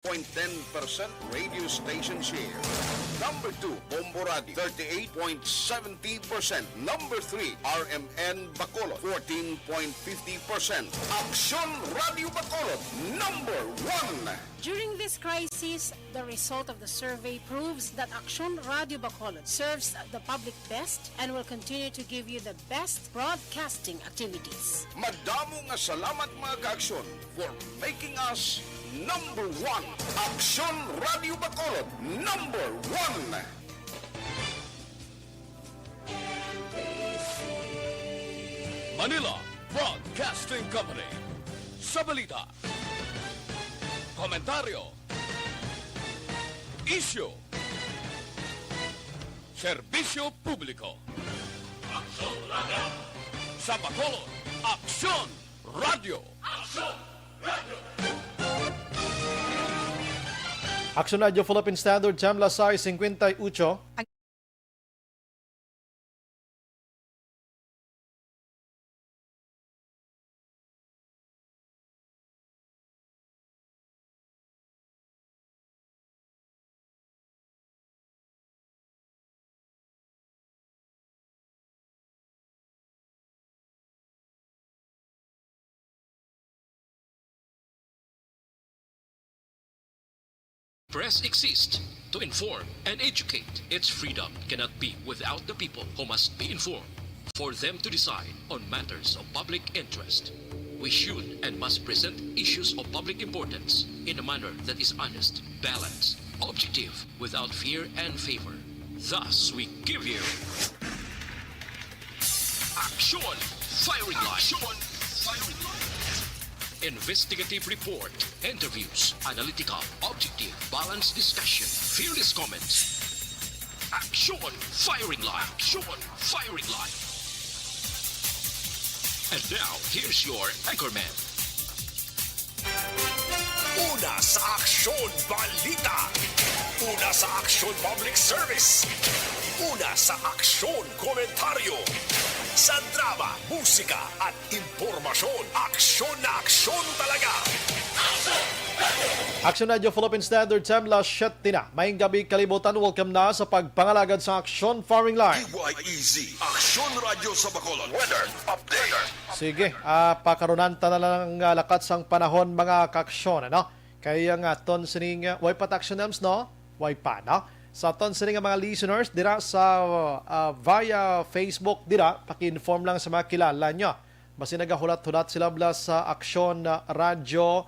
0.10% radio station share. Number 2, Bombo Radio, 38.70%. Number 3, RMN Bacolod, 14.50%. Aksyon Radio Bacolod, number 1. During this crisis, the result of the survey proves that Aksyon Radio Bacolod serves the public best and will continue to give you the best broadcasting activities. Madamo nga salamat mga ka-aksyon for making us number 1. Aksyon Radio Bacolod, number 1. Manila Broadcasting Company. Sa balita, komentaryo, issue, serbisyo publiko. Aksyon Radio. Sa Bacolod, Aksyon Radio. Aksyon Radio. Aksyon Radio Philippine Standard Time, las 6:58. Press exists to inform and educate. Its freedom cannot be without the people who must be informed. For them to decide on matters of public interest, we should and must present issues of public importance in a manner that is honest, balanced, objective, without fear and favor. Thus, we give you Action Firing Line. Action Firing Line. Investigative report, interviews, analytical, objective, balanced discussion, fearless comments. Action Firing Line. Action Firing Line. And now, here's your anchorman. Una sa Aksyon Balita. Una sa Aksyon Public Service. Una sa Aksyon Komentaryo. Sa drama, musika at impormasyon, aksyon na aksyon talaga. Aksyon Radio Philippine Standard Time, las 7 na. Maying gabi kalibutan, welcome na sa pagpangalagad sa Aksyon Firing Line. DYEZ, Aksyon Radio sa Bacolod. Weather Update. Sige, pakarunan ta na lang lakat sang panahon mga kaaksyon, ano? Kaya nga ton sining, way pa action names, no? Way pa, no? Sa ton sining mga listeners, dira sa via Facebook, dira, paki-inform lang sa mga kilala nyo. Basi nagahulat-hulat sila bla sa Aksyon Radio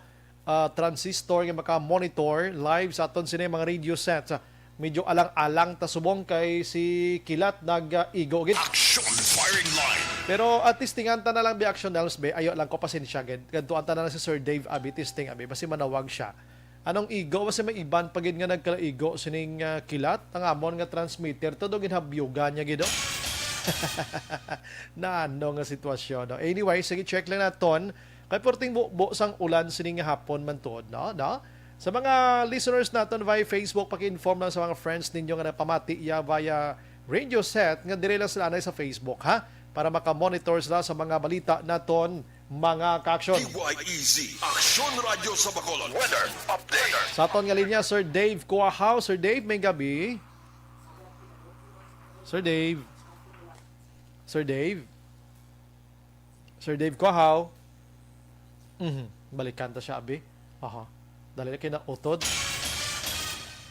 Transistor nga maka-monitor live sa aton sining mga radio sets. Medyo alang-alang tasubong kay si Kilat nag-igo. Aksyon Firing Line. Pero at testingan ta na lang bi action Nels be, ayo lang ko pasensya gid. Gantuan ta na lang si Sir Dave abi testing abi basi manawag siya. Anong igo basi may iban pagid nga nagkalaigo sining Kilat ang amon nga transmitter todo ginhabyugan niya gido. Na ano nga sitwasyon no. Anyway, sige check lang naton kay porting buo sang ulan sining hapon man tuod no. Sa mga listeners naton via Facebook, paki-inform lang sa mga friends ninyo nga napamati via radio set nga dire lang sila sa Facebook ha para maka-monitor sila sa mga balita naton mga kaaksyon. DYEZ, Aksyon Radio sa Bacolod. Weather Update. Sa aton nga linya, Sir Dave Kuahaw. Sir Dave, may gabi. Sir Dave. Sir Dave. Sir Dave Kuahaw. Balikan ta siya, abi. Aha. Dali na kinautod.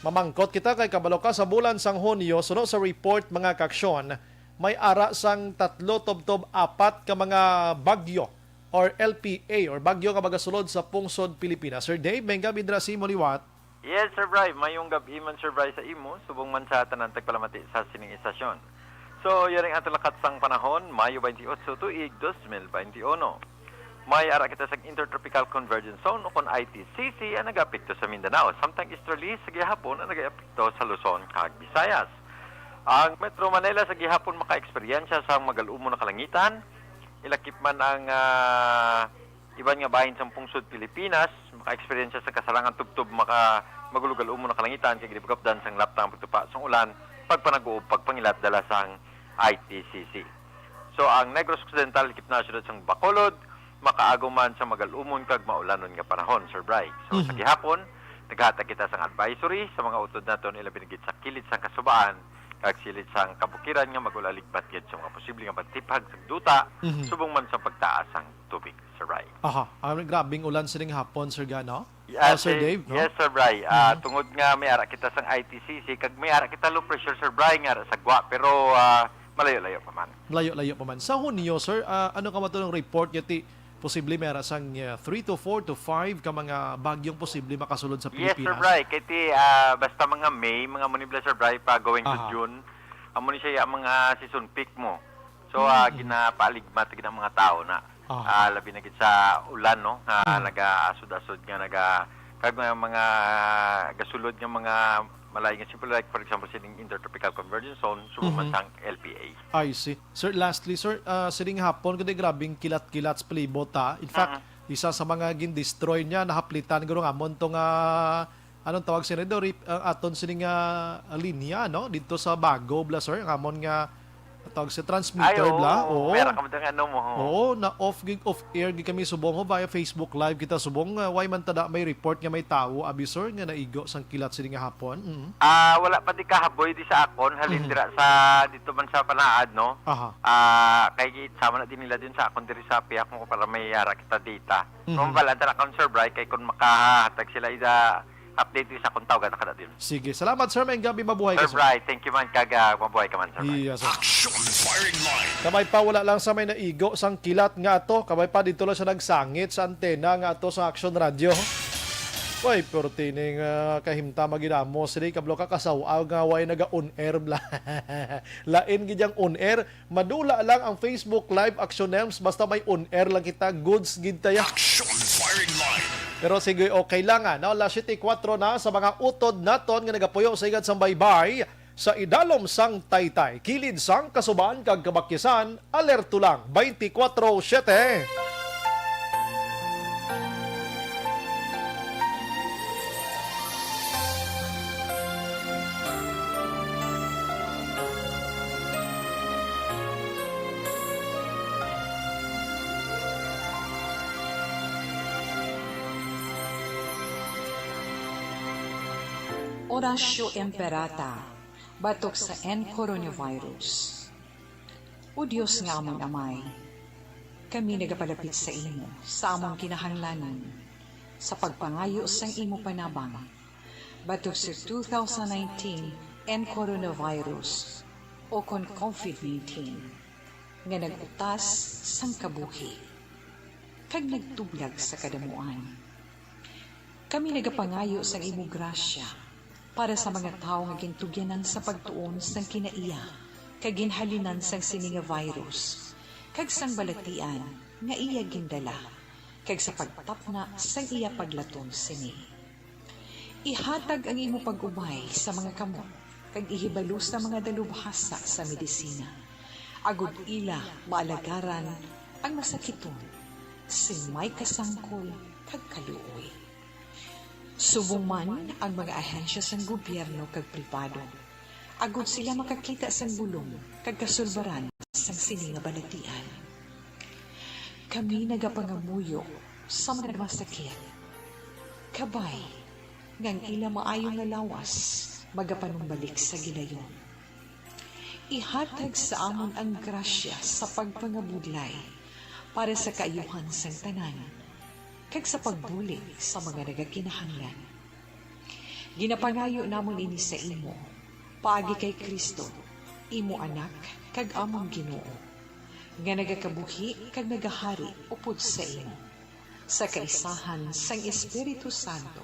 Mamangkot kita kay kabalo ka sa bulan sang Hunyo, sunod sa report mga kaaksyon, may ara sang 3 tubtob 4 ka mga bagyo or LPA or bagyo nga magasulod sa pungsod Pilipinas. Sir Dave, may gabi dira si Moliwat. Yes, Sir Bry. Mayong gabi man, Sir Bry, sa imo. Subong man sa tanan tagpalamati sa sining istasyon. So, yaring ato lakat sang panahon, Mayo 28, tuig 2021. May ara kita sa Intertropical Convergence Zone o kon ITCC ang nag-apekto sa Mindanao. Samtang easterly sa gihapon ang nag-apekto sa Luzon, kag Visayas. Ang Metro Manila sa gihapon maka-eksperyensya sa magalumon na kalangitan. Ilakip man ang iban nga bahin sa pungsod Pilipinas, maka-eksperyensya sa kasalangan tubtob magulugal-umon na kalangitan kay gidipagapdan sang laptang pagtupa sang ulan pagpanaguob pagpangilat dala sang ITCC. So ang Negros Occidental ikip na syudad sang Bacolod makaagaw man sa magalumon kag maulanon nga panahon, Sir Bry. So sa gihapon Naghatag kita sang advisory sa mga utod naton ilabi na gid sa kilid sang kasubaan kag silid sang kabukiran nga magulaligbat gid sa mga posible nga pagtipag sa duta subong man sa pagtaas sang tubig sa Rai. Aha, grabing ulan sining hapon, Sir Gano. Sir si- Dave, no? Yes, Sir Bry. Tungod nga may ara kita sang ITCC kag may ara kita low pressure, Sir Bry, nga ara sa Gwa pero malayo-layo pa man. Layo-layo pa man. Sa Hunyo, sir, ano ka matulong report yati posible meron sang 3 to 4 to 5 ka mga bagyong posible makasulod sa Yes, Pilipinas? Sir Bry. Kaya basta mga May, mga munibla, Sir Bry, pa going to Aha. June, amo ni siya ang mga season peak mo. So, ginapaaligmat gid ang mga tao na labi na gid sa ulan, no? Naga-asod-asod nga, kag mga gasulod nga mga malay nga simple like for example sining intertropical convergence zone suman sang LPA. I see. Sir, lastly, sir, sining hapon kundi grabing kilat-kilat sa palibot, ha? In fact, isa sa mga gin-destroy niya, nahaplitan gano'ng amon tong anong tawag siya rin, aton sining linya, no? Dito sa Bago, bla, sir, ang amon nga tawag sa transmitter, bla. Oo. Meron ka mo ano mo. Oo, na off-air gid kami subong ho via Facebook Live kita subong why man tada may report nga may tawo abi sir nga naigo sang kilat sining nga hapon. Wala pa di kahaboy di sa akon halin dira sa dito man sa Panaad, no? Aha. Kay sama na din nila din sa akon diri sa piyak mo para may yara kita data. Kung wala tara akon, Sir Bry, kay kung makahatag sila ida update sa akong tawag kada din. Sige, salamat sir, may gabi mabuhay ka Sir Bry, thank you man kaga mabuhay ka man, Sir Bry. Yes, sir. Action firing line. Kamay pa wala lang sa may naigo sang kilat nga ato, kamay pa dito lang siya nagsangit sa antena nga ato sa Action Radio. Way, pero tining kahimta maginamo sila kablo ka kasawaw nga way naga-on air bla. Lain gidyang on air, madula lang ang Facebook Live Action Nems basta may on air lang kita, goods gid tayo. Action firing line. Pero sige, okay lang no? Alas 7:04 na sa mga utod naton nga nagapuyo sa igad sang baybay sa idalom sang Taytay. Kilid sang kasuban kag kabakyasan, alerto lang 24/7. Orasyo Emperata, batok sa coronavirus. O Diyos nga among amay, kami nagapalapit sa imo, sa among kinahanglanon, sa pagpangayo sang imo panabang, batok sa 2019 coronavirus o kon COVID-19, nga nagutas sang kabuhi, kag nagtublag sa kadamuan. Kami nagapangayo sang imo grasya, para sa mga tao nga gintugyanan sa pagtuon sang kinaiya kag ginhalinan sang sini nga virus kag sang balatian nga iya gindala kag sa pagtapna sang iya paglaton sini. Ihatag ang imo pag-ubay sa mga kamot kag ihibalo sa mga dalubhasa sa medisina. Agud ila maalagaran ang masakiton sin may kasangkol kag kaluoy. Subong man ang mga ahensya sang gobyerno kag pribado. Agud sila makakita sang bulong kag kasulbaran sang sini nga balatian. Kami nagapangamuyo sa mga masakit. Kabay, ngang ila maayong nga lawas, magapanumbalik sa gilayon. Ihatag sa amon ang grasya sa pagpangabudlay para sa kaayuhan sang tanan, kag sa pagbulig sa mga nagakinahanglan. Ginapangayo namon ini sa imo, paagi kay Kristo, imo anak, kag among Ginoo, nga nagakabuhi kag nagahari upod sa imo, sa kaisahan sang Espiritu Santo,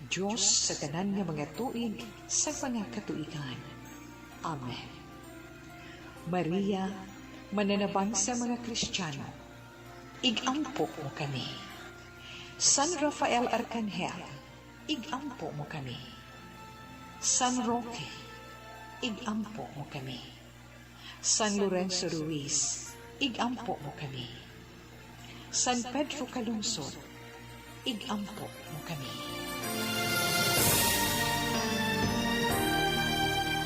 Diyos sa tanan nga mga tuig sa mga katuigan. Amen. Maria, mananabang sa mga Kristiyano, igampo mo kami. San Rafael Arcangel, igampo mo kami. San Roque, igampo mo kami. San Lorenzo Ruiz, igampo mo kami. San Pedro Calungsod, igampo mo kami.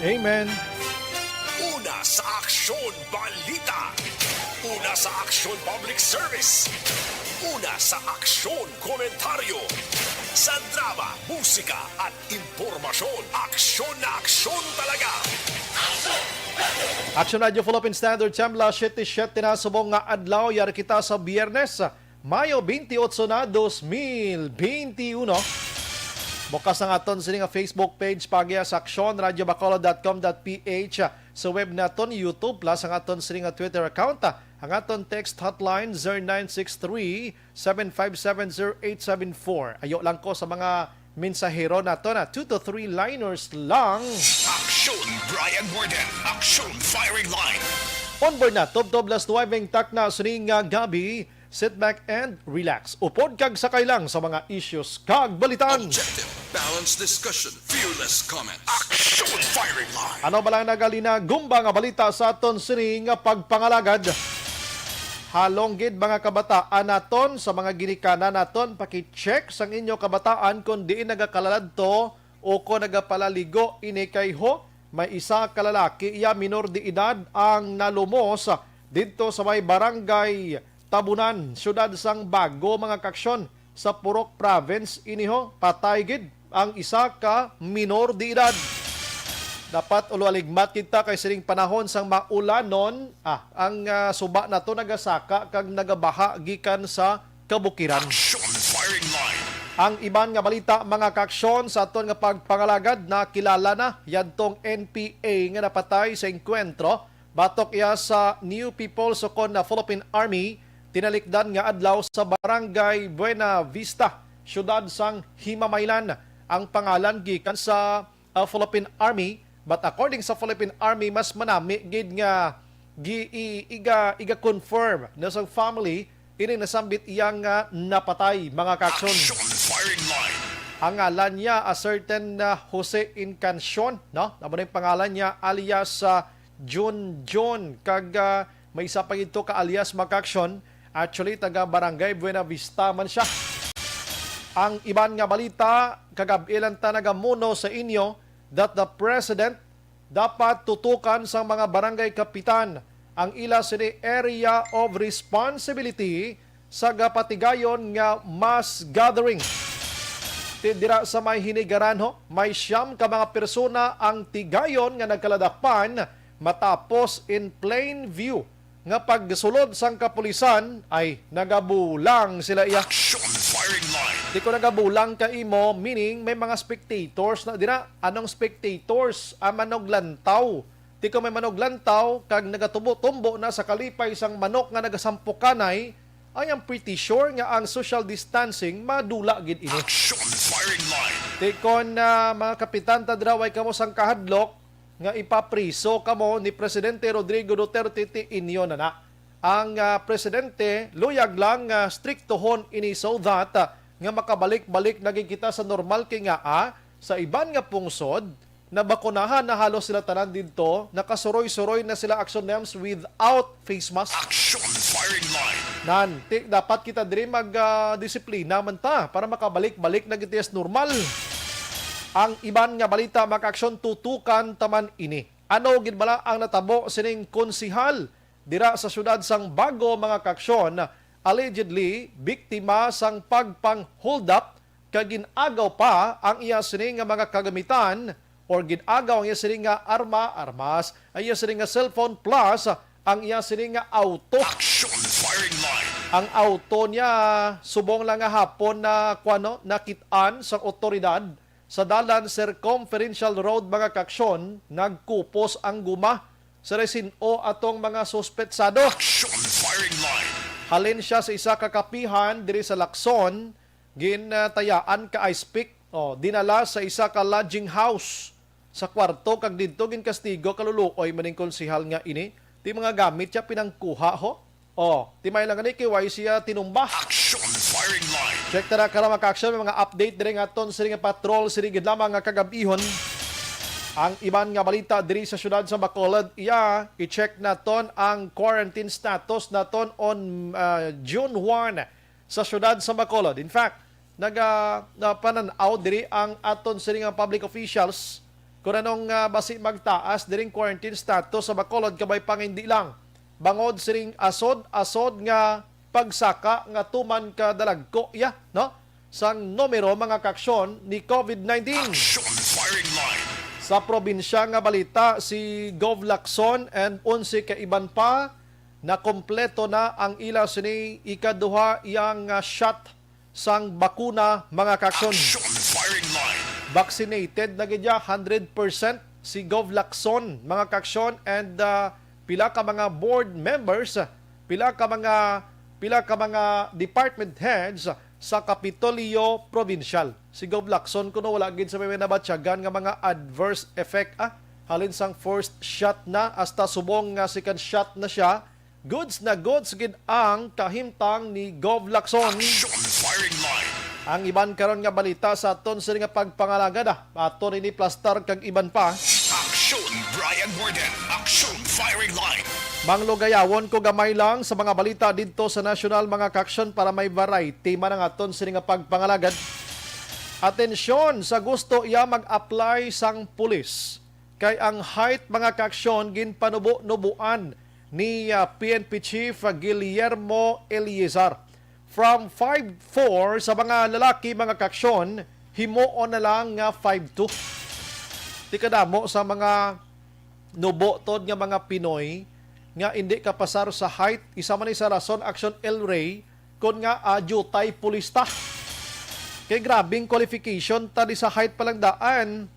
Amen. Una sa Aksyon Balita. Una sa Aksyon Public Service. Una sa aksyon, komentaryo. Sa drama, musika at impormasyon. Aksyon na aksyon talaga. Action Radio Philippine Standard Time, la 7:07 na subong nga adlaw, yari kita sa Biyernes, Mayo 28 na 2021. Bukas ang aton sini nga Facebook page pagya sa actionradiobacolod.com.ph, sa web naton YouTube plus ang aton sini nga Twitter account, ang aton text hotline 0963-7570874. Ayo lang ko sa mga mensahero naton na 2 to 3 liners lang. Aksyon Brian Borden. Aksyon Firing Line. Onboard na, Tob-Tob las 9 tak na suning gabi. Sit back and relax. Upod kag sakay lang sa mga issues kag balitan. Objective, balanced discussion, fearless comments. Aksyon Firing Line. Ano ba lang nagalina gumba nga balita sa aton sining pagpangalagad? Halong gid mga kabataan naton sa mga ginikanan naton, paki-check sang inyo kabataan kung diin nagakalad to o kung nagapalaligo ini kay ho. May isa kalalaki, iya minor de edad ang nalumos dito sa may barangay Tabunan, syudad sang Bago mga kaksyon sa Purok Province. Iniho, patay gid ang isa ka minor de edad. Dapat ulualigmat kita kay sining panahon sang maulanon, ang suba na to nagasaka kag nagabaha gikan sa kabukiran. Aksyon Firing Line. Ang iban nga balita mga kaksyon sa aton nga pagpangalagad na kilala na yadtong NPA nga napatay sa engkwentro batok iya sa New People Sokon na Philippine Army tinalikdan nga adlaw sa barangay Buena Vista, syudad sang Himamaylan. Ang pangalan gikan sa Philippine Army, but according sa Philippine Army mas manami gid nga iga confirm na sa family ini nasambit iyang napatay mga kaksyon. Aksyon Firing Line. Ang ngalan niya a certain Jose Incancion, no? Amo na yung pangalan niya alias John kag may isa pa ito ka alias Makaksyon. Actually taga Barangay Buena Vista man siya. Ang iban nga balita kagabilan ta nagamuno sa inyo that the President dapat tutukan sa mga barangay kapitan ang ila sini area of responsibility sa gapatigayon nga mass gathering. Dira sa may hinigaran ho, may siyam ka mga persona ang tigayon nga nagkaladakpan matapos in plain view nga pagsulod sang kapulisan ay nagabulang sila iya. Aksyon Firing Line. Di ko nagabulang ka imo, meaning may mga spectators na dira. Anong spectators? Manog lantaw. Di ko may manog lantaw kag nagatubo-tumbo na sa kalipay sang manok nga nagasampukanay, ay am pretty sure nga ang social distancing madula gid ini. Aksyon Firing Line. Di ko na mga kapitan tadraway kamo sang kahadlok nga ipapriso kamo ni Presidente Rodrigo Duterte ti inyo na. Ang presidente luyag lang striktohon ini so that nga makabalik-balik naging kita sa normal kay nga sa iban nga pungsod na bakunahan na halos sila tanan dito, nakasuroy-suroy na sila action names without face mask. Aksyon Firing Line. Dapat kita diri mag-disiplina man ta para makabalik-balik na gitiyas normal. Ang iban nga balita maka-aksyon tutukan taman ini. Ano gid bala ang natabo sining konsihal dira sa syudad sang Bago mga kaksyon, allegedly biktima sang pagpang-hold up kag ginagaw pa ang iya sining nga mga kagamitan or ginagaw ang iya sining nga armas, ang iya sining nga cellphone plus ang iya sining nga auto. Aksyon Firing Line. Ang auto niya subong lang nga hapon na nakit-an sa otoridad sa dalan Circumferential Road mga kaksyon, nagkupos ang guma sa resino atong mga suspetsado. Aksyon Firing Line. Halin siya sa isa kakapihan diri sa Lacson, ginatayaan ka ice pick, dinala sa isa ka lodging house sa kwarto kag didto ginkastigo kaluluoy maning konsihal nga ini. Ti mga gamit siya pinangkuha ho. Ti may lang ni kiway siya tinumba. Aksyon Firing Line. Check tara karama ka-action, may mga update diri nga aton sa nga patrol sirigid lamang nga kagabihon. Ang iban nga balita diri sa syudad sa Bacolod, i-check naton ang quarantine status naton on June 1 sa syudad sa Bacolod. In fact, pananaw diri ang aton sa nga public officials kung anong basi magtaas diring quarantine status sa Bacolod kabay pang hindi lang. Bangod siring asod nga pagsaka nga tuman ka dalagko ya, no? Sang numero mga kaaksyon ni COVID-19. Action firing line. Sa probinsya nga balita, si Gov Lacson and 11 ka iban pa na kompleto na ang ila sini ikaduha iyang shot sang bakuna mga kaaksyon. Action firing line. Vaccinated na gidya 100% si Gov Lacson mga kaaksyon and pila ka mga board members, pila ka mga department heads sa Kapitolyo Provincial. Si Gov Lacson kuno wala gid sa may nabatsyagan nga mga adverse effect halin sang first shot na hasta subong nga second shot na siya. Goods na goods gid ang kahimtang ni Gov Lacson. Action firing line. Ang iban karon nga balita sa aton sa nga pagpangalagad aton ini plastar kag iban pa. Action Brian Borden. Action firing line. Manglugayawon ko gamay lang sa mga balita dito sa national mga kaaksyon para may variety man ang aton sa nga pagpangalagad. Atensyon sa gusto iya mag-apply sang pulis. Kay ang height mga kaaksyon ginpanubo-nubuan ni PNP Chief Guillermo Eliezar. From 5'4" sa mga lalaki mga kaaksyon, himuon na lang nga 5'2". Di kadamo sa mga nubo tod nga mga Pinoy nga hindi ka pasar sa height, isa man sa rason Action El Rey kun nga adjutay pulista. Kay grabing qualification tadi sa height palang daan,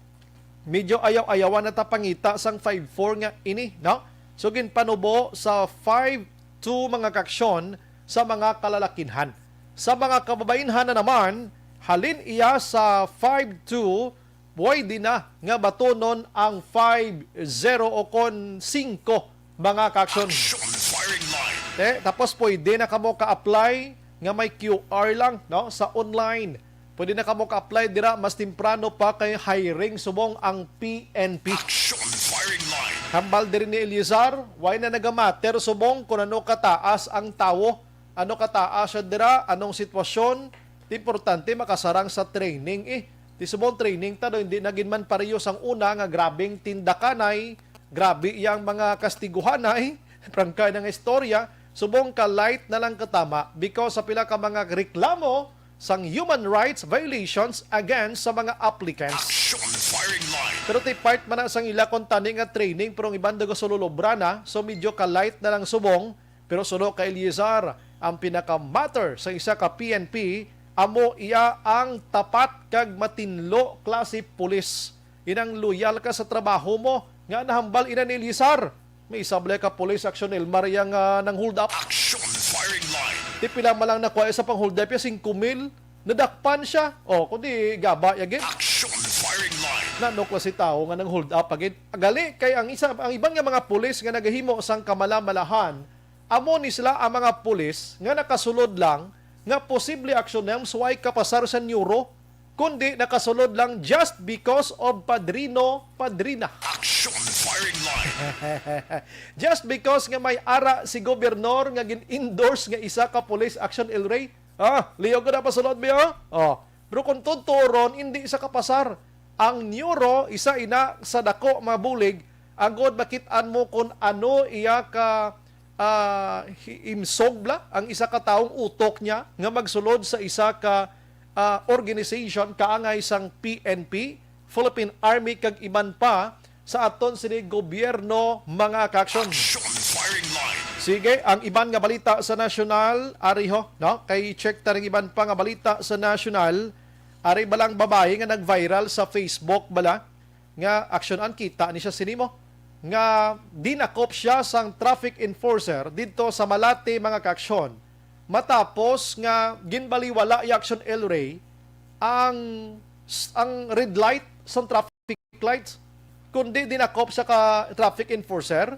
medyo ayaw-ayawan na tapangita sang 5'4" nga ini, no? So ginpanubo sa 5'2" mga kaaksyon sa mga kalalakinhan. Sa mga kababainhan na naman, halin iya sa 5'2", pwede na nga batonon ang 5'0" o kon 5 mga kaaksyon. Action firing line. Tapos pwede na kamo ka-apply nga may QR lang, no, sa online. Pwede na kamo ka-apply dira mas temprano pa kay hiring subong ang PNP. Action firing line. Hambal din ni Eliezar, why na nagamater subong kung ano kataas ang tawo, ano kataas siya dira, anong sitwasyon. Importante makasarang sa training Ti subong training tado hindi nagin man pareho sang una nga grabing tindakanay, grabe iyang mga kastiguhanay, prangkay ng istorya, subong ka light na lang katama because sa pila ka mga reklamo sang human rights violations against sa mga applicants. Action firing line. Pero ti part man na sang ila kon tani nga training pero ang iban dago sululobra na, so medyo ka light na lang subong, pero suno ka Eliezar, ang pinaka-matter sa isa ka PNP, amo iya ang tapat kag matinlo klase pulis. Inang loyal ka sa trabaho mo, nga nahambal ina ni Eliezar. May isable ka police action Elmar yang nang hold up. Action firing line. Di pila malang nakuha sa pang hold up ya 5,000. Nadakpan siya. O, kundi gaba yagin. Action firing line. Nanok si tao nga nang hold up agin. Agali kay ang ibang nga mga pulis nga nagahimo sang kamalamalahan, amo ni sila ang mga pulis nga nakasulod lang nga posible action ng suway kapasar sa neuro, kundi nakasulod lang just because of padrina. Action firing line. Just because nga may ara si gobernador nga gin-endorse nga isa ka police action El Rey. Liyo ko na pasulod biya. Pero kung tuturon, hindi isa kapasar. Ang neuro, isa ina sa dako mabulig, agod makitaan mo kung ano iya ka imsog ang isa ka taong utok niya nga magsulod sa isa ka organization kaangay sang PNP, Philippine Army kag iban pa sa aton sini gobyerno mga kaaksyon. Action firing line. Sige, ang iban nga balita sa national, ariho, no? Kay check ta ring iban pa nga balita sa national, ari balang babae nga nag-viral sa Facebook bala nga aksyonan kita ni siya sinimo nga dinakop siya sang traffic enforcer dito sa Malate mga kaaksyon. Matapos nga ginbaliwala i Action El Rey ang red light sang traffic lights, kundi dinakop sa ka traffic enforcer.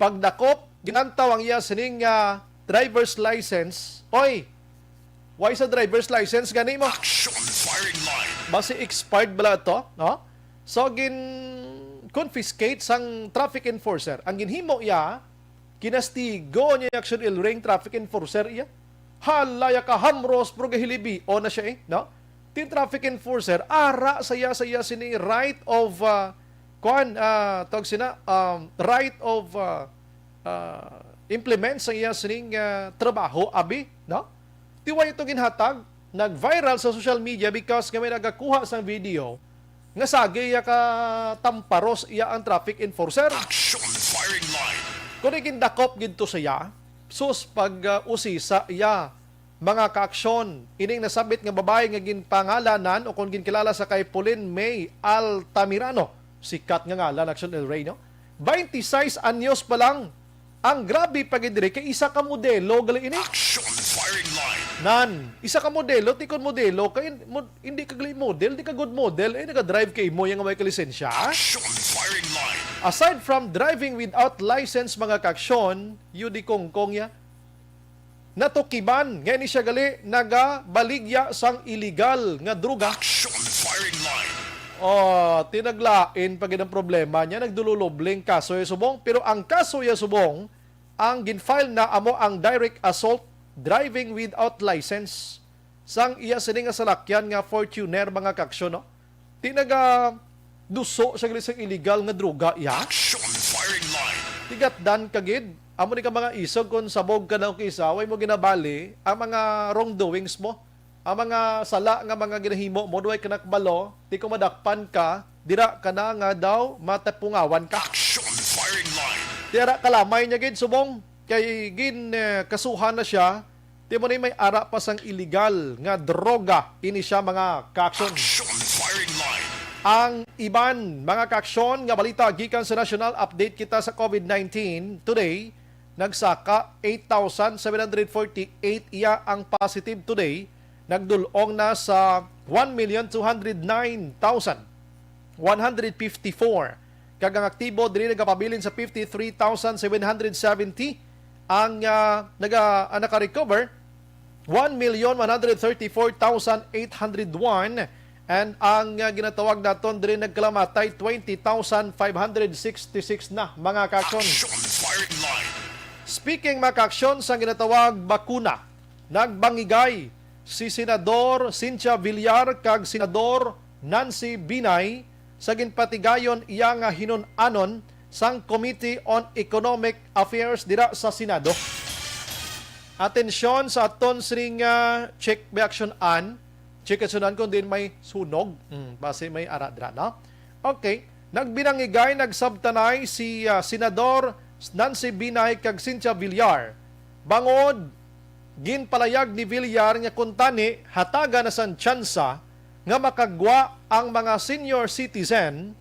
Pagdakop, ginantaw ang iya sining driver's license. Oy, why sa driver's license gani mo? Action firing line. Basi expired bala to, no? So confiscate sang traffic enforcer. Ang ginhimo iya, kinastigo niya Action El Rey traffic enforcer iya. Halaya ka hamros pro gahilibi o na siya no? Tin traffic enforcer ara saya sini right of right of implement sa iya sining trabaho abi, no? Tiwa ito ginhatag, nag-viral sa social media because kami nagakuha sa video nga sagi iya ka tamparos iya ang traffic enforcer. Action firing line. Kung ikindakop ginto siya, sus pag usisa iya mga kaaksyon, ining nasabit nga babae nga ginpangalanan o kung ginkilala sa kay Pauline May Altamirano, sikat nga ngalan, Action El Rey, no? 26 anyos pa lang. Ang grabe pagidiri kay isa ka modelo gali ini. Action firing line. Nan, isa ka modelo, tikon modelo, kay hindi ka gali model, di ka good model, naka-drive kay mo yung may kalisensya. Action firing line. Aside from driving without license mga kaaksyon, yun di kongkong ya, natukiban, ngayon siya gali, nagabaligya sang illegal nga druga. Action firing line. Tinaglain pag ang problema niya, nagdululubling kaso ya subong. Pero ang kaso ya subong, ang ginfile na amo ang direct assault driving without license sang iya sining nga salakyan nga Fortuner mga kaksyon, no? Tinaga duso siya gali sang illegal nga druga ya. Action firing line. Tigatdan kagid, amo ni ka mga isog kung sabog ka na o kisa, way mo ginabali ang mga wrongdoings mo. Ang mga sala nga mga ginahimo mo, duway kanakbalo, di ko madakpan ka, dira ka na nga daw, matapungawan ka. Action firing line. Tira kalamay niya gid subong, kay gin kasuhan na siya, di mo na may ara pa sang illegal nga droga, ini siya mga kaaksyon. Action firing line. Ang iban, mga kaaksyon, nga balita gikan sa national update kita sa COVID-19 today, nagsaka 8,748 iya ang positive today, nagdulong na sa 1,209,154. Kagang aktibo diri nagapabilin sa 53,770. Ang naka-recover 1,134,801 and ang ginatawag naton diri nagkalamatay 20,566 na mga kaaksyon. Action firing line. Speaking mga kaaksyon sa ginatawag bakuna, nagbangigay si Senador Cynthia Villar kag Senador Nancy Binay sa ginpatigayon iya nga hinun-anon sang Committee on Economic Affairs dira sa Senado. Atensyon sa aton sining check reaction an, check action kung din may sunog, base may ara dira, no? Okay, nagbinangigay, nagsabtanay si Senador Nancy Binay kag Cynthia Villar. Bangod ginpalayag ni Villar nga kuntani hataga na san tsansa nga makagwa ang mga senior citizen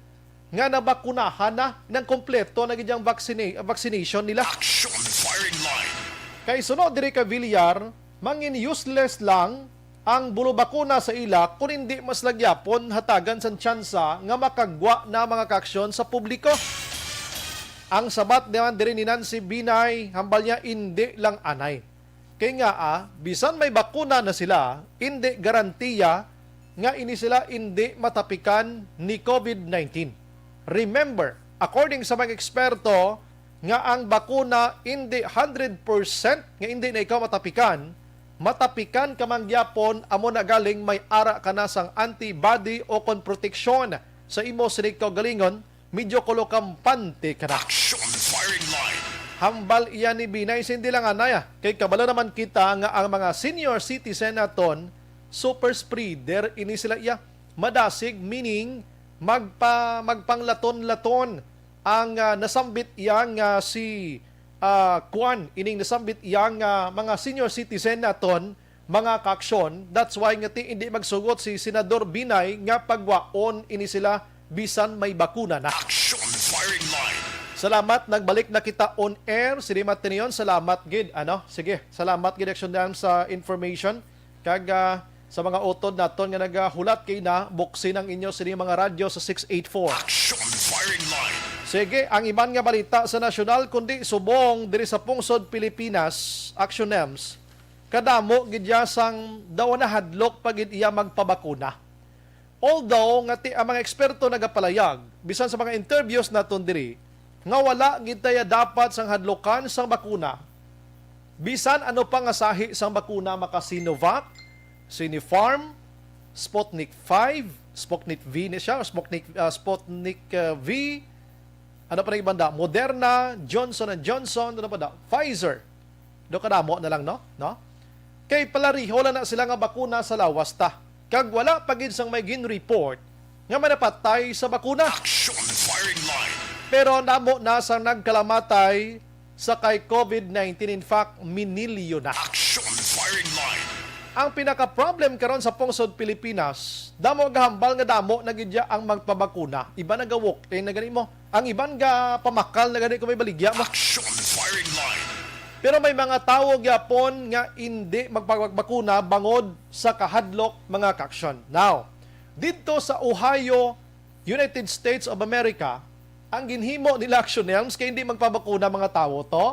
nga nabakunahan na ng kompleto na gidyang vaccination nila. Action firing line. Kay sunod diri ka Villar, mangin useless lang ang bulubakuna sa ila kung hindi mas lagyapon hatagan san tsansa nga makagwa na mga kaaksyon sa publiko. Ang sabat naman diri ni Nancy Binay, hambal niya hindi lang anay. Kaya nga bisan may bakuna na sila, hindi garantiya nga ini sila hindi matapikan ni COVID-19. Remember, according sa mga eksperto, nga ang bakuna hindi 100% nga hindi na ikaw matapikan ka mangyapon amo na galing may ara ka na sang antibody o kon proteksyon sa imo sinig kaugalingon, medyo kolokampante ka na. Action firing line. Hambal iyan ni Binay, hindi lang anaya. Kay kabala naman kita nga ang mga senior citizen naton, super spreader, ini sila iya. Madasig, meaning magpanglaton-laton ang nasambit iyang si Kwan, ining nasambit iyang mga senior citizen naton, mga kaaksyon. That's why nga hindi magsugot si Senador Binay nga pagwaon ini sila bisan may bakuna na. Action firing line. Salamat, nagbalik na kita on air. Silimat tiniyon, salamat gid. Sige, salamat gid Action Dam sa information. Kag sa mga utod naton nga nagahulat kay na buksin ang inyo sini mga radyo sa 684. Action firing line. Sige, ang iban nga balita sa nasyonal kundi subong diri sa pungsod Pilipinas, Action Nems. Kadamo gid ya sang daw na hadlok pagid iya magpabakuna. Although nga ang mga eksperto nagapalayag bisan sa mga interviews naton diri nga wala gid taya dapat sang hadlokan sang bakuna. Bisan ano pa nga sahi sang bakuna maka Sinovac, Sinopharm, Sputnik 5, Sputnik V na siya, Sputnik V, Ano pa rin ibanda? Moderna, Johnson & Johnson, ano pa da? Pfizer. Do kadamo na lang, no? Kay palari, wala na sila nga bakuna sa lawas ta. Kag wala pagid sang may gin-report nga manapatay sa bakuna. Action firing line. Pero namo na sa nagkalamatay sa kay COVID-19. In fact, minilyo na. Action firing line. Ang pinaka-problem karon sa pungsod Pilipinas, damo gahambal nga damo na gidya ang magpabakuna. Iba na walk-in na gani mo. Ang iban ga pamakal na gani ko may baligya mo. Action firing line. Pero may mga tao gyapon nga hindi magpabakuna bangod sa kahadlok mga kaksyon. Now, dito sa Ohio, United States of America, ang ginhimo nila Action Helms kay hindi magpabakuna mga tao to.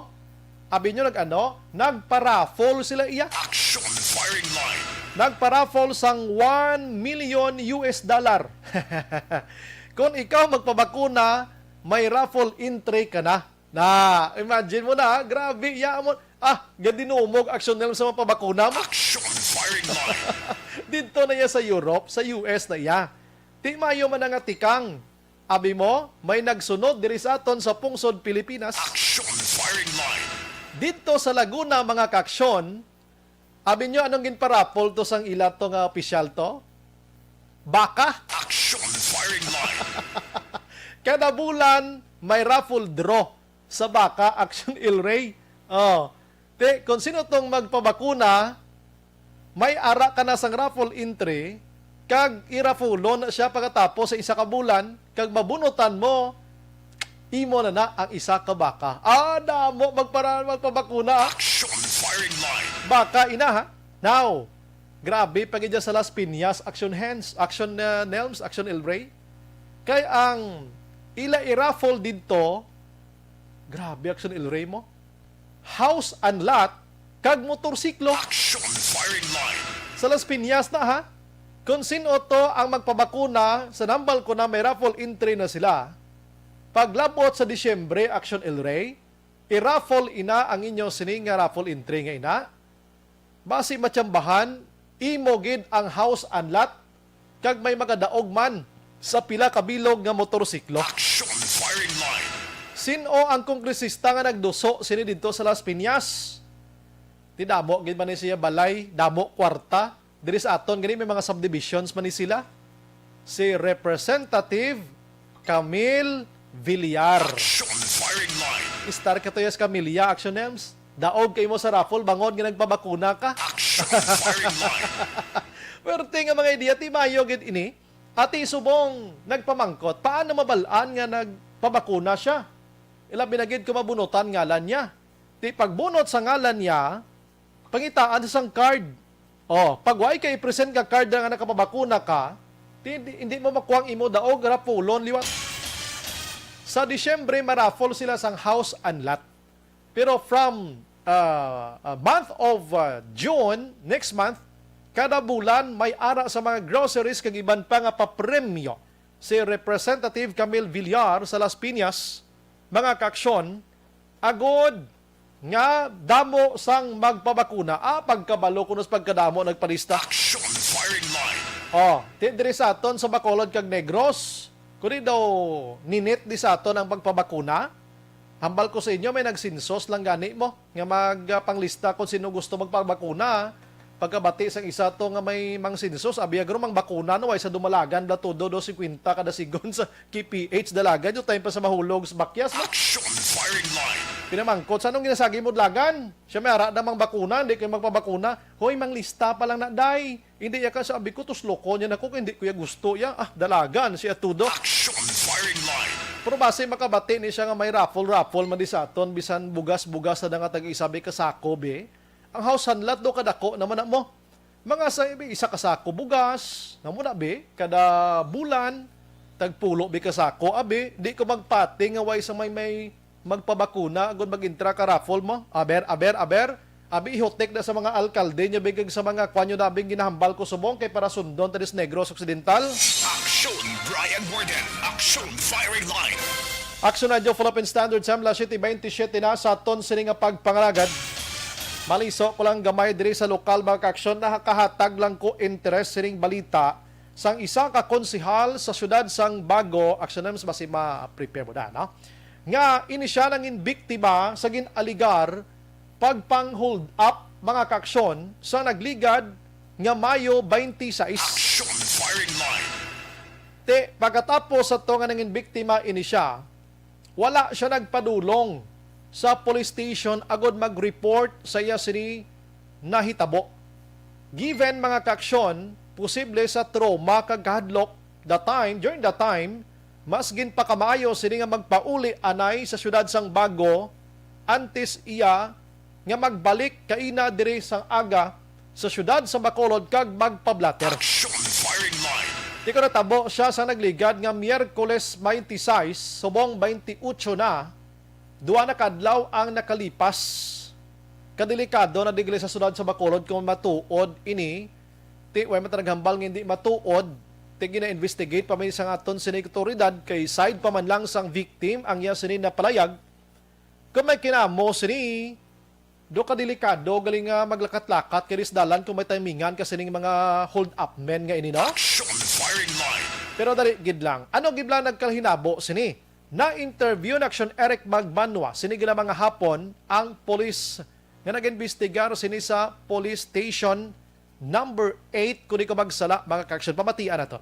Abi nyo nagparaffle sila iya. Action firing line. Nagparaffle sang $1 million. Kung ikaw magpabakuna, may raffle entry ka na. Imagine mo na, grabe, mo. Gadinumog Action Helms sa mapabakuna mo. Action firing line. Dito na iya sa Europe, sa US na iya. Di mayo man nga tikang. Abi mo, may nagsunod diri sa aton sa pungsod Pilipinas. Action firing line. Dito sa Laguna, mga kaksyon, abi nyo anong ginparapol to sang ila to nga opisyal to? Baka. Action firing line. Kada bulan, may raffle draw sa Baka Action Ilray. Kung sino tong magpabakuna, may ara ka na sang raffle entry, kag irafulo na siya pagkatapos sa isa ka bulan, kag mabunutan mo, imo na ang isa ka baka. Damo magpabakuna. Action firing line. Baka ina ha. Now, grabe pagidya sa Las Piñas, Action Hands, Action Nelms, Action Ilray. Kay ang ila i-raffle dito, grabe Action Ilray mo. House and lot, kag motorsiklo. Action firing line. Sa Las Piñas na ha. Kung sino to ang magpabakuna, sa nambal ko na may raffle entry na sila. Paglabot sa Disyembre, Action Ilray, i-raffle ina ang inyo sining nga raffle entry nga ina. Basi matsambahan, imogid ang house and lot, kag may magadaog man sa pila kabilog nga motorsiklo. Action firing line. Sino ang kongresista nga nagduso sini dito sa Las Piñas? Ti damo gid man ni siya balay, damo kwarta. Diri sa aton gani may mga subdivisions man ni sila. Si Representative Camille Villar. Action firing line. Star ka to yes Camilla, Action Helms. Daog kay mo sa raffle, bangon nga nagpabakuna ka. Action firing line. Pero nga mga idea, ti mayo gid ini. Ati subong nagpamangkot, paano mabalaan nga nagpabakuna siya? Ilabi na gid ko mabunutan ngalan niya. Ti pagbunot sa ngalan niya, pangitaan sa sang card. Pag way kay present ka card nga nakapabakuna ka, hindi mo makuwang imo daog rapulon liwat. Sa Disyembre, maraffle sila sang house and lot. Pero from month of June, next month, kada bulan may ara sa mga groceries kag iban pa nga papremyo. Si Representative Camille Villar sa Las Piñas, mga kaksyon, agod nga damo sang magpabakuna. Pagkabalo kunos pagkadamo nagpalista. Action firing line. Diri sa aton sa Bacolod kag Negros, kuni daw ninit di sa aton ang pagpabakuna. Hambal ko sa inyo, may nagsinsos lang gani mo nga magpanglista kung sino gusto magpabakuna. Pagkabati sang isa to nga may mang sinsos, abiyagro mang bakuna no ay sa dumalagan da todo 250 kada sigon sa KPH dalagan yung time pa sa mahulog sa bakyas no. Action firing line. Pinamangkot, sanong ginasagi mo dlagan? Siya may ara na mang bakuna, hindi kayo magpabakuna. Hoy, mang lista pa lang na, day. Hindi ya ka sabi ko, tusloko niya na ko, hindi ko ya gusto ya. Dalagan, siya tudo. Action firing line. Pero base makabati ni siya nga may raffle man di sa aton, bisan bugas-bugas na nga tag-isabi ka sako, be. Ang house handlat do kadako naman na mo. Mga sa isa kasako bugas, namo na be, kada bulan, tagpulo be kasako, abe, di ko magpati nga way sa may magpabakuna, agad mag-intra ka raffle mo, aber, abi ihotek na sa mga alkalde niya bigag sa mga kwanyo nabing ginahambal ko subong kay para sundon tadis Negros Occidental. Action Brian Warden. Action firing line. Action Radio Philippine Standard Sam la 7:27 na sa aton sini nga pagpangalagad. Maliso ko lang gamay diri sa lokal mga aksyon na kahatag lang ko interest sining balita sang isa ka konsehal sa syudad sang Bago. Action naman basi ma-prepare mo na, no? nga inisya ng biktima sa ginaligar pagpang-hold up mga kaaksyon sa nagligad nga Mayo 26. Action firing line. Pagkatapos sa to nga nangin biktima inisya, wala siya nagpadulong sa police station agod mag-report sa iya sini nahitabo. Given mga kaaksyon, posible sa trauma kag kahadlok during the time, mas ginpakamayo sini nga magpauli anay sa syudad sang Bago antes iya nga magbalik kaina diri sang aga sa syudad sa Bacolod kag magpablatter. Action firing line. Di ko natabo siya sa nagligad nga Miyerkules 26, subong 28 na, duwa na kadlaw ang nakalipas. Kadelikado na digli sa syudad sa Bacolod kung matuod ini, way matanaghambal nga hindi matuod, gina-investigate pa may isang aton sinig otoridad kay side pa man lang sang victim ang iya sini na palayag. Kung may kinamo sini, do ka delikado galing nga maglakat-lakat kay dalan kung may timingan kasi ning mga hold up men nga ini no. Action firing line. Pero dali gid lang. Ano gid lang nagkalhinabo sini? Na interview na Action Eric Magbanwa sini gila mga hapon ang police nga nag-investigar sini sa police station number 8 kung di ko magsala mga kaaksyon. Pamatian na to.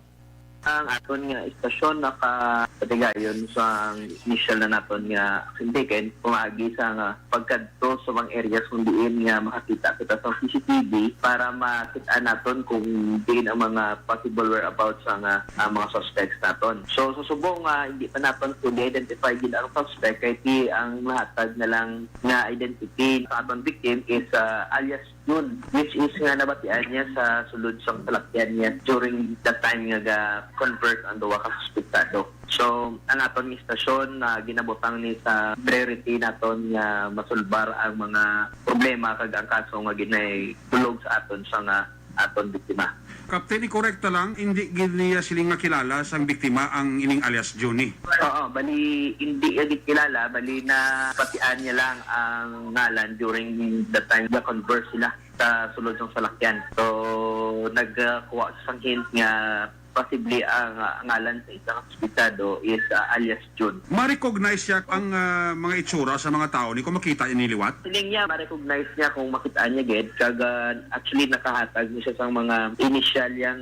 Ang aton nga istasyon nakapatigayon sa initial na naton nga sindiken pumagi sa nga pagkadto sa mga areas kung diin nga makakita kita sa CCTV para makita naton kung diin ang mga possible whereabouts sa nga mga suspects naton. So susubong nga hindi pa naton fully identify gid ang suspect kay ti ang lahatag na lang nga identity sa aton victim is alias June, which is nga nabatian niya sa sulod sang talakyan niya during that time nga convert ang duwa ka suspektado. So, ang aton istasyon na ginabutang ni sa priority naton nga masulbar ang mga problema kag ang kaso nga ginay tulog sa aton sa nga aton biktima. Captain, i-correcta lang, hindi niya siling nakilala sang biktima ang ining alias Johnny. Oo, bali hindi niya kilala, bali na patian niya lang ang ngalan during the time na converse sila sa sulod ng salakyan. So, nagkuha sa hint nga possibly ang ngalan sa isang hospitado is alias June. Ma-recognize siya ang mga itsura sa mga tao ni kung makita niya niliwat? Siling niya, ma-recognize niya kung makitaan niya gid kag actually nakahatag niya sa mga initial yang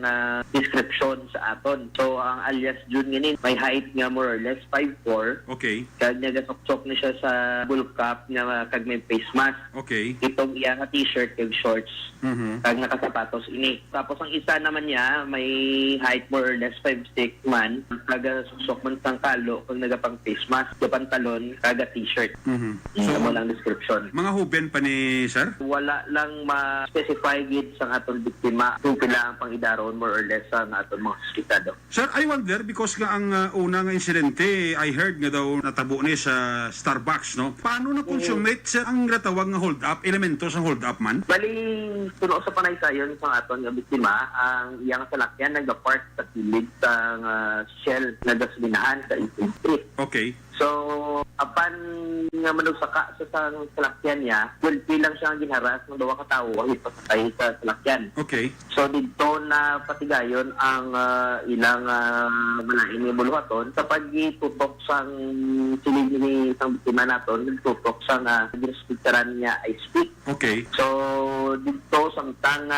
description sa aton. So ang alias June nganin may height nga more or less 5'4". Okay. Kag nagasok-sok niya siya sa bull cap nga kag may face mask. Okay. Itong iya nga t-shirt kag shorts. Kag nakasapatos ini. Tapos ang isa naman niya may height more or less 5'6" man, nagasok man sang kalo kung nagapang face mask, pantalon, kaga t-shirt. So, mo lang description. Mga huben pa ni sir? Wala lang ma-specify gid sang atong biktima kung pila ang pangidaron more or less sa atong mga hospitado. Sir, I wonder because nga ang una nga insidente, I heard nga daw natabo ni sa Starbucks, no? Paano na consummate sir ang natawag nga hold up, elementos ng hold up man? Bali, tulo sa panaysayon sa aton nga biktima, ang iyang salakyan nagapart sa kilid sa Shell na gasolinahan sa 18th Street. Okay. So, apan nga manugsaka sa salakyan niya, gulpi lang siya ang ginharas ng dawa katao ang ipasakay sa salakyan. Okay. So, dito na patigayon ang ilang malain ni buluhaton sa pagitutok sang silig ni isang biktima naton, nagtutok sa ginhospitalan niya I speak. Okay. So, dito samtang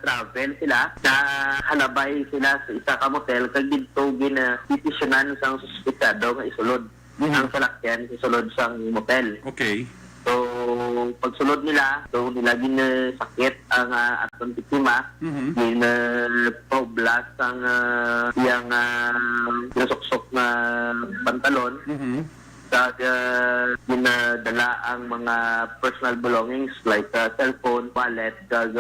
travel sila, na halabay sila sa isa ka motel, kag dito gina-desisyonan sa suspitado nga isulod. Ang salakyan isulod sang motel. Okay. So, pagsulod nila, so nila ginasakit ang aton biktima, ginapoblas ang iyang ginasuksok na pantalon, kag ginadala ang mga personal belongings like cellphone, wallet, kag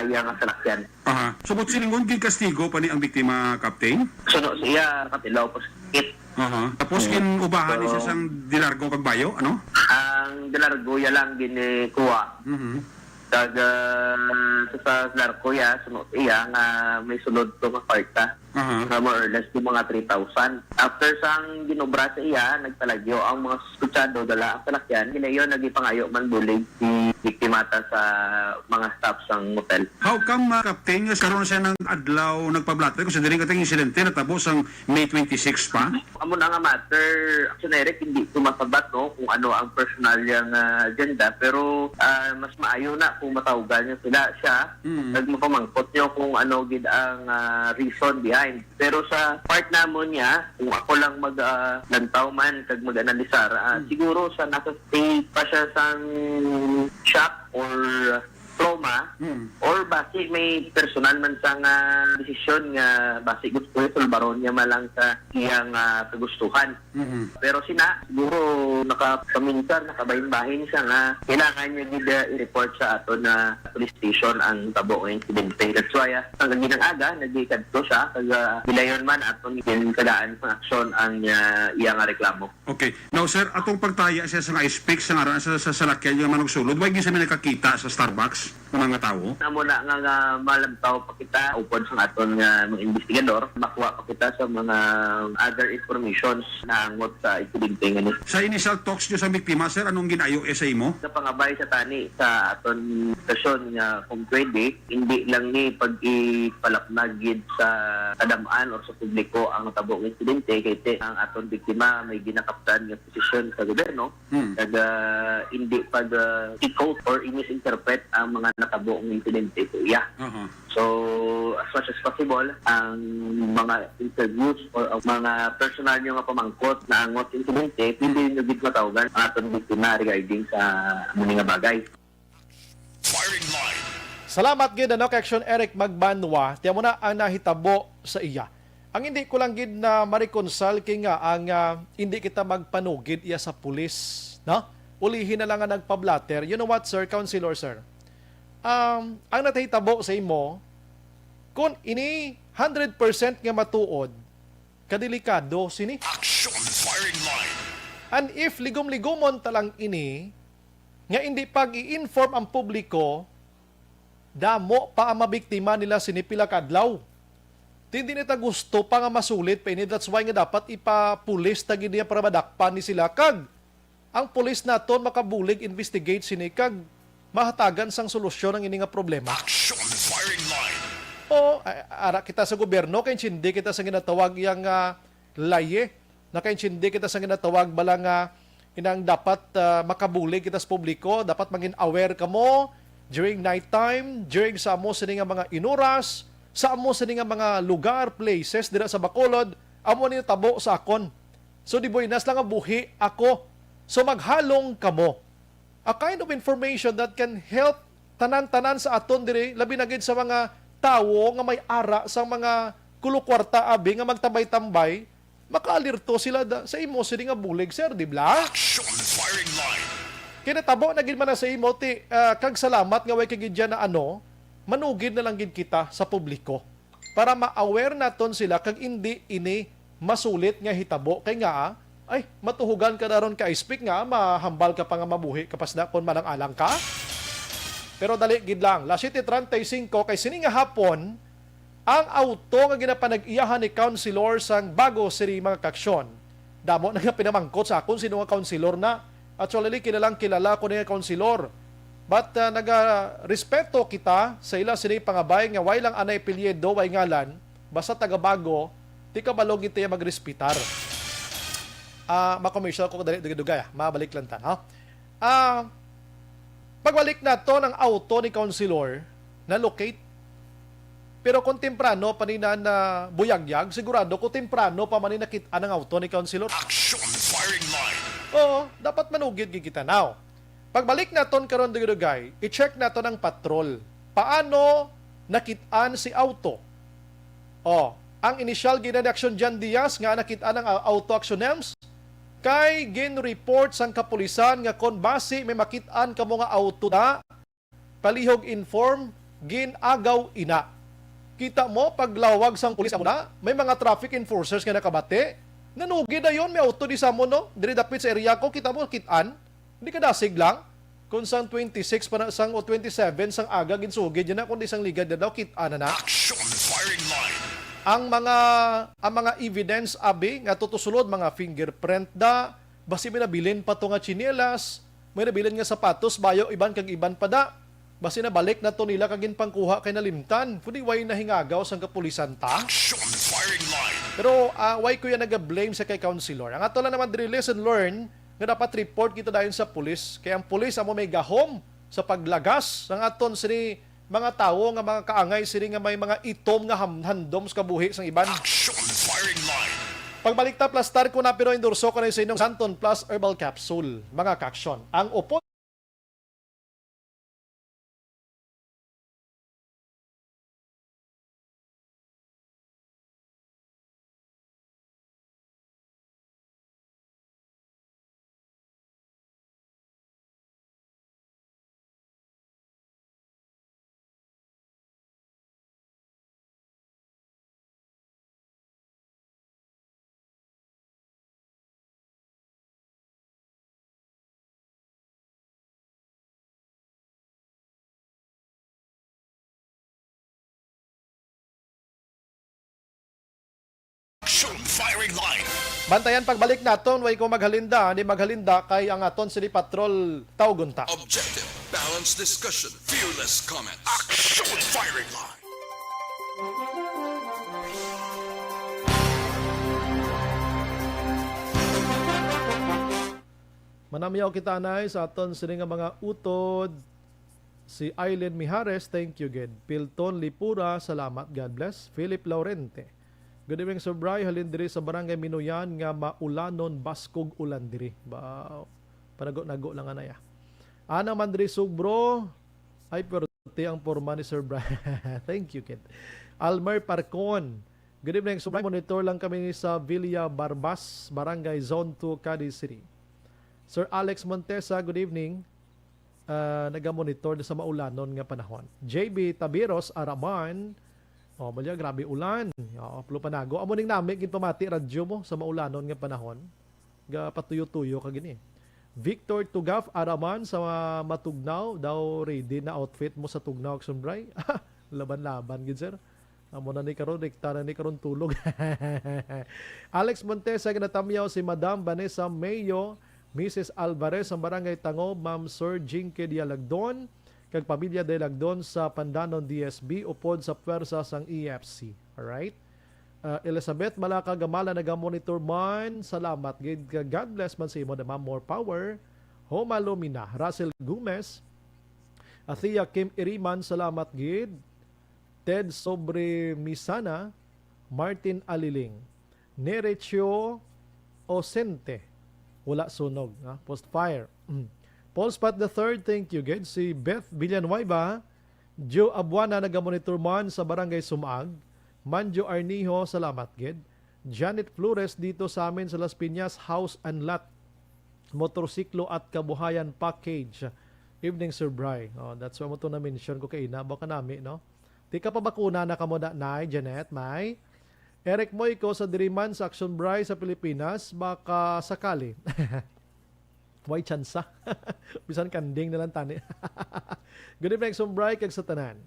iyang salakyan. Aha. So, ba't silingon din kastigo pa ni ang biktima, Captain? Suno siya katilaw po sakit. Aha. Tapos kinubahan niya sang dilargo kag bayo, ano? Ang dilargoya lang ginikuha. Kag sa dilargoya, sunod iya nga may sulod to nga kwarta. More or less yung mga 3,000. After sang ginobra sa iya, nagtalagyo ang mga suspetsado dala ang salakyan. Ginayon, nagipangayo man bulig si biktimata sa mga staff sang motel. How come, Captain, karoon siya ng adlaw nagpablatter? Kasi din kating insidente natapos ang May 26 pa? Amo na nga matter, Action Eric, hindi tumasabat no, kung ano ang personal yung agenda. Pero mas maayo na kung matawgan niyo siya. Nagmapamangkot niyo kung ano gid ang reason behind. Pero sa part namon niya, kung ako lang lantaw man kag mag-analisar, siguro sa nasa state pa siya sang shock or trauma or basi may personal man sang desisyon nga basi gusto sulbaron niya malang sa iyang kagustuhan. Pero sina siguro nakapaminsan, nakabahin-bahin siya nga kailangan niya gid i-report sa ato na police station ang tabo ng insidente. That's why ang ginang aga nagikadto siya kag gilayon man aton kadaan sa aksyon ang iyang reklamo. Okay. Now sir, atong pagtaya siya sa ice-pick sa ngaran sa salakyan yung manong sulod, wag sa nakakita sa Starbucks ng mga tao? Namo na nga malamtaw pa kita upod sa aton nga mga investigador, makuha pa kita sa mga other informations na angot sa insidente nga. Sa initial talks niyo sa biktima, sir, anong ginayo essay mo? Sa pangabay sa tani sa aton stasyon nga kung pwede, hindi lang ni pag-ipalapnagid sa kadamaan o sa publiko ang tabong insidente kay ang aton biktima may ginakaptan nga posisyon sa gobyerno kag hindi pag i-quote or i-misinterpret ang mga natabong insidente ko. So, as much as possible, ang mga interviews or ang mga personal nyo nga pamangkot na angot insidente, hindi nyo big matawagan ang aton biktima regarding sa mga bagay. Firing line. Salamat gid ano kay Action Eric Magbanwa. Tiyan mo na ang nahitabo sa iya. Ang hindi ko lang gid na ma-reconcile kay nga ang hindi kita magpanugid iya sa pulis, no? Ulihin na lang ang nagpablatter. You know what, sir, Councilor, sir? Ang natahitabo sa imo, kung ini 100% nga matuod, kadelikado sini. Action firing line. And if ligom-ligomon talang ini, nga hindi pag i-inform ang publiko, damo pa ang mabiktima nila sinipila kadlaw. Hindi nita gusto pa nga masulit pa ini. That's why nga dapat ipapulis tagi niya para madakpan ni sila. Kag ang pulis naton makabulig, investigate sini kag mahatagan sang solusyon ng ini nga problema. Action firing line. O ara kita sa gobyerno kay hindi kita sa ginatawag yang laye na kay hindi kita sa ginatawag balang inang dapat makabulig kita sa publiko, dapat maging aware kamo during night time, during sa amo sini nga mga inuras, sa amo sini nga mga lugar, places dira sa Bacolod, amo ni tabo sa akon. So di boy nas lang nga buhi ako. So maghalong kamo. A kind of information that can help tanan-tanan sa aton diri, labi na gid sa mga tawo nga may ara sa mga kulukwarta abi nga magtambay-tambay, makaalirto sila sa imo sini nga bulig, sir, di ba? Action firing line. Kinatabo na gid man na sa imo ti kag salamat nga way kagid dyan na manugid na lang gid kita sa publiko para ma-aware naton sila kag hindi ini masulit nga hitabo kay nga ay matuhugan ka daron ka ispik nga mahambal ka pa nga mabuhi kapas na kon manang alang ka. Pero dali gid lang, 7:35 kay sini nga hapon ang auto nga ginapanag-iyahan ni Councilor sang Bago City mga kaksyon. Damo na nga pinamangkot sa akon sino nga councilor na. Actually kilalang kilala ko ni nga councilor. But naga-respeto kita sa ila sini pangabay nga way lang anay pilyedo way ngalan basta taga Bago ti kabalog iti magrespitar. Ma-commercial ko dali dugay mabalik lang tan ha. Pagbalik na to ng auto ni Councilor na locate. Pero kung temprano panina na buyagyag, sigurado kung temprano pa manin nakita ng auto ni Councilor. Action firing line. Oo, dapat manugid kita now. Pagbalik naton karon dugay, i-check naton ang patrol. Paano nakitaan si auto? Ang initial ginadaksyon Jan Diaz nga nakitaan ng auto action names kay gin-report sang kapulisan nga kon base may makitaan kamo nga auto na palihog inform gin-agaw ina. Kita mo paglawag sang pulis amo na may mga traffic enforcers nga nakabate nanugid na yon may auto di sa mo no diri dapit sa area ko kita mo kitaan hindi ka dasig lang kung sang 26 pa na sang o 27 sang aga ginsugid yan na kundi sang ligad na daw kitaan na. Action firing line. ang mga evidence abi nga tutusulod mga fingerprint da basi may nabilin pa to nga tsinelas, may nabilin nga sapatos bayo iban kag iban pa da. Basi na balik na to nila kagin pangkuha kay nalimtan. Kundi way nahingagaw sang kapulisan ta. Action firing line. Pero why ko yan nag-blame sa kay councilor? Ang ato lang naman diri lesson learn nga dapat report kita dayon sa pulis. Kaya ang pulis amo may gahom sa paglagas ng aton sini mga tawo nga mga kaangay sini nga may mga itom nga handom sa kabuhi sang iban. Action firing line. Pagbalik ta plastar ko na pero endorso ko na sa inyong Santon Plus Herbal Capsule. Mga kaksyon. Ang upo Action firing line. bantayan pagbalik naton way ko maghalinda, hindi maghalinda kay ang aton sini patrol tawgunta. Objective, balanced discussion, fearless comments. Action firing line. Manamyaw kita na sa aton sini nga mga utod. Si Aileen Mijares, thank you gid. Pilton Lipura, salamat, God bless. Philip Laurente, good evening Sir Bry, halin diri sa barangay Minuyan nga maulanon baskog ulan diri. Ba panago-nago lang anaya. Ana man diri Sugro, ay perti ang porma ni Sir Bry. Thank you kid. Almer Parcon, good evening Sir Bry, monitor lang kami sa Villa Barbas, barangay Zone 2, Cadiz City. Sir Alex Montesa, good evening. Naga-monitor sa maulanon nga panahon. JB Tabiros Araman, balya grabe ulan. Panago. Amo ning nami gid pamati radyo mo sa maulanon nga panahon. Ga patuyo-tuyo ka gini. Victor Tugaf Araman sa matugnaw daw ready na outfit mo sa tugnaw action bray. Laban-laban gid sir. Amo na ni karon rekta na ni karon tulog. Alex Montesa ginatamyaw si Madam Vanessa Mayo, Mrs. Alvarez ang barangay Tango, Ma'am Sir Jinke Dialagdon, kag pamilya Dialagdon sa Pandanon DSB upod sa pwersa sang EFC. Alright? Elizabeth Malaka Gamala naga-monitor man. Salamat gid. God bless man sa imo na more power. Homa Lumina, Russell Gomez, Athea Kim Iriman, salamat gid. Ted Sobre Misana, Martin Aliling, Nerecho Osente, wala sunog, post fire. Paul Spot the third, thank you gid. Si Beth Villanueva, Joe Abuana naga-monitor man sa barangay Sumag, Manjo Arnijo, salamat gid. Janet Flores dito sa amin sa Las Piñas House and Lot, motorsiklo at kabuhayan package. Evening Sir Bry. That's why mo to na mention ko kay ina baka nami no. Di ka pa bakuna na kamo da nay Janet may. Eric Moico sa Diriman sa Action Bry sa Pilipinas, baka sakali. Why chansa? Bisan kanding na lang tani. Good evening Action Bry kag sa tanan.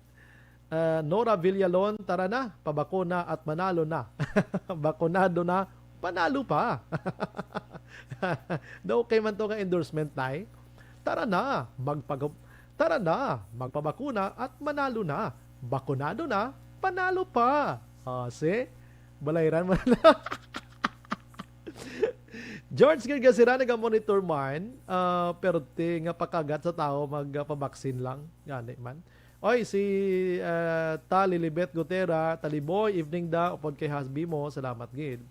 Nora Villalon, tara na, pabakuna at manalo na. Bakunado na, panalo pa. Daw okay man to nga endorsement tay. Tara na, magpabakuna at manalo na. Bakunado na, panalo pa. See? Balayran mo na. George Gargasira naga-monitor man, pero nga pakagat sa tao magpabaksin lang. Gani man. Oy, si Tali Libet Gutera, Taliboy, evening da, upod kay Hasbi mo, salamat gid.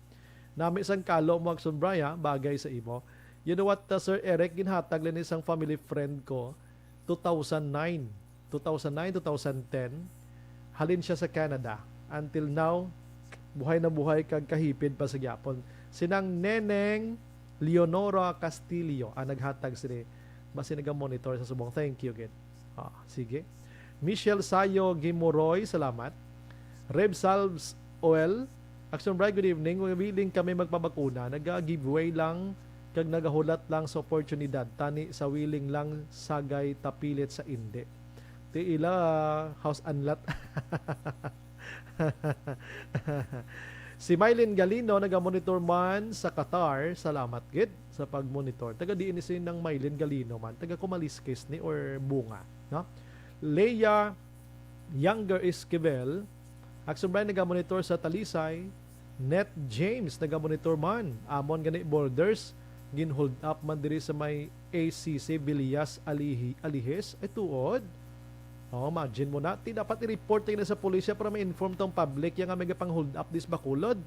Nami isang kalo mo Action Brya, bagay sa imo. You know what, Sir Eric, ginhatag lang isang family friend ko, 2009, 2010, halin siya sa Canada. Until now, buhay na buhay kag kahipid pa sa gyapon. Sinang Neneng Leonora Castillo ang naghatag sila. Basi naga-monitor sa subong. Thank you again. Sige. Michelle Sayo Gimoroy, salamat. Reb Salves Oil, Action Bright, good evening. Willing kami magpabakuna. Nag-giveaway lang kag nagahulat lang sa oportunidad. Tani sa willing lang sagay tapilit sa indi. Ti ila house unlat. Si Mylene Galino naga-monitor man sa Qatar. Salamat gid sa pag-monitor. Taga diin ni ng Mylene Galino man. Taga Kumaliskis ni or Bunga, no? Leia Younger Esquivel, Action Brian naga-monitor sa Talisay. Net James naga-monitor man. Amon gani borders gin-hold up man diri sa may ACC Villas Alihes ay tuod. Oh, imagine mo na, dapat i-report na sa pulisya para ma-inform tong public yung nga may pang hold up this bakulod.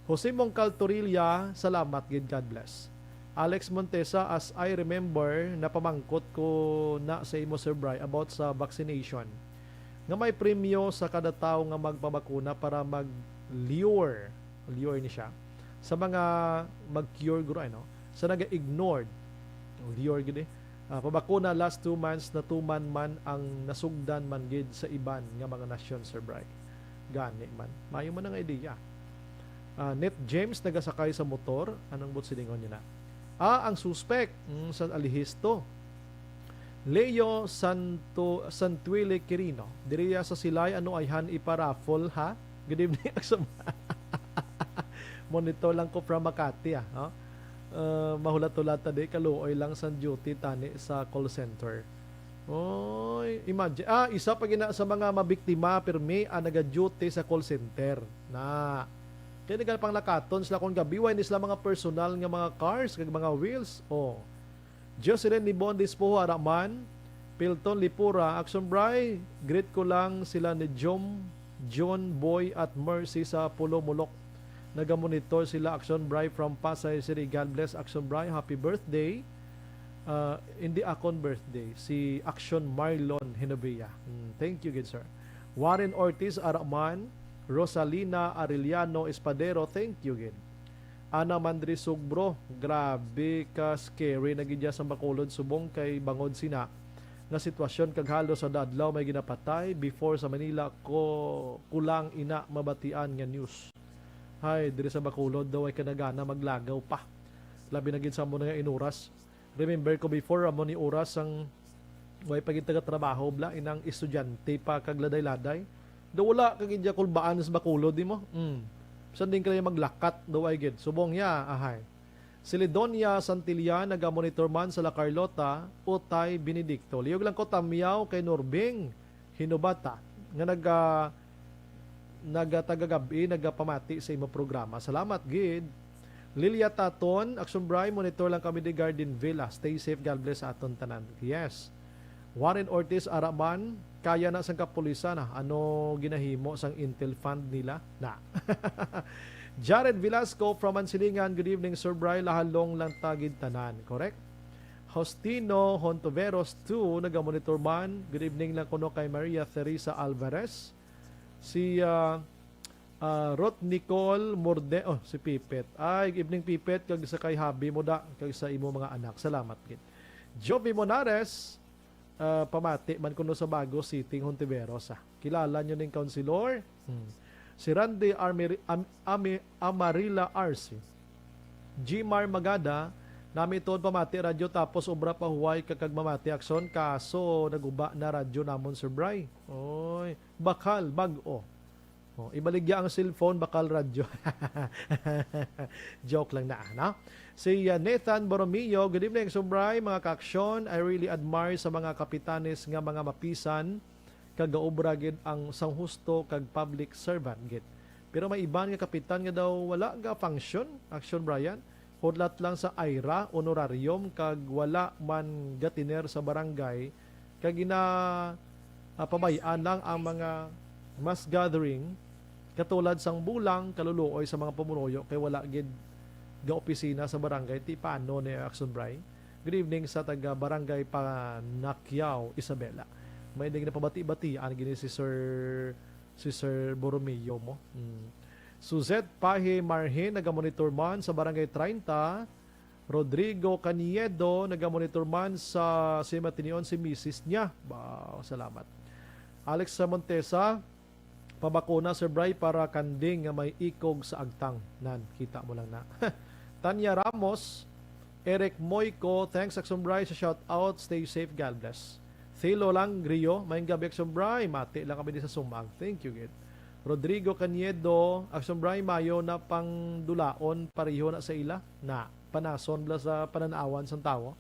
Jose Mongcal Torilla, salamat, God bless. Alex Montesa, as I remember, napamangkot ko na sa imo, Sir Bry, about sa vaccination. Nga may premyo sa kada tao nga magpabakuna para mag-lure ni siya, sa mga mag-cure guro, ano? Sa naga-ignored, lure gini, pabakuna last 2 months na 2 man ang nasugdan man gid sa iban nga mga nasyon, Sir Bry. Gani man. Mayo man nga ideya. Net James nagasakay sa motor. Anong silingon niya na? Ang suspect sa Alihisto. Leo Santuile Quirino. Diriya sa Silay ano ayhan iparafol ha? Good evening. Monitor lang ko from Makati ha? Mahulat-hulat tadi kaluoy lang sa duty tani sa call center. Oy, imagine. Isa pa gina sa mga mabiktima pirmi naga-duty sa call center. Na kaya nagal pang lakaton sila kung gabiway ni sila mga personal nga mga cars kag mga wheels. Jocelyn Libon Dispo Araman, Pilton Lipura, Action Bry, greet ko lang sila ni John Boy at Mercy sa Pulo Mulok. Naga-monitor sila, Action Bry from Pasay City. God bless, Action Bry. Happy birthday. Hindi akon birthday. Si Action Marlon Hinobia. Thank you, good sir. Warren Ortiz Araman, Rosalina Arellano Espadero. Thank you, good. Ana Mandri Sugbro. Grabe ka scary. Nagidya sa Bacolod subong kay Bangod Sina. Na sitwasyon kaghalo sa dadlaw may ginapatay before sa Manila ko kulang ina mabatian nga news. Hay, diri sa Bacolod daw ay kanagana maglagaw pa. Labi na gid sa mo nga inuras. Remember ko before amo ni oras ang way pagitaga trabaho bla inang estudyante pa kagladay-laday. Do wala kagidya kulbaan sa Bacolod di mo. Saan din kaya maglakat daw ay gid. Subong ya, ahay. Si Lidonia Santillan naga-monitor man sa La Carlota, Utay Benedicto. Liyog lang ko tamyaw kay Norbing Hinubata nga nagatagagabi, nagapamati sa imo programa. Salamat, gid. Lilia Taton, Action Bry, monitor lang kami di Garden Villa. Stay safe, God bless sa aton tanan. Yes. Warren Ortiz Araman, kaya na sang kapulisan na. Ano ginahimo sang Intel Fund nila? Na. Jared Velasco from Mansilingan, good evening, Sir Bry. Lahalong lang tagid tanan. Correct? Hostino Hontoveros 2, naga-monitor man. Good evening lang kuno kay Maria Teresa Alvarez. Si Rot Nicole Morde, si Pipet. Evening Pipet, kag sa kay Habi mo da, kag sa imo mga anak. Salamat gid. Jovi Monares, pamati man kuno sa Bago City, Hontiveros. Kilala nyo ning councilor? Si Randy Amarila RC. Gmar Magada, nami ito pamati radyo tapos obra pa huway kakag mamati akson kaso naguba na radyo namon, Sir Bry. Oy, bakal bag-o. Ibaligya ang cellphone bakal radyo. Joke lang na, no? Si Nathan Borromeo, good evening, Sir Bry, mga kaaksyon. I really admire sa mga kapitanes nga mga mapisan kagaobra gid ang sanghusto kag public servant gid. Pero may iban nga kapitan nga daw wala ga function, Action Brian. Hudlat lang sa IRA, honorarium, kag wala man gatiner sa barangay, kag pabayaan lang ang mga mass gathering, katulad sang bulang, kaluluoy sa mga pumunuyo, kay wala gid ga opisina sa barangay, ti paano ni Action Bry. Good evening sa taga barangay Panakyaw, Isabela. May hindi na pabati-batian gini si Sir Borromeo mo. Suzette Pahe Marhin, naga-monitor man sa Barangay 30. Rodrigo Caniedo, naga-monitor man sa Simatinion si Mrs. niya. Salamat. Alex Montesa, pabakuna, Sir Bry, para kanding nga may ikog sa agtang. Kita mo lang na. Tanya Ramos, Eric Moico, thanks Action Bry sa shout out. Stay safe, God bless. Thilo lang, Grio, may gabi Action Bry, mati lang kami din sa sumang. Thank you, Gid. Rodrigo Caniedo, Action Bray Mayo na pang dulaon pareho na sa ila na panason bla sa pananawan sa tawo.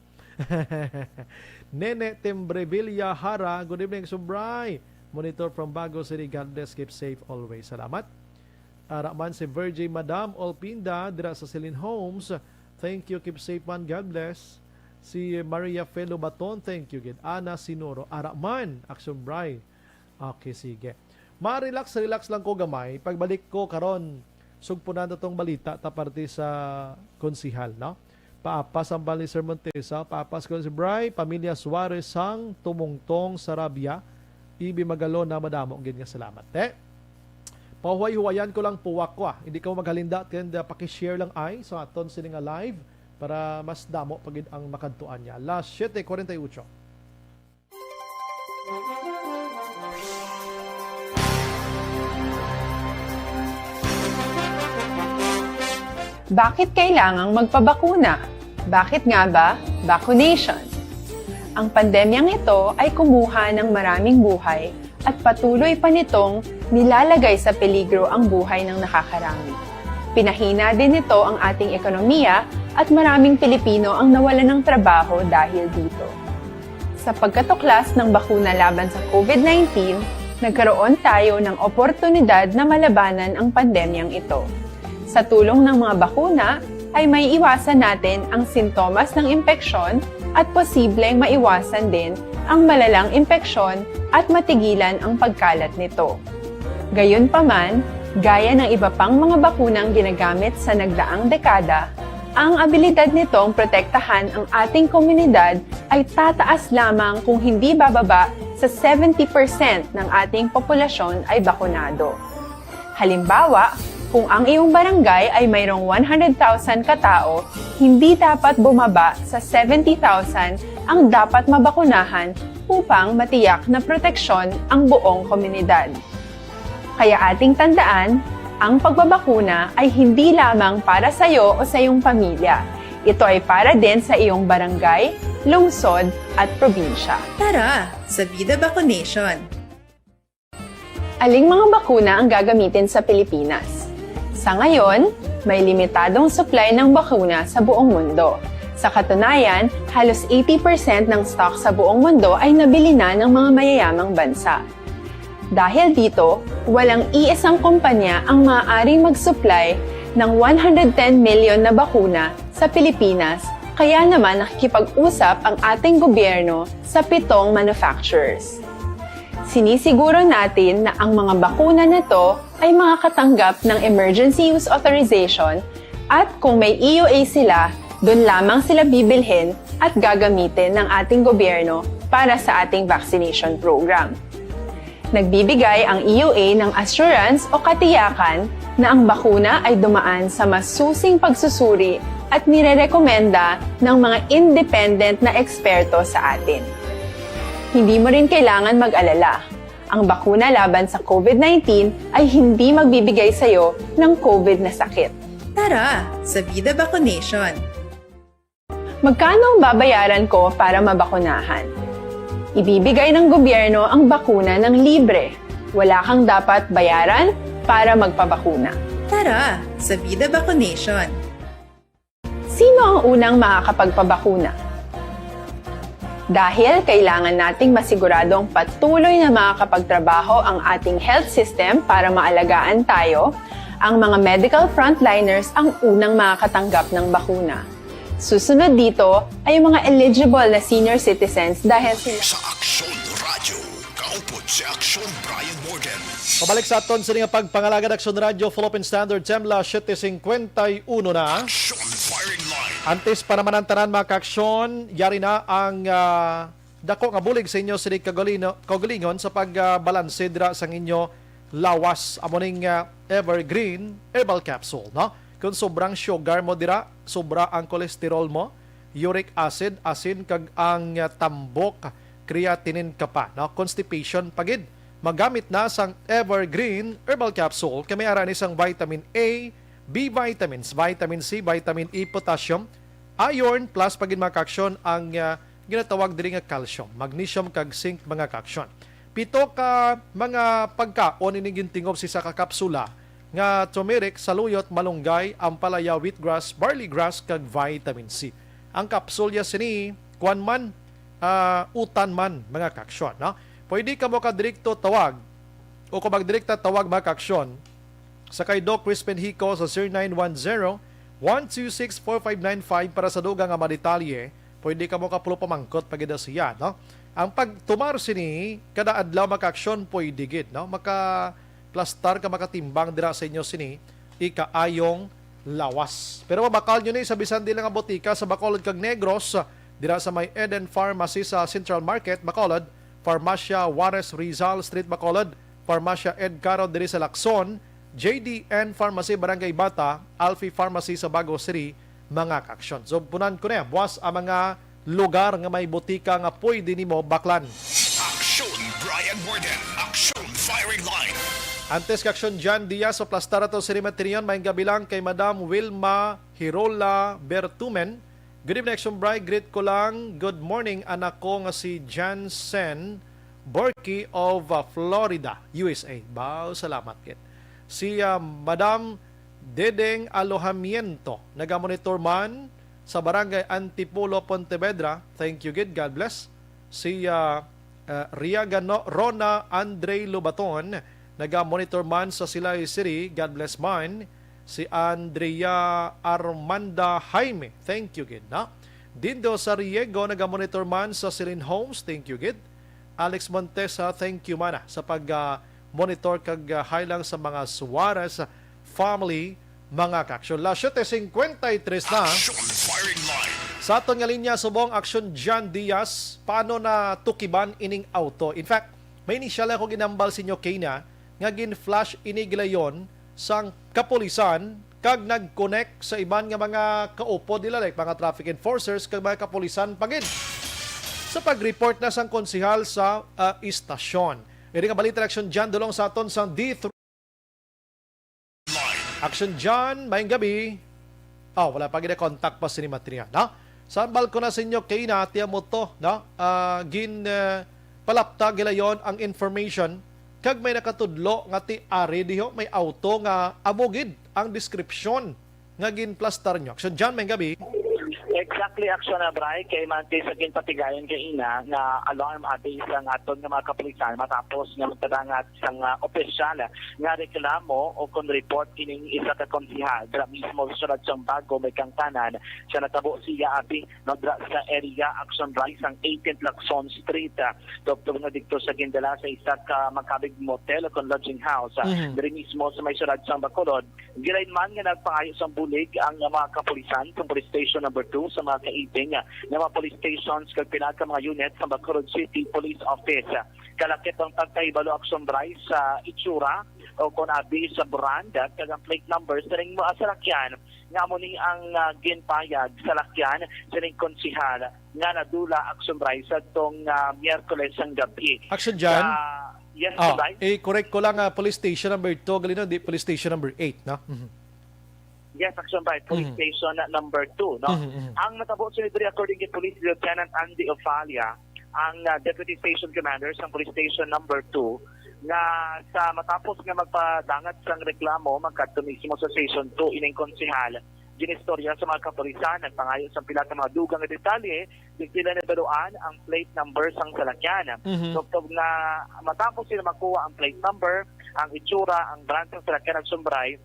Nene Tembrevilla Hara, good evening Action Bray. Monitor from Bago City, God bless, keep safe always. Salamat. Araman si Virgin Madam Olpinda dira sa Celine Homes. Thank you, keep safe man, God bless. Si Maria Felo Baton, thank you gid. Ana Sinoro, Araman, Action Bray. Okay, sige. Ma-relax lang ko gamay. Pagbalik ko karon, sugpunan na tong balita ta parte sa konsihal, no? Paapas ang bali Sir Montesa, paapas ko si Bray, pamilya Suarez sang tumungtong sa Rabia. Ibi magalo na madamo gid nga salamat. Pahuway-huwayan ko lang puwak ko. Hindi ka maghalinda kaya paki-share lang ay sa aton sini nga live para mas damo pagid ang makantuan niya. Last 7:48. Bakit kailangang magpabakuna? Bakit nga ba vaccination? Ang pandemyang ito ay kumuha ng maraming buhay at patuloy pa nitong nilalagay sa peligro ang buhay ng nakakarami. Pinahina din nito ang ating ekonomiya at maraming Pilipino ang nawalan ng trabaho dahil dito. Sa pagkatuklas ng bakuna laban sa COVID-19, nagkaroon tayo ng oportunidad na malabanan ang pandemyang ito. Sa tulong ng mga bakuna, ay may iwasan natin ang sintomas ng impeksyon at posibleng maiwasan din ang malalang impeksyon at matigilan ang pagkalat nito. Gayunpaman, gaya ng iba pang mga bakunang ginagamit sa nagdaang dekada, ang abilidad nitong protektahan ang ating komunidad ay tataas lamang kung hindi bababa sa 70% ng ating populasyon ay bakunado. Halimbawa, kung ang iyong barangay ay mayroong 100,000 katao, hindi dapat bumaba sa 70,000 ang dapat mabakunahan upang matiyak na proteksyon ang buong komunidad. Kaya ating tandaan, ang pagbabakuna ay hindi lamang para sa iyo o sa iyong pamilya. Ito ay para din sa iyong barangay, lungsod at probinsya. Tara, sa Vida Vaccination! Aling mga bakuna ang gagamitin sa Pilipinas? Sa ngayon, may limitadong supply ng bakuna sa buong mundo. Sa katunayan, halos 80% ng stock sa buong mundo ay nabili na ng mga mayayamang bansa. Dahil dito, walang iisang kumpanya ang maaaring mag-supply ng 110 million na bakuna sa Pilipinas, kaya naman nakikipag-usap ang ating gobyerno sa 7 manufacturers. Sinisiguro natin na ang mga bakuna nito ay makakatanggap ng Emergency Use Authorization at kung may EUA sila, doon lamang sila bibilhin at gagamitin ng ating gobyerno para sa ating vaccination program. Nagbibigay ang EUA ng assurance o katiyakan na ang bakuna ay dumaan sa masusing pagsusuri at nirerekomenda ng mga independent na eksperto sa atin. Hindi mo rin kailangan mag-alala. Ang bakuna laban sa COVID-19 ay hindi magbibigay sa iyo ng COVID na sakit. Tara, sa Vida Vaccination! Magkano ang babayaran ko para mabakunahan? Ibibigay ng gobyerno ang bakuna ng libre. Wala kang dapat bayaran para magpabakuna. Tara, sa Vida Vaccination! Sino ang unang makakapagpabakuna? Dahil kailangan nating masiguradong patuloy na makakapagtrabaho ang ating health system para maalagaan tayo, ang mga medical frontliners ang unang makakatanggap ng bakuna. Susunod dito ay mga eligible na senior citizens dahil sila... Sa Aksyon Radio, kaupod si Aksyon Brian Morgan. Pabalik sa aton sa nga pagpangalagad Aksyon Radio, Philippine Standard Temla 7:51 na. Aksyon Firing Line. Antes pa naman ang tanan mga kaaksyon, yari na ang dako nga bulig sa inyo sinig kaugalingon sa pagbalanse dira sang inyo lawas amoning Evergreen Herbal Capsule, no? Kung sobrang sugar mo dira, sobra ang kolesterol mo, uric acid, asin kag ang tambok, creatinine ka pa, no? Constipation pagid. Magamit na sang Evergreen Herbal Capsule kami ara ni sang vitamin A, B vitamins, vitamin C, vitamin E, potassium, iron plus pagin mga kaaksyon ang ginatawag diri nga calcium, magnesium kag zinc mga kaaksyon. Pito ka mga pagkaon ini gintingob si sa kapsula nga turmeric, saluyot, malunggay, ampalaya, wheatgrass, barley grass kag vitamin C. Ang kapsulya sini kuan man utan man mga kaksyon, no? Pwede ka mo ka direkto tawag o kung magdirekta tawag mga kaksyon sa kay Doc Crispin Hico sa 0910-126-4595 para sa dugang nga madetalye. Pwede ka mo kapulo pamangkot pagida siya, no? Ang pagtumar sini kada adlaw mga kaksyon pwede gid, no? Plastar ka makatimbang dira sa inyo sini ikaayong lawas. Pero mabakal nyo ni sa bisan di lang nga botika sa Bacolod kag Negros dira sa may Eden Pharmacy sa Central Market, Bacolod, Farmacia Juarez Rizal Street, Bacolod, Farmacia Ed Caro diri sa Lacson, JDN Pharmacy Barangay Bata, Alfie Pharmacy sa Bago City, mga kaksyon. So punan ko na buwas ang mga lugar nga may botika nga pwede nimo baklan. Aksyon Brian Warden, Aksyon Firing Line. Antes kaksyon John Diaz o Plastarato Sirimaterion, may gabilang kay Madam Wilma Hirola Bertumen. Good evening, Action Bright. Greet ko lang. Good morning, anak ko nga si Jansen Borky of Florida, USA. Bao, salamat kit. Si Madam Dedeng Alojamiento, nagamonitor man sa Barangay Antipolo, Pontevedra. Thank you, good. God bless. Si Ria Rona Andre Lubaton, naga-monitor man sa Silay City. God bless man. Si Andrea Armanda Jaime. Thank you, gid. Na? Dindo sa Riego, naga-monitor man sa Sirin Homes. Thank you, gid. Alex Montesa, thank you man sa pag-monitor kag highlang sa mga Suarez family, mga kaksyon. La 7:53 na. Sa aton nga linya, subong aksyon John Diaz, paano na tukiban ining auto? In fact, may inisyal ako ginambal sa inyo kay nga gin-flash inigilayon sang kapulisan kag nag-connect sa iban nga mga kaupo nila like mga traffic enforcers kag mga kapulisan pagid sa pag-report na sang konsihal sa istasyon. Iri nga balita action John dulong sa aton sang D3 Action John, maayong gabi. Wala pa gina contact pa si Matria, no? Sa balko na sa inyo kay tiya mo to, no? Palapta gilayon ang information kag may nakatudlo nga ti ari diho may auto nga amogid ang description nga ginplastar nyo. Action John, may gabi. Exactly, action na Bray, kay Mante sa ginpatigayon kay ina na alarm ati isang aton nga mga kapulisan matapos nga magtadangat isang opisyal nga reklamo o kon report kining isa ka konsihal dra mismo sa siyang Bago may kangtanan siya natabo siya ati no dra sa area action Bray sang 18th Lacson Street doktor nga dikto sa gindala sa isa ka makabig motel o kon lodging house diri mismo sa may siyang Bacolod. Gilain man nga nagpangayo sa bulig ang mga kapulisan sa police station number 2 sa mga kaibing nga mga police stations kag pinaka mga unit sa Bacolod City Police Office. Kalakip ang pagkaibalo action Bray sa itsura o kung abi sa brand kag ang plate number sa ring mga salakyan nga mo ni ang ginpayag sa lakyan sa ring konsihal nga nadula action Bray sa tong Miyerkules ang gabi. Action John. Yes, correct ko lang police station number 2 galino di police station number 8, no? Yes, action Bray, police station number 2, no? Ang natabo sa nito according kay Police Lieutenant Andy Ofalia, ang Deputy Station Commander sa police station number 2 nga sa matapos nga magpadangat sang reklamo magkadto mismo sa station 2 ining konsehal ginistorya sa mga kapulisan nagpangayo sa pila ka mga dugang nga detalye sila nabaruan ang plate number sang salakyan. So nga matapos sila makuha ang plate number, ang itsura, ang brand ng salakyan ng Sumbray,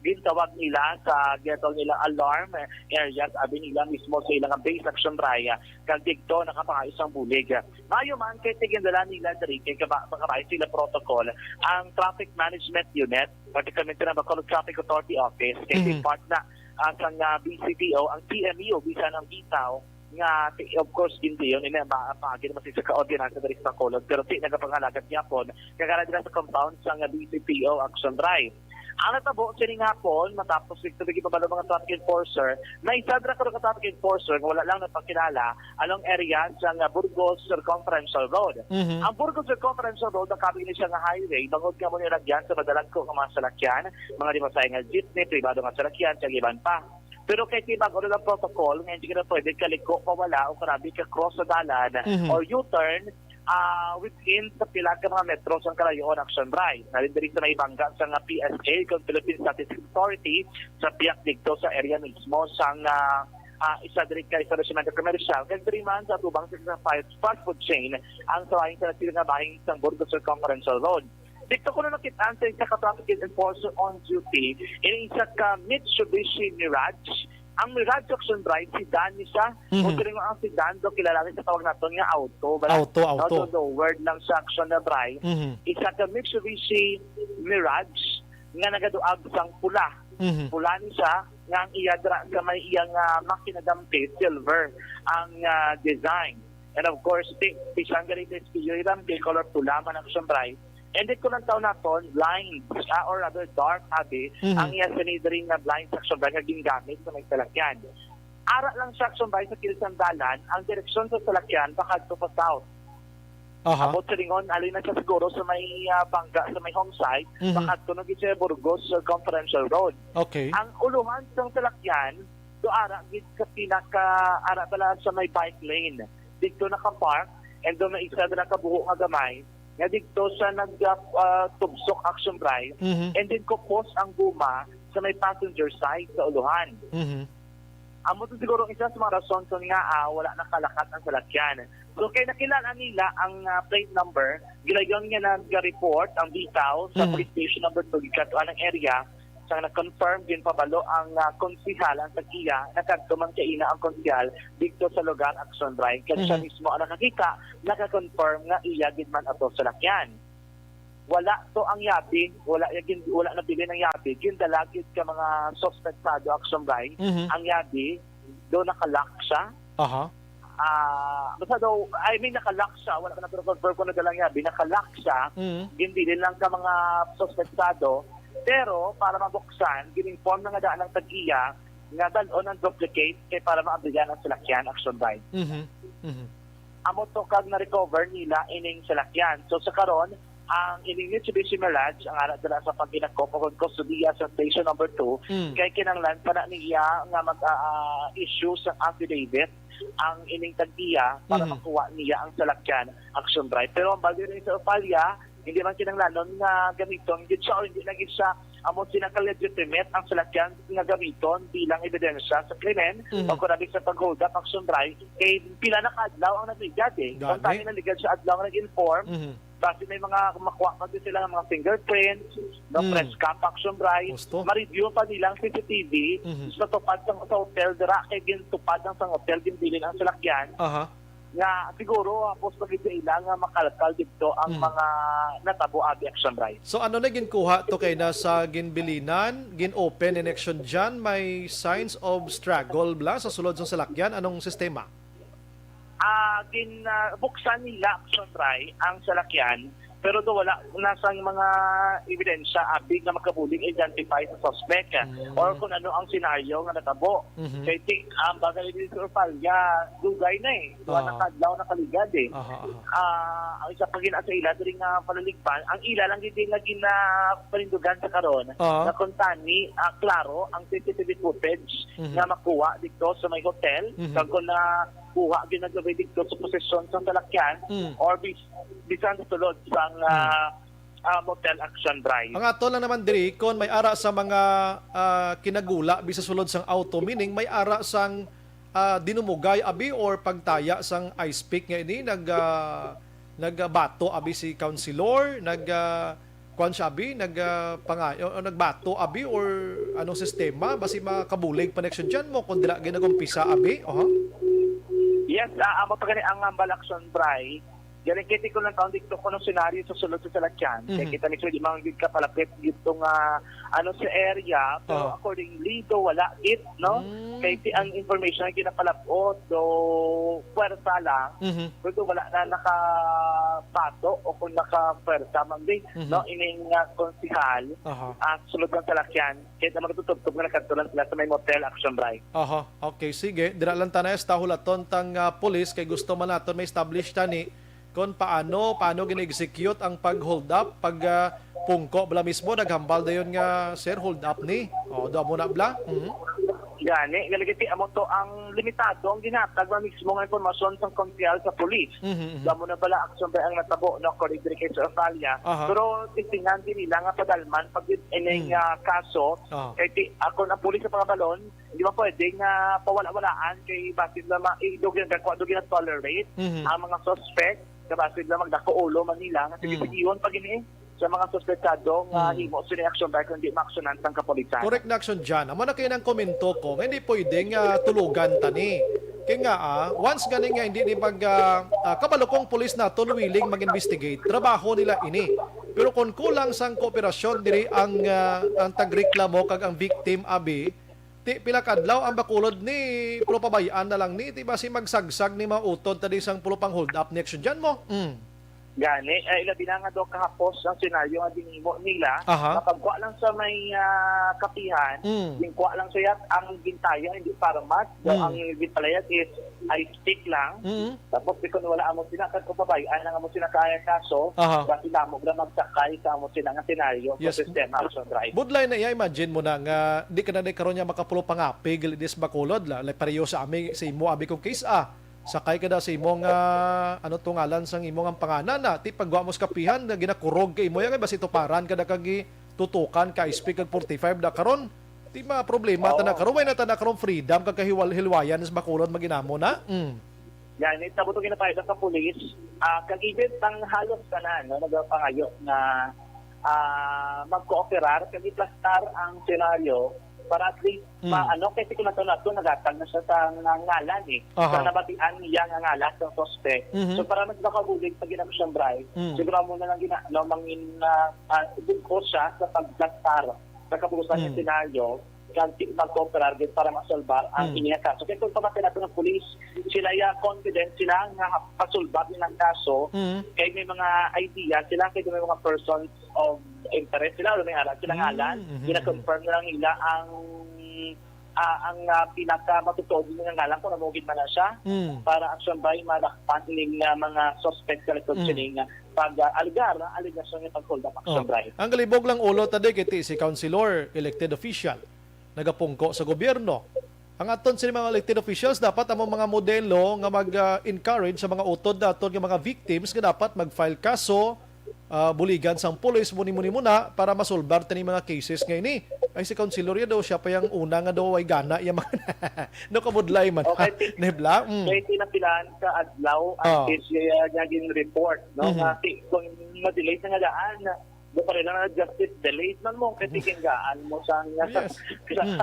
gintawag nila sa ginatawag nila alarm areas abi nila mismo sa ilang base action raya kag dito nakapangayo sang bulig. Mayo man kay tigindala nila diri kay makabay sila protocol ang traffic management unit particularly na Bacolod Traffic Authority Office kay part na ang BCTO ang TMU bisan ang bitaw nga of course hindi yun ina maapagin naman sa ka-ordinansa diri sa Bacolod pero ti nagapangalagat yapon kagala dira sa compound sang BCTO action drive. Ang natabo sining hapon matapos ito bigi pabalo mga traffic enforcer na isadra ka traffic enforcer nga wala lang nagpakilala along area sa Burgos Circumferential Road. Ang Burgos Circumferential Road nakabili ni siya nga highway bangod ka mo ni lagyan sa madalag ko nga mga salakyan, mga di masaya nga jeepney, pribado nga salakyan, sa iban pa. Pero kay tibag o ng protocol nga hindi ka na pwede kaliko o wala o karabi ka cross sa dalan or U-turn within sa pila ka mga metro sa kalayoon action drive. Nalindiri sa naibangga sa nga PSA, kung Philippine Statistics Authority, sa piyak dito sa area mismo sa isa diri ka establishment commercial. Kaya 3 months sa tubang sa fast food chain ang sawayin sa sila nga bahing sa Burgos Circumferential Road. Dito ko na nakitaan sa isa ka-traffic enforcer on duty, isa ka Mitsubishi Mirage. Ang Mirage Action Drive, sedan niya. Kung ang sedan do, kilala sa tawag natin nga auto. Auto. The word lang sa Action na Drive. Isa ka Mitsubishi Mirage nga nagaduag sang pula. Pula niya nga ang iya sa may iyang makinadampi, silver ang design. And of course, pisang ganito yung color pula man Action Drive. And then kung ang taon natin, blinds, or rather dark, ang iya sinidering na blind section drive na ginagamit sa may salakyan. Ara lang section drive sa kilisang dalan, ang direksyon sa salakyan, bakad to pa south. Abot sa lingon, alin na siya siguro sa may bangga, sa may home site, bakad to naging sa Burgos Circumferential Road. Okay. Ang uluhan sa salakyan, do ara, sa ara pala sa may bike lane. Dito naka-park, and doon na isa na nakabuho nga gamay, nga dito sa nag-tubsok action drive, and then kupos ang guma sa may passenger side sa uluhan. Amo to siguro isa sa mga rason kung nga wala nakalakat ang salakyan. So kaya nakilala nila ang plate number, gilayon nga nag-report ang bitaw sa police station number 2 gikatuan ng area sa na-confirm din pabalo ang konsihal ang tagiya nakagtumang kaina ang konsihal dito sa lugar action drive. Kaya siya mismo ang nakakita, naka-confirm nga iya gid man ato sa lakyan. Wala to ang yabi, wala nabili ng yabi, gindalagid ka mga suspectado action drive. Ang yabi, do nakalock siya. Basta daw, nakalock siya, wala ka na-confirm kung nadalang yabi, nakalock siya, gindilin lang ka mga suspectado. Pero para mabuksan, gininform na nga daan ng tag-iya nga dalon ang duplicate kay para maabrigan ang salakyan action drive. Amo to kag na-recover nila ining salakyan. So sa karon, ang ining Mitsubishi Mirage ang ara dala sa pagginako kung kustudiya sa station number 2 kay kinanglan pa na niya nga mag-issue sa affidavit ang ining tag-iya para makuha niya ang salakyan action drive. Pero ang bagay rin sa Opalya, hindi man kinanglanon nga gamiton, hindi lagi siya amon sinaka-legitimate ang salakyan nga gamiton bilang ebidensya sa krimen o kunabig sa pag-hold up action drive kay pila na kaadlaw ang nabigad Kung tayo naligad sa adlaw nga nag-inform, kasi may mga makuha pa din sila ng mga fingerprints, press cap action drive, ma-review pa nilang CCTV sa tupad ng hotel, dira kay gintupad ng hotel, ginbilin ang salakyan. Nga siguro post pag ilang makalkal dito ang mga natabo abi action drive. So ano na ginkuha to kay nasa ginbilinan, gin-open in action dyan, may signs of struggle bla sa sulod ng salakyan, anong sistema? Buksan nila action drive ang salakyan, pero do wala nasang mga ebidensya abig na makabuling identify sa suspect or kung ano ang senaryo nga natabo. Kaya ang bagay din sa Opalya, dugay na nakadlaw nakaligad ang isa pa gina sa ila during palaligpan, ang ila lang din nga panindugan sa karon na kuntani klaro ang CCTV footage na makuha dito sa may hotel kag kung na kuha ginagawin dito sa posisyon sa salakyan or bisan tulod sa motel action drive. Ang ato lang naman diri kon may ara sa mga kinagula bisa sulod sang auto, meaning may ara sang dinumugay abi or pagtaya sang ice pick nga ini nagbato abi si councilor, nagbato abi or anong sistema basi makabulig connection diyan mo kun dira ginagumpisa abi. Yes, mapagani ang action drive. Galing kiti ko lang taon dito ko ng senaryo sa sulod sa salakyan. Kaya kita ni Sir Limang ka palapit dito nga sa area. Pero accordingly, do wala it, no? Kaya ang information na kinapalapot, do puwersa lang. Pero wala na nakapato o kung nakapuwersa man din, no? Ining konsihal sulod ng salakyan. Kaya na magtutubtog na nakatulan sila sa may motel action drive. Okay, sige. Dira lang tanay sa hulaton tang police kay gusto man naton may establish tani kung paano gine-execute ang pag-hold up, pag pungko bla mismo, naghambal dayon nga, sir, hold up ni. Do mo na bla? Gani, galagiti amo to ang limitado ang ginatag na mismo nga informasyon sa konsyal sa pulis. Damo na bala aksyon ba ang natabo no according to the case of Afalia. Pero titingnan din nila nga padalman pag ining kaso kay ako na pulis sa pangabalon, hindi ba pwede nga pawala-walaan kay basid na idugin na tolerate ang mga suspect kabasid na magdako ulo Manila nga sige pagiyon pag ini sa mga suspetado nga himo sila action ba kundi maaksyonan sang kapulisan. Correct na action dyan. Amo na kayo ng komento ko, hindi pwedeng tulugan tani. Kaya nga, once ganing nga hindi ni kabalukong pulis na willing mag-investigate, trabaho nila ini. Pero kung kulang sang kooperasyon diri ang tagreklamo kag ang victim abi, ti pila kadlaw ang bakulod ni pero pabayaan na lang ni ti basi magsagsag ni mautod tadi sang pulupang hold up ni action dyan mo. Gani, ilabi na nga daw kahapos ang senaryo nga dinimo nila. Kapagkuha lang sa may kapihan, kuha lang siya ang gintayo, hindi para mat. Ang gintalayat is ay stick lang. Tapos kung wala amo sila, kung pabayaan lang amo sila kaya kaso, kasi lamog na magsakay sa amo sila nga senaryo sa sistema action drive. Budlay na imagine mo na nga, di ka na karon niya makapulo pangapi, gilidis bakulod, pareho sa ami, sa imo, abi kong case sakay ka daw sa imong tungalan sang imong ang panganan na ti pagwa mo sa kapihan na ginakurog kay imo yan basi tuparan kada kagi tutukan ka speak kag 45 da karon ti ma problema ta na karon way na ta na karon freedom kag kahiwal-hilwayan sa bakulod maginamo na. Yan ita buto ginapayda sa pulis kag event ang halos kana no nagapangayo na magkooperar kag iplastar ang senaryo para at least kasi kung nato nagatag na siya sa ngalan sa nabatian niya nga ngalan sa suspect. So para mas makabulig pag ginamo siyang drive, siguro mo na lang mangin ko siya sa paglastar sa kapulisan ng senaryo kanti mag-cooperar din para masolbar ang inyong kaso. Kaya kung pamatin natin ng police, sila confident sila nga pasolbar nilang kaso kaya may mga idea sila kaya may mga persons of interest sila may alam silang alan gina-confirm na lang nila ang pinaka matutod ng ngalan kung namugid man na siya para action by malakpan ng mga suspect sa likod sining pag-algar aligasyon ng pag-hold up action by. Ang galibog lang ulo tadi kiti si councilor elected official nagapungko sa gobyerno. Ang aton sa mga elected officials dapat ang mga modelo nga mag-encourage sa mga utod daton nga mga victims nga dapat mag-file kaso buligan sang pulis muni-muni muna para masolbar tani mga cases nga ini. Ay si councilor daw siya pa yung una nga daw ay gana yung mga no kabudlay man. Okay, nebla. Kaya tinapilan sa adlaw ang naging report no nga kung ma-delay na nga daan do pa rin na justice delayed man mo kasi kingaan mo sa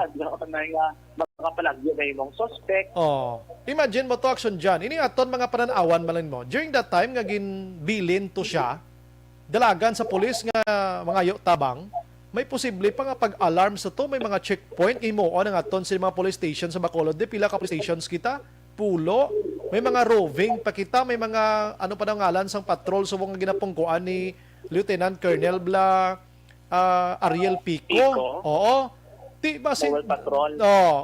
adlaw na makapalagyo na imong suspect. Imagine mo to action dyan. Ini aton mga pananawan malin mo. During that time nga ginbilin to siya dalagan sa pulis nga mga tabang, may posible pa nga pag-alarm sa to, may mga checkpoint imuon ang aton sa mga police station sa Bacolod. Pila ka police stations kita, pulo, may mga roving pa kita, may mga pa daw ngalan sang patrol so mga ginapungkuan ni Lieutenant Colonel Ariel Pico. Oo. Ti basin patrol.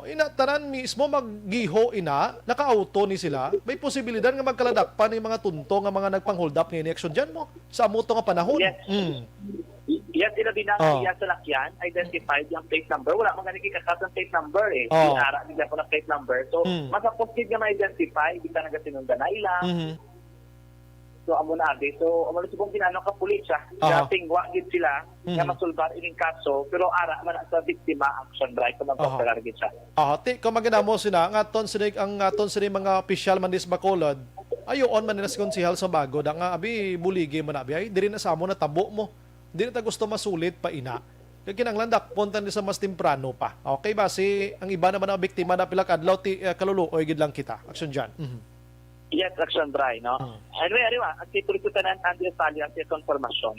Inatanan mismo maggiho naka-auto ni sila. May posibilidad nga magkaladakpan ni mga tunto nga mga nagpang-hold up ni action diyan mo sa amuto nga panahon. Yes, ilabi na sa lakyan, identified yung plate number. Wala mga nakikasas ng plate number Inara nila po ng plate number. So, masa-positive nga ma-identify, di ka nagasinundan na ilang. So, amo na adi. So, amo na subong ginano ka pulis siya. Tingwa gid sila nga masulbar ining kaso, pero ara man sa biktima action drive kung mag-operar gid siya. Kung maginamo sila, ang aton sila mga opisyal man dis Bacolod, ayoon man nila si konsehal sa bago, da nga abi buligi man abi, ay diri na sa amo na tabo mo. Diri ta gusto masulit pa ina. Kaya kinanglandak punta ni sa mas temprano pa. Okay ba si ang iba naman ang biktima na pila kadlaw ti kaluluoy gid lang kita. Action diyan. Yes, action drive, no? Anyway, ang si Police Lieutenant Andres Salia, si konfirmasyon.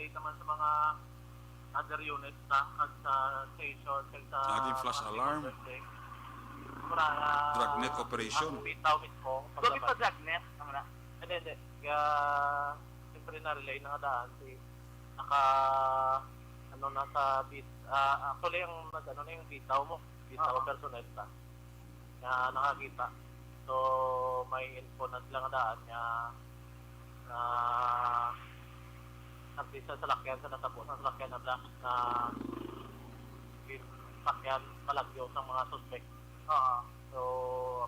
relate naman sa mga other units at sa station, sa laging flash alarm. Dragnet operation. Bitaw mismo. Doon ito dragnet? Hindi. Kaya, siyempre na-relay na daan. Nasa bit. Actually, yung bitaw mo. Bitaw personnel na nakakita. So, may info na sila nga daan na nagbisa sa lakyan, sa natabo sa lakyan na black na nga malagyo sa mga suspect. So,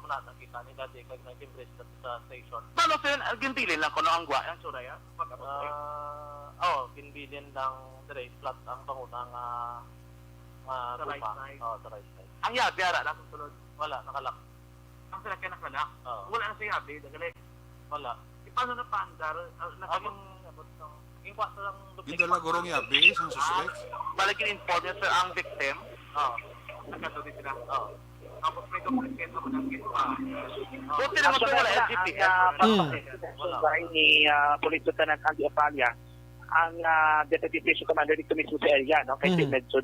ako na nakita ni Daddy kag nag-impress sa station. Paano sila gintilin lang kuno ang gwa ang suraya? Pinbilin lang dire flat ang pangunang Sa right lupa. side? Sa right side. Ang yabi ara na sunod. Wala, nakalak. Ang sila kay nakalak. Oo. Wala na sa yabi, dagali. Wala. Paano na paandar? Yung kwasto lang Gidala gorong yabi sang suspect. Balik inform niya sir ang victim. Oo. Nagkatuloy sila. Oo. Tapos may dokumento mo ng ginawa. Buti naman sir wala GPS. Wala. Ni Police Lieutenant Andy Opalia, ang Deputy Station Commander dito mismo sa area, no? Kay Team Medso,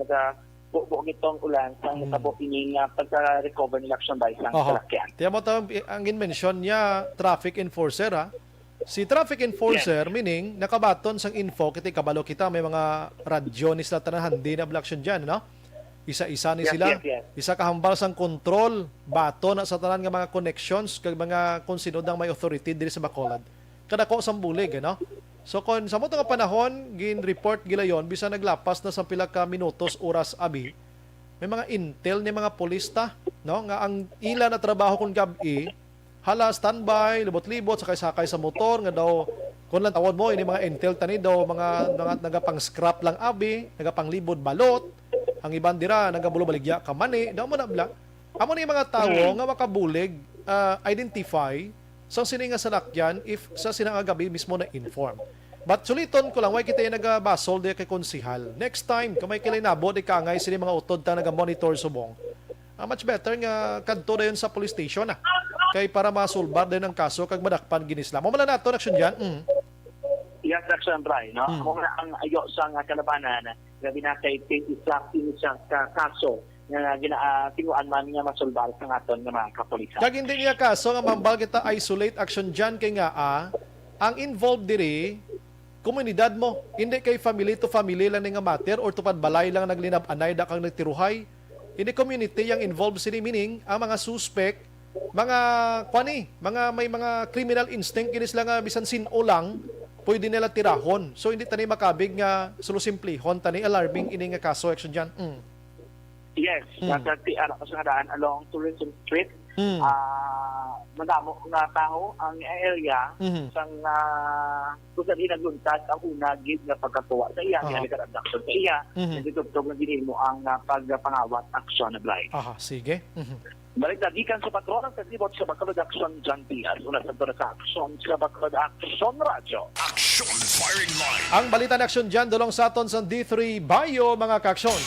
buong itong ulan sa natabo ini pagka-recover ng action by sang salakyan. Tiyan mo ang in-mention niya, traffic enforcer ha. Si traffic enforcer, meaning, nakabaton sang info, kabalo kita, may mga radyo ni sila tanan, hindi na action dyan, no? Isa-isa ni sila. Isa kahambal sang control, bato na sa tanan nga mga connections, kag mga konsinod ng may authority diri sa Bacolod. Kada ko sang bulig, no? So kung sa mo nga panahon, gin-report gila yon, bisa naglapas na sa pila ka minutos, oras abi, may mga intel ni mga polista, no? Nga ang ila na trabaho kung gabi, hala standby, libot-libot, sakay-sakay sa motor, nga daw, kung lang tawad mo, ini mga intel tani daw, mga nagapang scrap lang abi, nagapang libod balot, ang iban dira, nagabulo baligya, kamani, daw mo na bla. Amo ni mga tao nga makabulig, identify, sa sini nga salakyan, if sa sinang gabi mismo na inform. But suliton ko lang, why kita yung nagabasol di kay konsihal. Next time, kamay kilay nabot, ikangay, sini mga utod ta nagamonitor subong. Much better nga kadto na yun sa police station na. Kay para masulbar din ang kaso kag madakpan ginisla. Mo mala nato action diyan. Yes, action right, no? Kung ang ayo sa kalabanan, gabi na kay isa kaso nga tinguan man nga masulbar sa aton nga mga kapulisan. Kag hindi niya kaso nga mambal kita isolate action diyan kay nga ang involved diri komunidad mo. Hindi kay family to family lang nga matter or tupad balay lang naglinab-anay da kang nagtiruhay. Hindi community yang involved sini, meaning ang mga suspect, mga may mga criminal instinct kinis lang nga bisan sino lang pwede nila tirahon. So hindi tani makabig nga simplihon tani alarming ini nga kaso action diyan. Yes, nasa kasangadaan along Tourism Street. Madamo nga tao ang area sang kung saan inagluntas ang una gid nga pagkatuwa sa iya, illegal abduction sa iya, nagtutugtog na ginimo ang pagpangawat action na blind. Sige. Balik na gikan sa patron ang kaglibot sa Bacolod Action John Diaz. Una sa sa action sa Bacolod Action Radio. Action Firing Line. Ang balita na action dyan, dulong sa aton sa D3 Bayo, mga kaksyon.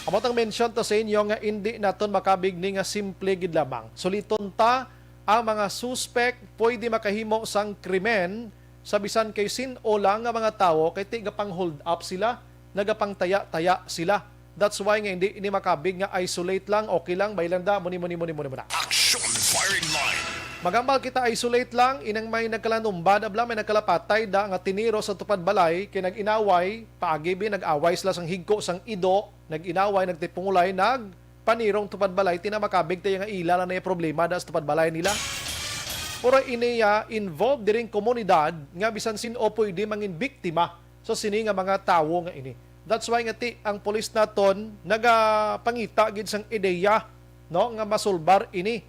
Amot ang mention to sa inyo nga hindi naton makabig ni nga simple gid lamang. Suliton ta ang mga suspect pwede makahimo sang krimen sa bisan kay sin-o lang nga mga tawo kay tiga pang hold up sila, nagapang taya-taya sila. That's why nga hindi makabig nga isolate lang, okay lang, bailanda, muni. Action Firing Line. Magambal kita isolate lang, inang may nagkalanumbad, abla may nagkalapatay da nga tiniro sa tupad balay, kay nag-inaway, paagibi, nag-away sila sang higko, sang ido, nag-inaway, nagtipungulay, panirong tupad balay, tinamakabig tayo nga ila na problema da sa tupad balay nila. Pura iniya, involved din komunidad, nga bisan sin-o pwede mangin biktima sa sini nga mga tawo nga ini. That's why nga ang police naton nagapangita gid sang ideya, no, nga masulbar ini.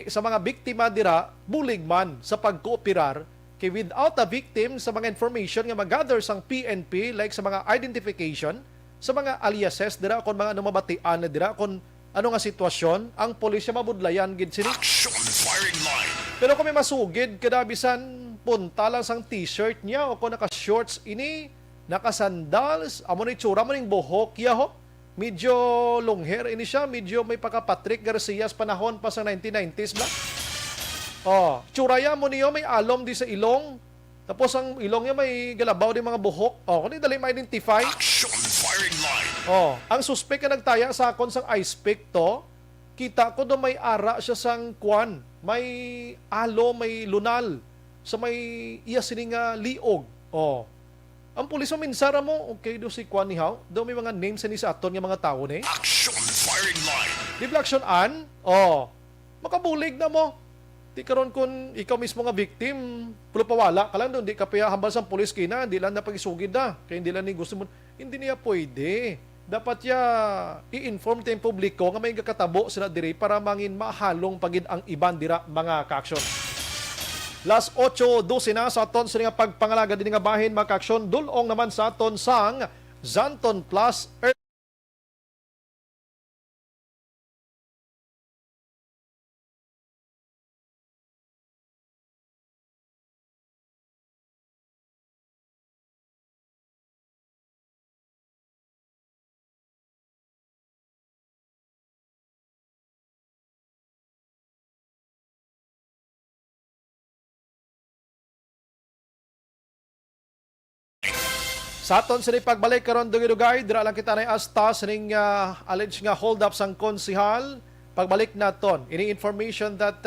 Sa mga biktima dira, bulig man sa pagkooperar kay without a victim sa mga information nga mag-gather sang PNP like sa mga identification, sa mga aliases dira kon mga mabatian na dira kon ano nga sitwasyon, ang pulisya mabudlayan gid sini. Action Firing Line. Pero kung may masugid kada bisan punta lang sang t-shirt niya o kung naka-shorts ini, naka-sandals, amo ni tsura mo ning buhok yaho. Medyo long hair ini siya, medyo may pagka-Patrick Garcia's panahon pa sa 1990s ba? Tsuraya mo niyo may alom di sa ilong. Tapos ang ilong niya may galabaw di mga buhok. Kung dali ma-identify. Action Firing Line. Ang suspect na nagtaya sa akon sang ice pick to, kita ko do may ara siya sang kwan. May alo, may lunal. Sa may iya sining liog. Ang pulis mo minsara mo, okay do si Kwan ni How, do may mga names ni sa aton nga mga tao ni. Action Firing Line. Di ba action an? Makabulig na mo. Di karon kun ikaw mismo nga victim, pulo pawala ka lang doon, di ka pa hambal sa pulis kina, di lang na pagisugid na. Kaya hindi lang ni gusto mo, hindi niya pwede. dapat i-inform tayong publiko nga may kakatabo sila diri para mangin mahalong pagid ang iban dira mga kaaksyon. Las 8:12 na sa aton sa nga pagpangalaga din nga bahin mga kaaksyon, dulong naman sa aton sang Zanton Plus sa aton sa pagbalik karon dugay-dugay, dira lang kita na asta sa ning alleged nga hold up sang konsihal. Pagbalik naton, ini information that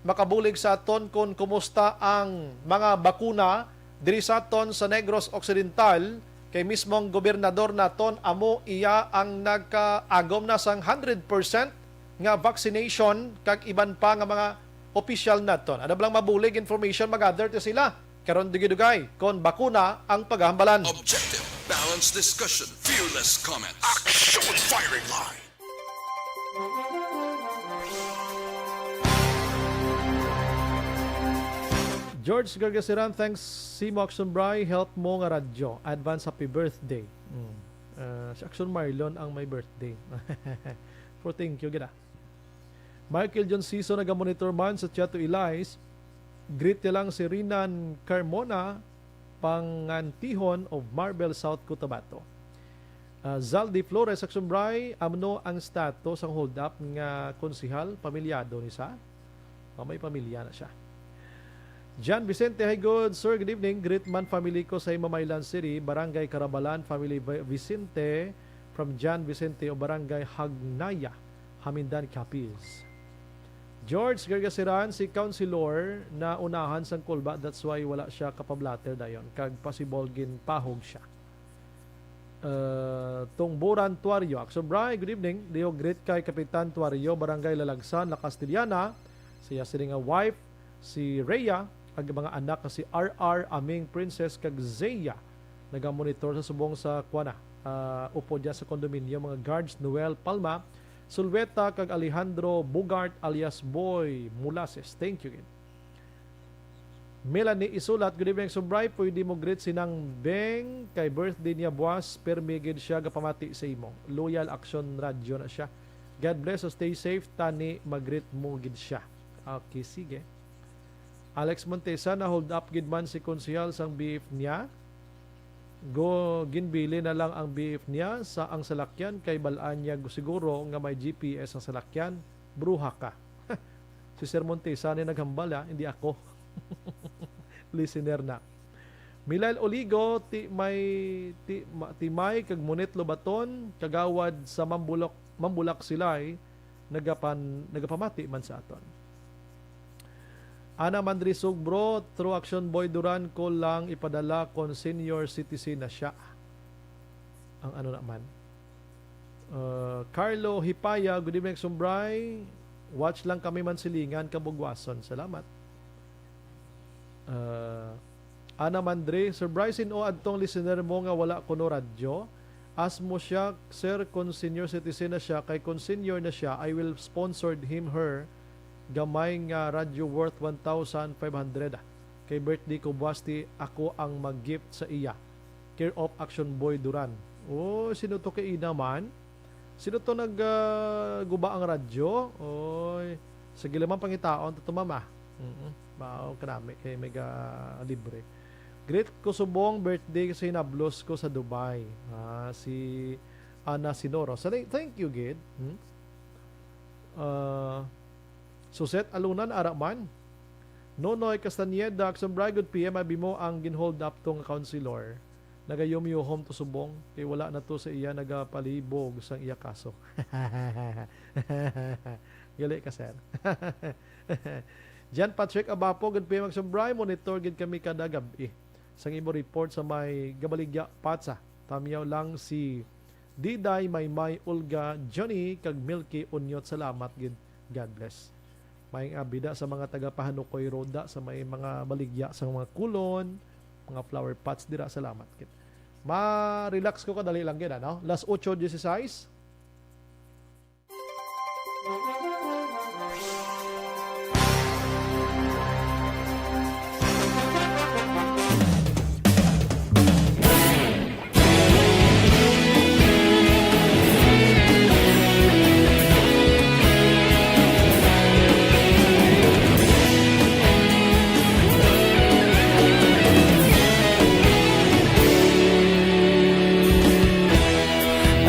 makabulig sa aton kung kumusta ang mga bakuna diri sa aton sa Negros Occidental, kay mismong gobernador naton amo iya ang nagkaagom na sang 100% nga vaccination kag iban pa nga mga opisyal naton. Ano blang mabulig information mag-gather to sila karon dugay-dugay kon bakuna ang paghambalan. Objective, balanced discussion, fearless comment. Action firing line. George Gargasiran, thanks Simo Action Bray, help mo nga radyo. Advance happy birthday. Si Action Marlon ang may birthday. For thank you, gina. Michael John Ciso, nagamonitor man sa chat to Elias. Greet lang si Rinan Carmona, pangantihon of Marbel, South Cotabato. Zaldi Flores, Action Bray, amno ang status ang hold up nga konsihal, pamilyado ni sa. May pamilya na siya. John Vicente, hi good sir, good evening. Great man family ko sa Mamaylan City, Barangay Carabalan, family Vicente from John Vicente o Barangay Hagnaya, Hamindan, Capiz. George Gargasiran, si Councilor na unahan sang kulba, that's why wala siya kapablater dayon kag possible gin pahog siya. Tungburan Tuario, Action Bray, good evening. Leo great kay Kapitan Tuario, Barangay Lalagsan, La Castellana. Siya sila nga wife si Rhea, ag mga anak na si RR, aming princess kag Zeya, nagamonitor sa subong sa kuana, upo dyan sa kondominyo, mga guards Noel Palma, Sulweta kag Alejandro Bugart alias Boy Mulases. Thank you again. Melanie Isulat, good evening Sobray, pwede mo greet sinang Beng kay birthday niya buwas, permigid siya gapamati sa imo. Loyal Action Radio na siya. God bless, so stay safe, tani mag-greet mo gid siya. Okay, sige. Alex Montesa, na hold up gid man si konsehal sang BF niya. Go ginbili na lang ang BF niya sa ang salakyan kay balaan niya siguro nga may GPS ang salakyan. Bruha ka. Si Sir Montesa ni naghambala, hindi ako. Listener na. Milal Oligo, timay kag Munit Lobaton, kagawad sa Mambulak Silay, nagapamati man sa aton. Ana Mandri Sugbro, True Action Boy Duran ko lang ipadala kon senior citizen na siya. Ang ano naman. Carlo Hipaya, good evening Sumbray. Watch lang kami man silingan kabugwason. Salamat. Ana Mandri, Sir Bryson o adtong listener mo nga wala kuno radyo. As mo siya, sir, kon senior citizen na siya, kay kon senior na siya, I will sponsor him, her, gamay nga radyo worth 1,500. Kay birthday ko basti ako ang mag-gift sa iya. Care of Action Boy Duran. Oh, sino to kay naman? Sino to nagguba ang radyo? Oy, sige lamang pangitaon to mama. Bao kanami kay mega libre. Great ko subong birthday kasi nablos ko sa Dubai. Si Ana Sinoro. So, thank you, Gid. Suset alunan araman. Nonoy Castaneda, Action Bray, good PM, abi mo ang ginhold up tong counselor. Nagayumyuhom to subong. Kay wala na to sa iya nagapalibog sa iya kaso. Gali ka, sir. Jan Patrick Abapo, good PM, Action Bray, monitor gid kami kada gabi. Sang imo report sa may Gabaligya Patsa. Tamiyaw lang si Diday, Maymay, Olga, Johnny, kag Milky Unyot. Salamat gid. God bless. May abida sa mga taga-Pahanukoy Roda, sa may mga baligya, sa mga kulon, mga flower pots dira. Salamat kit. Ma-relax ko kadali lang yun, ano? Las 8:16.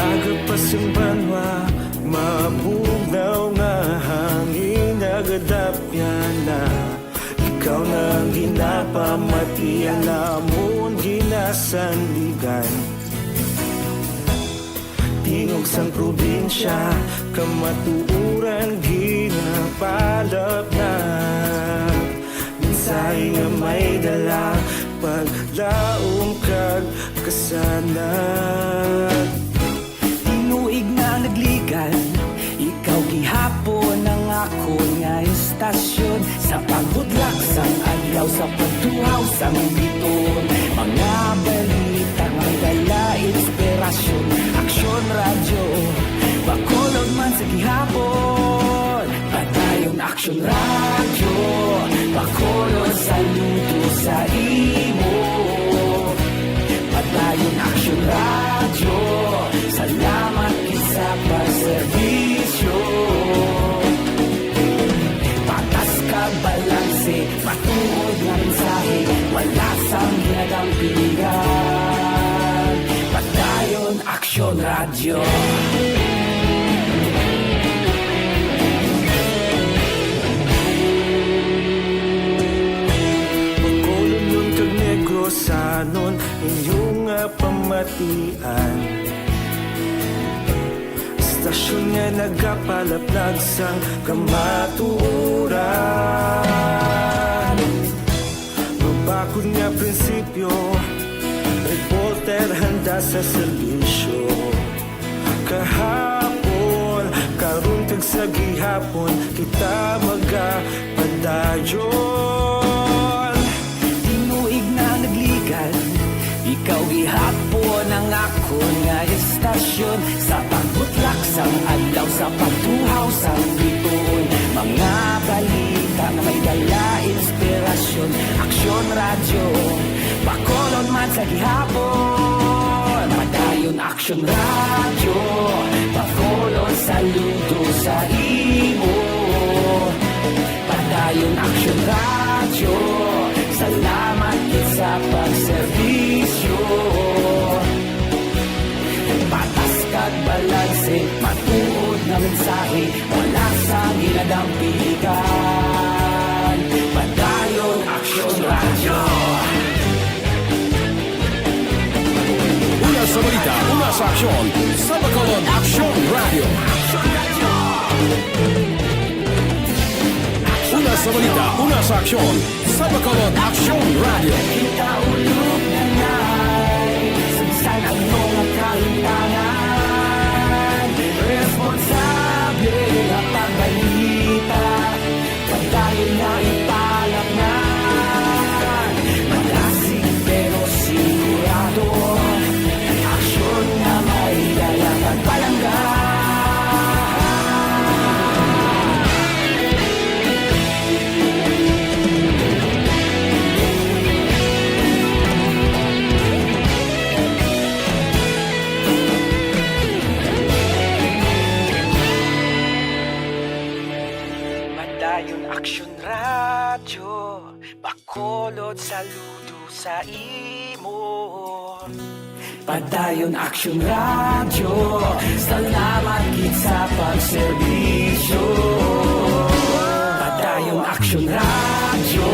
Agapasang banwa, mabugnaw nga hangin agadapyan na. Ikaw na ang ginapamatian namon ginasandigan. Tingog sang probinsya, kamatuuran ginapalap na. Minsay nga may dala, paglaong kag kasanag. Tinuig na nagligan, ikaw gihapon ang ako nga istasyon. Sa paghudlak sang adlaw, sa pagtuhaw sang biton. Mga balita nga dala inspirasyon. Aksyon radyo, bakolog man sa gihapon. Padayon aksyon radyo, bakolog saludo sa imo. Padayon aksyon radyo, salamat isa pagserbisyo. Patas ka balanse, matuod nga mensahe, wala sang ginagampiligan. Padayon aksyon radyo. Bacolod nun kag Negros sanon inyong pamatian. Istasyon nga nagapalaplag sang kamaturan. Mabakod nga prinsipyo, reporter handa sa serbisyo. Kahapon, karun kag sa gihapon, kita magapadayon. Tinuig na nagligan, ikaw gihapon ang ako nga istasyon. Sa pagbutlak sang adlaw, sa pagtuhaw sang biton. Mga balita na may dala inspirasyon. Aksyon radyo, bakolod man sa gihapon. Padayon aksyon radyo, bakolod saludo sa imo. Padayon aksyon radyo, salamat sa pagserbisyo. Patas kag balanse, matuod na mensahe, wala sa ginadampiligan. Padayon aksyon radyo. Una sa balita, una sa aksyon, sa Bacolod Aksyon Radio. Una sa balita, una sa aksyon, sa Bacolod Aksyon Radio. Kita ulog na ngay, sabisan ang mga kahintangan. Responsable na pagbalita, pagdayon na ipalak na. Malasig pero sigurado, aksyon na may dalang palangga. Padayon aksyon radyo, bakolod saludo sa imo. Padayon aksyon radyo, salamat gid sa pagserbisyo. Padayon aksyon radyo,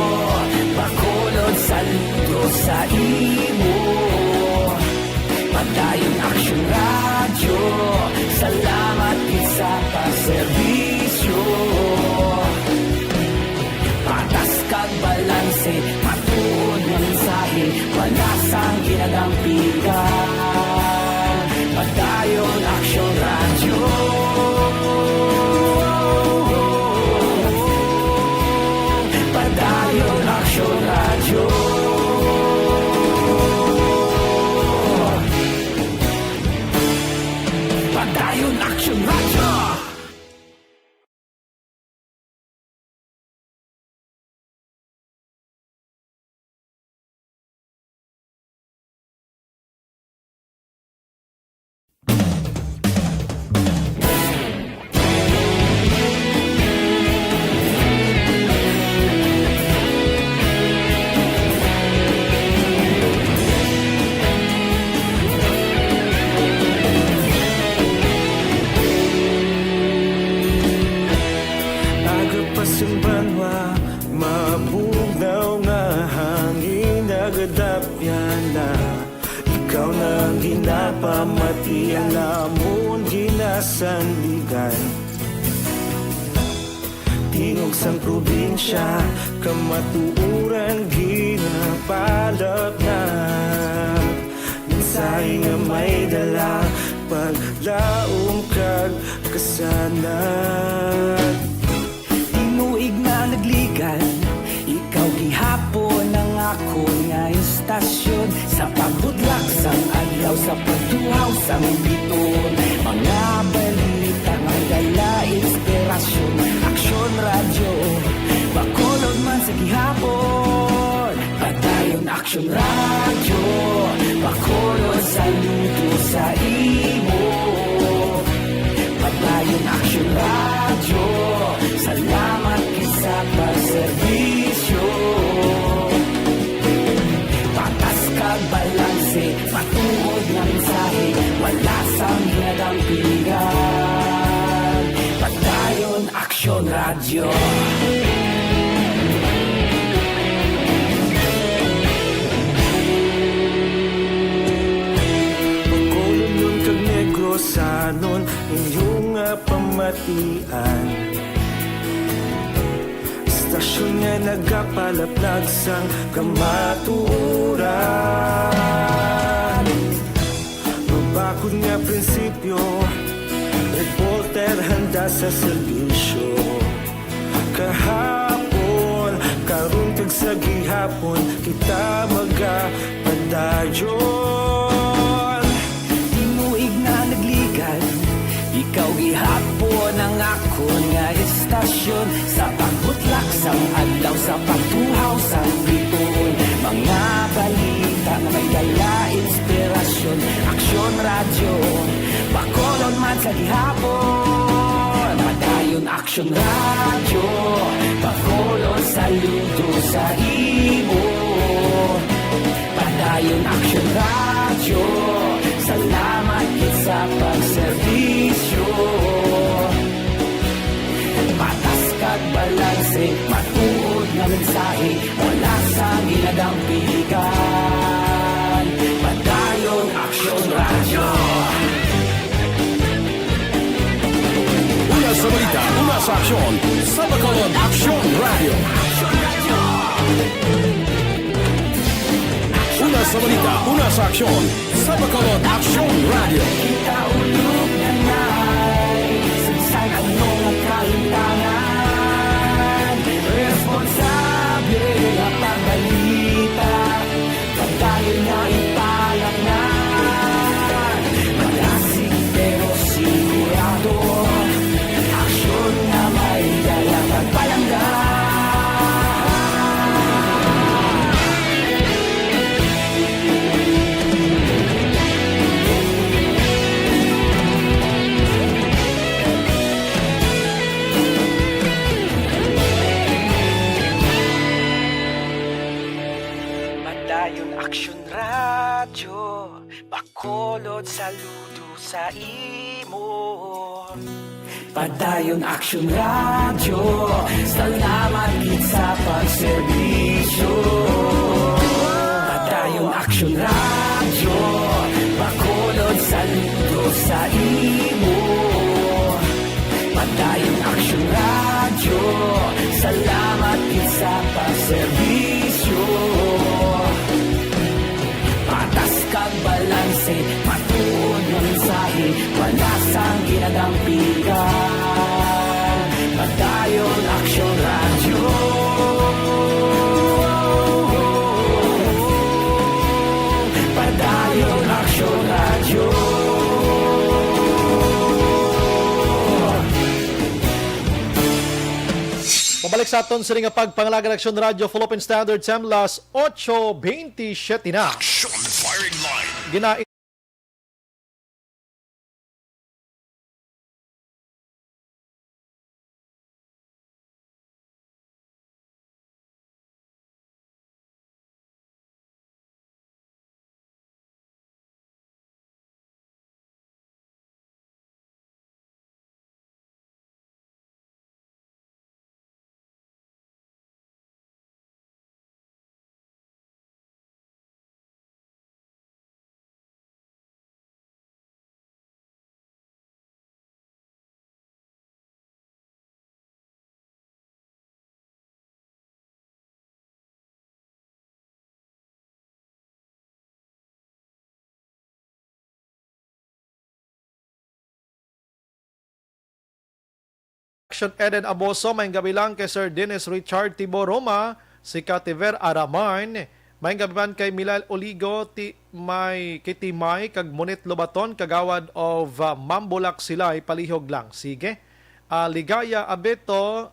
bakolod saludo sa imo. Padayon aksyon radyo, salamat gid sa pagserbisyo. Patas kag balanse, matuod nga mensahe, wala sang ginadampigan. Padayon aksyon radyo. Padayon aksyon radyo. Action Radio. Agapasumbanwa, mabugnaw nga hangin nagadapyan na. Ikaw na ang ginapamati ang namon ginasandigan. Tingog sang probinsya, kamatuuran ginapalap na. Minsay nga may dala, paglaong kag kasanan. Tinuig na nagligan, ikaw gihapon ang ako nga istasyon. Sa pagbudlak sang adlaw, sa pagtuhaw sang biton. Mga balita nga dala inspirasyon. Aksyon radyo, bakolod man sa gihapon. Padayon aksyon radyo, bakolod sa luto sa imo. Padayon aksyon radyo, salamat kisa pagserbisyo. Patas kag balanse, patuod ng mensahe, wala sang hinadampingan. Padayon aksyon radyo. Pagkolon kag negrosanon, inyong pamatian. Istasyon nga nagapalaplag sang kamatuuran. Mabakod nga prinsipyo, reporter handa sa serbisyo. Kahapon, karon kag sa gihapon, kita magapadayon. Tinuig na nagligan, ikaw gihapon ang ako nga istasyon. Sa pagbutlak sang adlaw, sa pagtuhaw sang biton. Mga balita nga may dala inspirasyon. Aksyon radyo, bakolon man sa gihapon. Padayon aksyon radyo, bakolon saludo sa imo. Padayon aksyon radyo, salamat sa pagserbisyo. Patas kag balanse, matuod na mensahe, wala sa ginadampigan. Padayon aksyon radyo. Una sa balita, una sa aksyon, sa Bacolod Aksyon Radio. Una sa balita, una sa aksyon, sa Bacolod Aksyon Radio. Kita ulog na na'y sagsay anong nagkalintangan. Responsable na pagbalita, pagdayon na ipalak na. Malasig pero sigurado, aksyon na may dalang pagpalanggan. Padayon aksyon radyo, bakolod saludo sa imo. Padayon aksyon radyo, salamat gid sa pagserbisyo. Padayon aksyon radyo, bakolod saludo sa imo. Padayon aksyon radyo, salamat gid sa pagserbisyo. Patas kag balanse, matuod ng mensahe, wala sang ginadampigan. Padayon aksyon radyo. Padayon aksyon radyo. balik sa aton sa nga pagpangalaga Aksyon Radio Philippine Standard Time las 8:27 na. Action firing line. Gina Action Eden Aboso, may gabi lang kay Sir Dennis Richard Tiboroma, si Kativer Araman, may gabi man kay Milal Oligo, may Kitimay, kag Monit Lobaton, kagawad of Mambulak sila, palihog lang. Sige. Ligaya Abeto,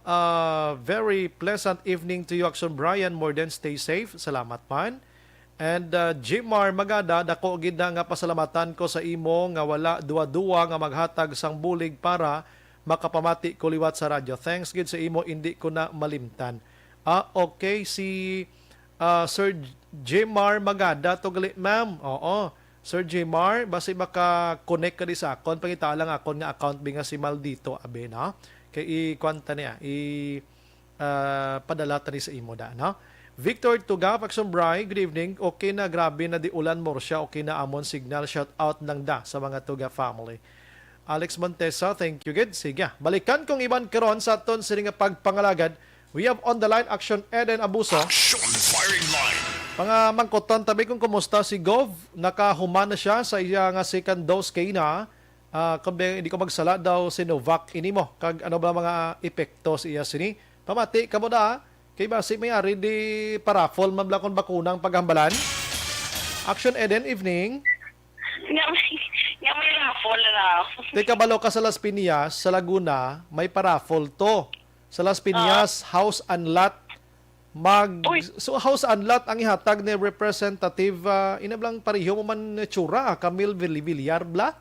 very pleasant evening to you, Action Brian, more than stay safe. Salamat man. And Jimar Magada, dako gid nga pasalamatan ko sa imo nga wala duwa-duwa nga maghatag sang bulig para makapamati ko liwat sa radyo. Thanks gid sa imo, hindi ko na malimtan. Okay, si Sir Jmar Magada to gali, ma'am. Oo. Sir Jmar, basi maka-connect ka di sa akon, pangita lang akon nga account bi nga si Maldito abe na. Kay i-kwanta niya, padala tani sa imo da, no? Victor Tugap, Action Bri, good evening. Okay na, grabe na di ulan mo siya. Okay na amon signal, shout out lang da sa mga Tuga family. Alex Montesa, thank you, good. Sige, balikan kong iban karon sa aton sa nga pagpangalagad. We have on the line Action Eden Abuso. Action firing line. Mga mangkoton, tabi kung kumusta si Gov. Nakahuman na siya sa iya nga second dose kay na. Hindi ko magsala daw Sinovac ini mo. Kag ano ba mga epekto sa iya sini. Pamati ka mo da. Kay basi may ari di parafol mablakon bakunang paghambalan. Action Eden, evening. Nga may raffle na. Teka, balo ka sa Las Piñas, sa Laguna, may paraffle to. Sa Las Piñas, house and lot. So house and lot ang ihatag ni representative, inablang pariho mo man tsura, Camille Villar, bla?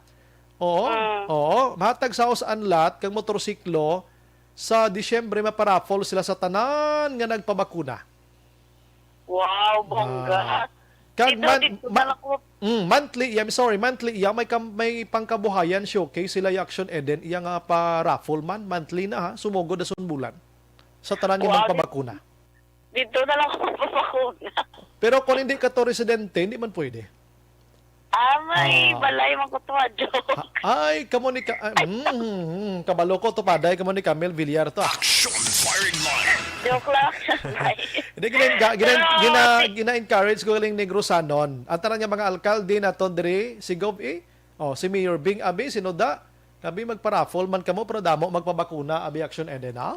Oo, oo. Mahatag sa house and lot, kang motorsiklo, sa Disyembre maparaffle sila sa tanan nga nagpabakuna. Wow, bongga. Kag monthly, monthly may pangkabuhayan showcase sila yung Action Eden iya nga pa raffle man monthly na ha, sumugod na sunbulan sa tanan nga magpabakuna. Dito na lang ako magpapakuna. Pero kung hindi ka to residente, hindi man pwede. May balay man ko to, joke. Ay, kamo ni kabalo ko to paday, kamo ni Camille Villar to. Action firing line. Joke lang. Hindi gina-encourage ko galing Negro Sanon. Ang tanan nga mga alkalde na to dire, si Gov si Mayor Bing Abi, sinoda. Kabi magpa-raffle man kamo pero damo magpabakuna abi Action Eden ha.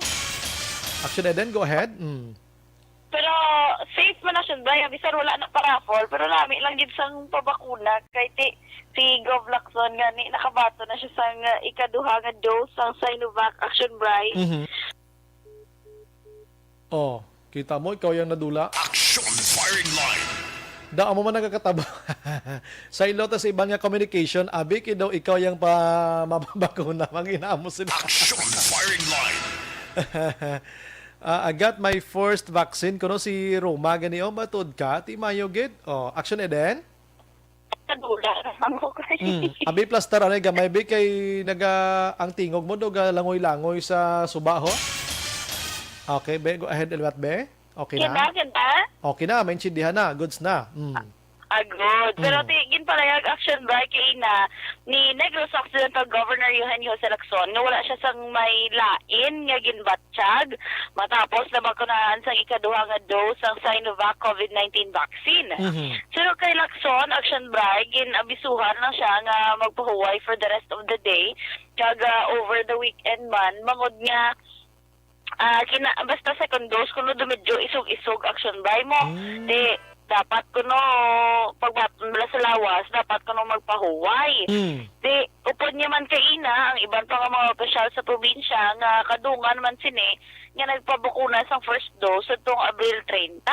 Action Eden, go ahead. Pero safe man na siya, Brian. Bisan wala na paraffle, pero nami lang gid sang pabakuna kay si Gov Lacson nga ni nakabato na siya sang ikaduha nga dose sang Sinovac. Action Brian. Oh, kita mo, ikaw yung nadula. Action firing line. Daan mo man nagkakataba. Sa ilo sa ibang nga communication, abi daw ikaw yung mababakuna. Mangina mo sila. Action firing line. I got my first vaccine. Kuno si Roma, gani matod ka. Ti mayo gid. Oh, Action Eden? Nadula naman ko kay. Abi plaster, gamay bi kay ang tingog mo do langoy-langoy sa subaho. Okay, be, go ahead, Elwat, be. Okay na? Okay na, maintindihan na. Goods na. Good. Pero tigin palayag Action Bright kay ni Negros Occidental Governor Eugenio Jose Lacson nga wala siya sang may lain nga ginbatsyag matapos na bakunahan sang ikaduha nga dose ang Sinovac COVID-19 vaccine. Pero kay Lacson, Action Bright, ginabisuhan lang siya nga magpahuway for the rest of the day kag over the weekend man mangod nga basta second dose kuno medyo isog-isog Action Bright mo. dapat kuno pagbala sa lawas, dapat kuno magpahuway. Di upod niya man kay ina ang iban pa nga mga opisyal sa probinsya nga kadungan man sini nga nagpabakuna sa first dose atong Abril 30.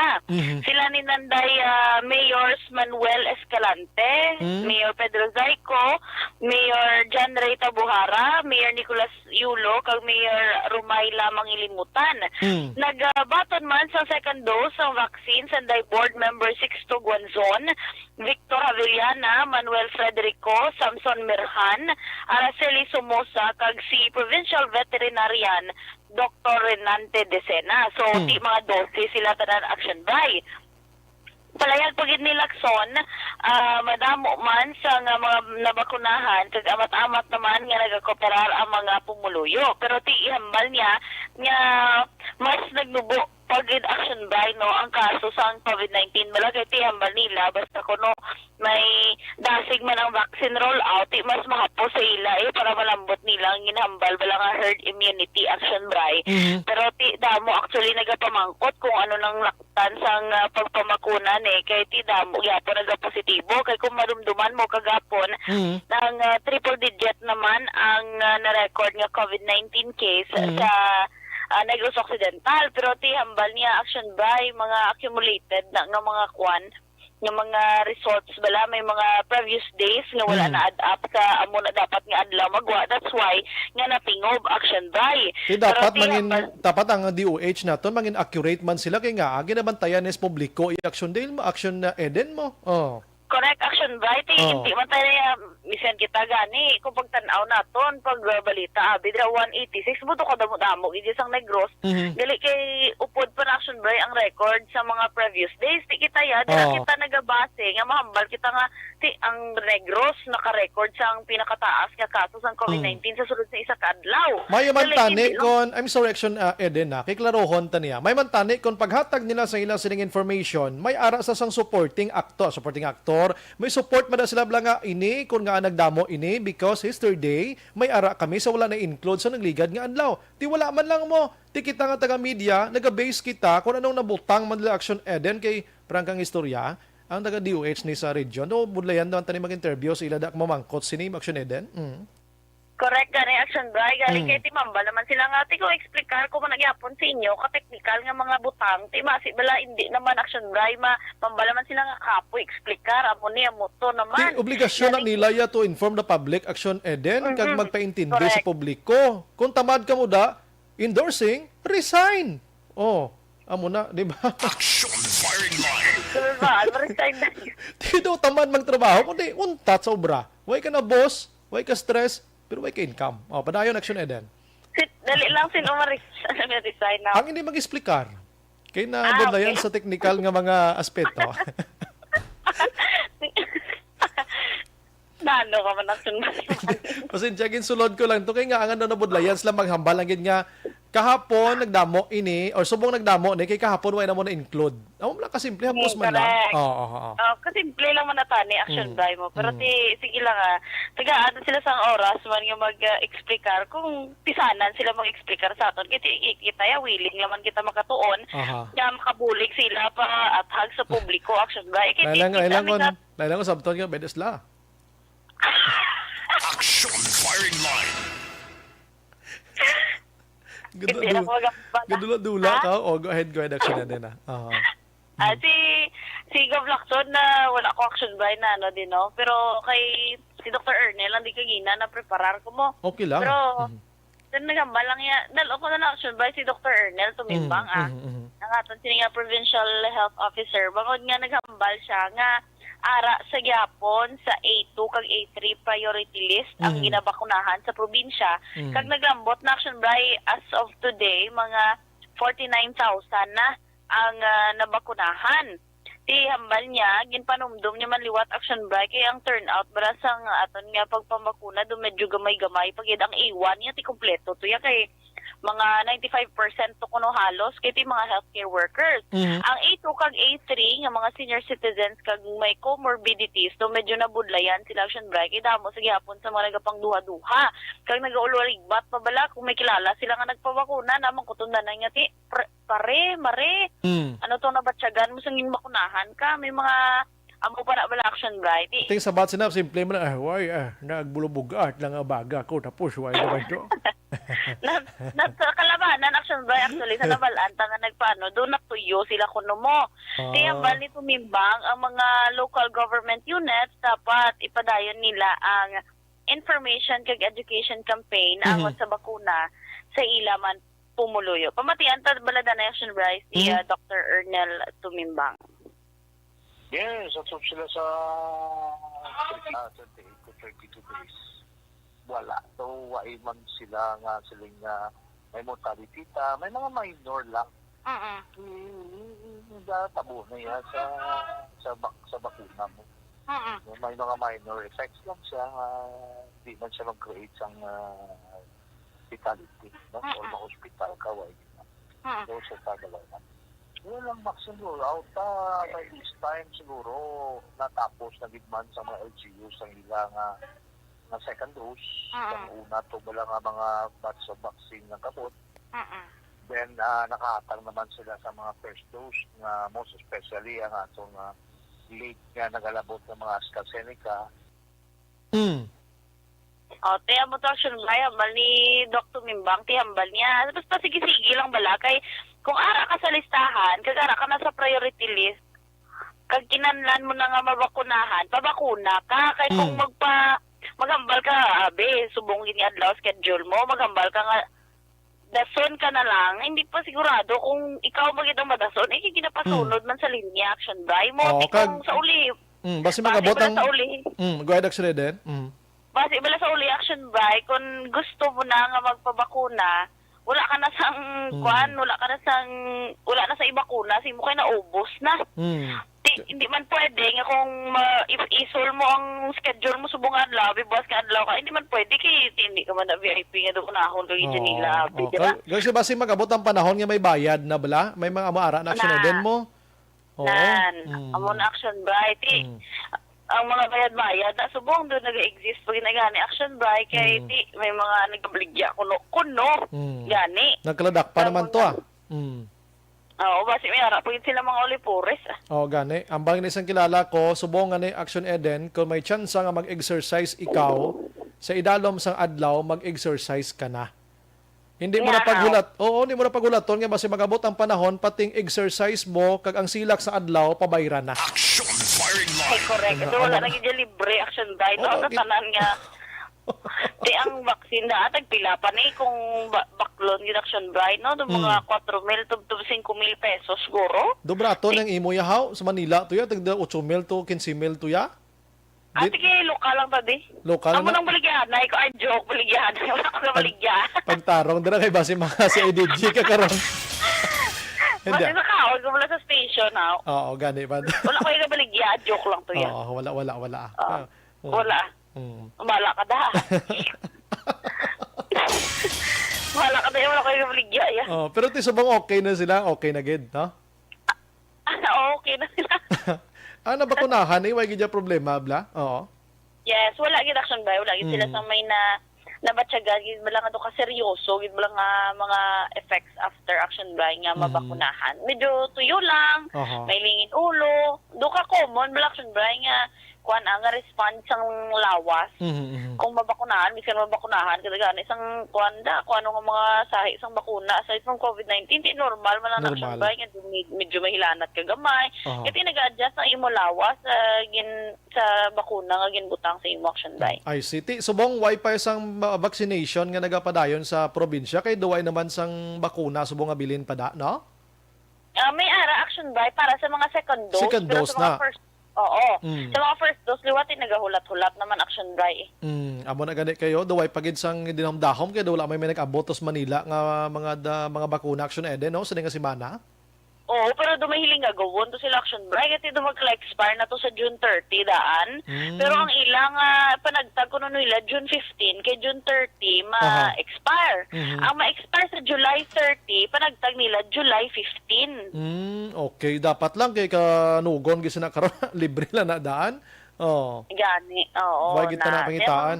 Sila ni Nanday Mayor Manuel Escalante, Mayor Pedro Zaico, Mayor John Ray Tabuhara, Mayor Nicolas Yulo, kag Mayor Rumayla Mangilimutan. Nagbaton man sa second dose ang vaccine sa Board Member 6 to Guanzon, Victor Avellana, Manuel Frederico, Samson Mirhan, Araceli Somoza, kag si Provincial Veterinarian Dr. Renante Decena. So, di mga 12 sila tanan action by. Palayag pagid ni Lacson, madamo man sa nga mga nabakunahan, kag amat-amat naman nga nagakooperar ang mga pumuluyo. Pero ti ihambal niya nga mas nagnubo pagid action by no ang kaso sa COVID-19 malagay ti hambal nila basta kuno may dasig man ang vaccine rollout mas mahapos sa ila para malambot nila ang ginhambal bala nga herd immunity action by. Pero ti damo actually nagapamangkot kung ano nang laktan sang pagpamakunan kay ti damo gyapon nagapositibo kay kung marumduman mo kagapon ang triple digit naman ang na-record nga COVID-19 case sa Negros Occidental, pero ti hambal niya action by mga accumulated na nga mga kwan nga mga results bala may mga previous days nga wala na add up sa amo na dapat nga adlaw magwa. That's why nga napingob action by. Dapat ang DOH naton mangin accurate man sila kay nga ginabantayan is publiko i-action dale mo action na eden mo. Correct action by hindi man tayo misen kita gani kung pagtan-aw naton pag balita bidra 186 buto ka damo idi sang Negros dili kay upod pa na action by ang record sa mga previous days ti kita kita nagabase nga mahambal kita nga ti ang Negros naka-record sang pinakataas nga kaso sang COVID-19 sa sulod sa isa ka adlaw. May man tani kon I'm sorry action Eden kay klarohon taniya. May man tani kon paghatag nila sa ila sining information may ara sa sang supporting actor, may support man sila bala nga ini kung nga nagdamo ini because yesterday may ara kami sa wala na include sa nagligad nga adlaw. Ti wala man lang mo. Ti kita nga taga media naga-base kita kung anong nabutang man nila action Eden kay prangkang istorya ang taga DOH ni sa region. No budlayan daw tani mag-interview sa ila dak mamangkot sini action Eden. Correct gani action by gali kay ti mamba naman sila nga ti ko explicar ko man nagyapon sa inyo ka technical nga mga butang ti masi bala hindi naman action by mamba naman sila nga kapo explicar amo ni amo to naman. Ti obligasyon na nila ya to inform the public action Eden kag magpaintindi sa publiko. Kung tamad ka mo da endorsing resign. Amo na, di ba? Action firing line. Resign na. Di daw tamad magtrabaho kundi untat sa obra. Way ka na boss, way ka stress, pero may ka-income. Padayon action Eden. Dali lang sino ma-resign na. Ang hindi mag-explicar. Kaya na budlayan sa technical nga mga aspeto. Nano ka man action ba? Pasensya sulod ko lang to kay nga angan na budlayan sila maghambal lang nga kahapon nagdamo ini or subong nagdamo ni kay kahapon way na mo na include. Amo lang kasimple hapos man lang. Kasimple lang man natani action by mo. Pero sige lang tagaan sila sang oras man nga mag-explicar kung pisanan sila mag-explicar sa aton. Kita ya willing naman kita makatuon. Nga makabulig sila pa at hag sa publiko action by. Lailang ko sabton nga bedes la. Action firing line. Gadula-dula ka? Go ahead action na din Si Gov Lacson na wala ko action by na din pero kay si Dr. Ernel hindi kagina na preparar ko mo. Okay lang. Pero nagambal lang dalo ko na action by si Dr. Ernel tumimbang ang aton sini nga provincial health officer bangod nga naghambal siya nga ara sa gyapon sa A2 kag A3 priority list ang ginabakunahan sa probinsya kag naglambot na action by as of today mga 49,000 na ang nabakunahan. Ti hambal niya ginpanumdum niya man liwat action by kay ang turnout bara sang aton nga pagpambakuna do medyo gamay-gamay pagid ang A1 niya ti kompleto to ya kay mga 95% to kuno halos kay ti mga healthcare workers. Ang A2 kag A3 nga mga senior citizens kag may comorbidities so medyo nabudlayan sila action break damo sa gihapon sa mga nagapang duha-duha kag nagaulwaligbat pabala kung may kilala sila nga nagpabakuna namang kutundan na nga ti mare ano to nabatyagan mo sanging makunahan ka may mga amo pa na bala action bright. Ting sabat sinap simple man why nagbulubog lang baga ko tapos why naman to. Sa kalabanan action bright actually sa nabalaan nga nagpaano do natuyo sila kuno mo. Tiyambal ni tumimbang ang mga local government units dapat ipadayon nila ang information kag education campaign angon sa bakuna sa ilaman pumuluyo. Pamatian ta balada na action bright si Dr. Ernel Tumimbang. Yes, atop sila sa 28 to 32 days. Wala. So, wai man sila nga siling may mortality ta. May mga minor lang. Tabo na yan sa bakuna mo. May mga minor effects lang siya. Di man siya mag-create sang fatality. No? Or ma-hospital ka, wai. So, sa tagalaw na. Walang maximum out by this time siguro natapos na gidman sa mga LGU sa ilang nga second dose. Ang una to bala nga mga batch of vaccine ng kabot. Then nakahatang naman sila sa mga first dose nga most especially ang atong late nga nagalabot ng mga AstraZeneca. Tiyan mo to action ba hambal ni Dr. Mimbang, tihambal niya. Basta sige-sige lang bala kay kung ara ka sa listahan, kag ara ka na sa priority list, kag kinanlan mo na nga mabakunahan, pabakuna ka. Kay kung maghambal ka, subong gini adlaw schedule mo, maghambal ka nga, dason ka na lang, hindi pa sigurado kung ikaw magitang madason, ginapasunod man sa linya action by mo, kung sa uli. Basi magabot ang... sa uli. Go ahead actually din. Basi bala sa uli action by, kung gusto mo na nga magpabakuna, wala ka na sang wala na sa ibakuna, mo kayo naubos na. Hindi man pwede nga kung isol mo ang schedule mo subong adlaw, bibuas ka adlaw ka, hindi man pwede kay hindi ka man na VIP nga doon kunahon kay nila. Kasi basi magabot ang panahon nga may bayad na bala, may mga amaara na action din mo. Amo na action bright. Ang mga bayad-bayad na subong doon nag-exist pag ginagani action bright kay may mga nagkabligya kuno gani. Nagkaladak pa naman to Oo, basi may harap pagin sila mga olipures. Gani. Ang bang isang kilala ko, subong nga ni Action Eden, kung may chance nga mag-exercise ikaw, sa idalom sang adlaw, mag-exercise ka na. Hindi mo na paghulat. Hindi mo na paghulaton nga basi magabot ang panahon pating exercise mo kag ang silak sa adlaw pabayra na. Action firing line. Correct. So wala na gid libre action bright no tanan nga. Di ang vaccine na tagpila pa ni kung baklon gid action bright no do mga 4,000 to 5,000 pesos siguro. Dobrato nang imo yahaw sa Manila to ya tagda 8,000 to 15,000 to ya. Sige, lokal lang tadi. Lokal na? Amo nang baligyan. Ikaw ay joke, baligyan. Wala ko na baligyan. Pagtarong, dala kay base mga si EDG ka karon. Basi sa kaon, kung wala sa station, ha? Oo, gani ba? Wala ko yung baligyan. Joke lang to yan. Oo, wala. Wala. Umala ka da. Wala ka da, wala ko yung baligyan. Pero tisubong okay na sila, okay na gid, no? Okay na sila. Nabakunahan, way gid problema, bla? Oo. Yes, wala gid action ba? Wala gid sila sa may nabatyagan, gid lang ato ka seryoso, gid lang mga effects after action ba nga mabakunahan. Medyo tuyo lang, may lingin ulo, do ka common bala action ba nga kuan ang response sang lawas. Kung mabakunahan, miskan mabakunahan kada isang kuan nga mga sahi sang bakuna aside from COVID-19, di normal man ang action ba nga medyo mahilanat ka gamay. Kaya nag-adjust ang imo lawas sa bakuna nga ginbutang sa imo action ba. Ay city subong wifi sang vaccination nga nagapadayon sa probinsya kay duway naman sang bakuna subong nga bilin pada, no? May ara action ba para sa mga second dose. Second dose na. Sa mga first dose, liwatin nagahulat-hulat naman action dry. Amo na gani kayo, duway pagid sang dinamdahom kay wala may nag-abot sa Manila nga mga bakuna action eden no sa nga semana. Pero dumahiling nga gawon to sila action dry kasi mag-expire na to sa June 30 daan. Pero ang ilang panagtag ko nila June 15 kay June 30 ma-expire. Ang ma-expire sa June July 30, panagtag nila July 15. Okay, dapat lang kay kanugon gisa na karon libre lang na daan. Oh. Gani, oo. Why kita na pangitaan?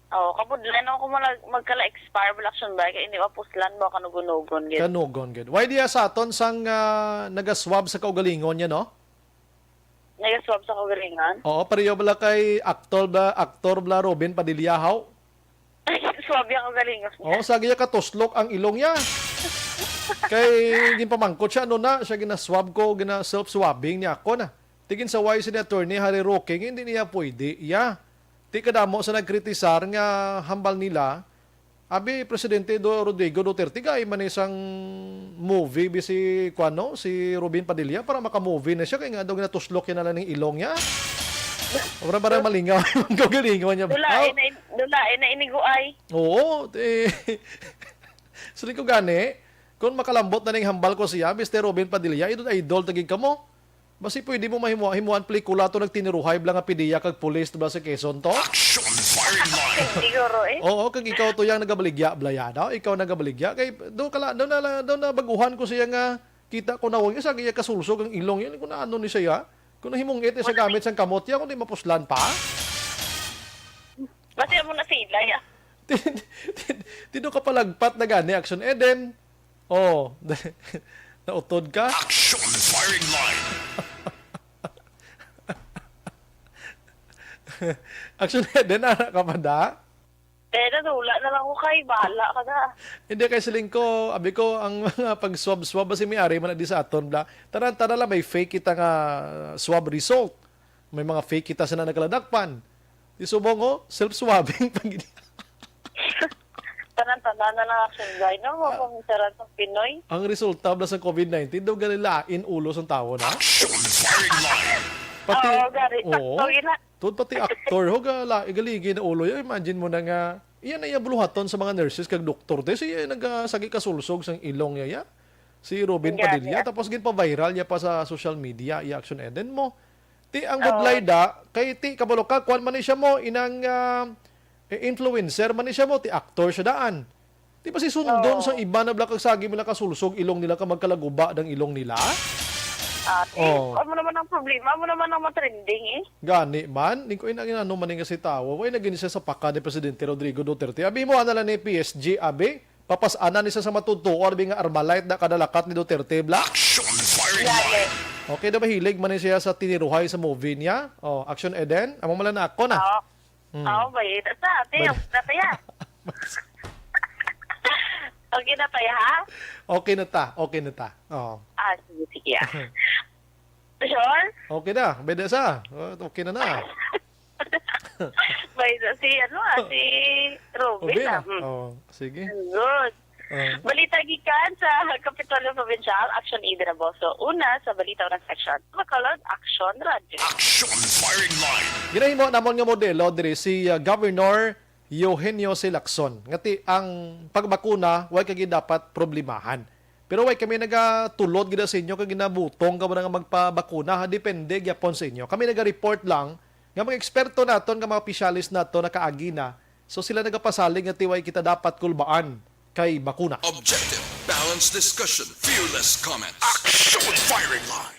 Oo, kapudlan ako magkala-expire action ba kay hindi mapuslan ba kanugon-nugon gid. Kanugon gid. Why diya sa aton sang nagaswab sa kaugalingon niya, no? Nagaswab sa kaugalingon? Oo, pareho bala kay aktor bla Robin Padilyahaw. Swab yung kaugalingon. Oo, sa giya katuslok ang ilong niya. Kay ginpamangkot siya na siya gina-swab ko, gina-self-swabbing niya ako na. Tigin sa YC ni attorney Harry Roque, hindi niya pwede. Ti kadamo sa nagkritisar nga hambal nila. Abi Presidente Rodrigo Duterte kay man isang movie si Robin Padilla para maka-movie na siya kay nga daw ginatuslok yan na lang ng ilong niya. Para malingaw ang gagalingon niya. Dulain na iniguay. Oo. Sali ko gani, kung makalambot na ning hambal ko siya, Mr. Robin Padilla, idol tagig ka mo. Basi pwede mo mahimuan pelikula to nagtiniruhay blang nga pidiya kag pulis ba sa Quezon to? Action firing line. Siguro eh. Oo, kag ikaw to yang nagabaligya blayada, ikaw nagabaligya kay do na baguhan ko siya nga kita ko na wong sa giya kasulsog ang ilong yun kun ano ni siya. Kung nahimong ite sa gamit sang kamot ya kun di mapuslan pa. Basi mo na sila ya. Tido ka palagpat na gani action Eden. Oh, nautod ka. Action firing line. Action Eden, anak ka pa da? Nadula na lang ko kay, bahala ka na. Hindi, kay siling ko, abi ko, ang mga pag-swab-swab, kasi may-ari man na di sa aton, bla. Tara lang, may fake kita nga swab result. May mga fake kita sa na nakaladakpan. Di subong ko, self-swabbing. Tanan-tanan na lang action guy, no? Mapamusaran ng Pinoy. Ang resulta bla sa COVID-19, daw ganilain ulo sa tao na. Action firing line. Pati, oo, tod pati aktor ho galigi na ulo. Imagine mo na nga, iyan na buluhaton sa mga nurses kag doktor. Siya nagasagi kasulsog sang ilong niya. Si Robin Padilla. Tapos gin pa viral niya pa sa social media. I-action Eden mo. Ti ang budlayda, kay ti kabaloka, kwan man siya mo, inang influencer man siya mo, ti actor siya daan. Ti pa si sundon sa iba na blakag sagi mo na kasulsog ilong nila ka magkalaguba ng ilong nila. Ano naman ang problema? Ano naman ang matrending eh? Gani man, niko inano man nga si tawo. Way nagin siya sa paka ni Presidente Rodrigo Duterte. Abi mo ana ni PSG abi, papasana ni siya sa matutuo abi nga Armalite na kadalakat ni Duterte bla. Action firing line. Okay na ba hilig man siya sa tiniruhay sa movie niya? Oh, Action Eden, amo man na ako na. Oo, bay. Ate, nataya. Okay na tayo, ha? Okay na ta. Oh. Sige. Sure? Okay na, beda sa. Okay na na. Bay, si Robin. Oh, sige. Good. Balita gikan sa Kapitolyo Provincial, Action Eden Aboso. Una, sa balita ng section, Bacolod, Action Radio. Action firing line. Ginahimo namon nga modelo diri si Governor Eugenio C. Lacson. Ngati ang pagbakuna way kagi dapat problemahan. Pero way kami nagatulod gid sa inyo kag ginabutong ka ba nga magpabakuna, depende gyapon sa inyo. Kami naga-report lang nga mga eksperto naton nga mga opisyalis nato nakaagi na. So sila nagapasalig nga tiway kita dapat kulbaan kay bakuna. Objective, balanced discussion, fearless comments. Action firing line.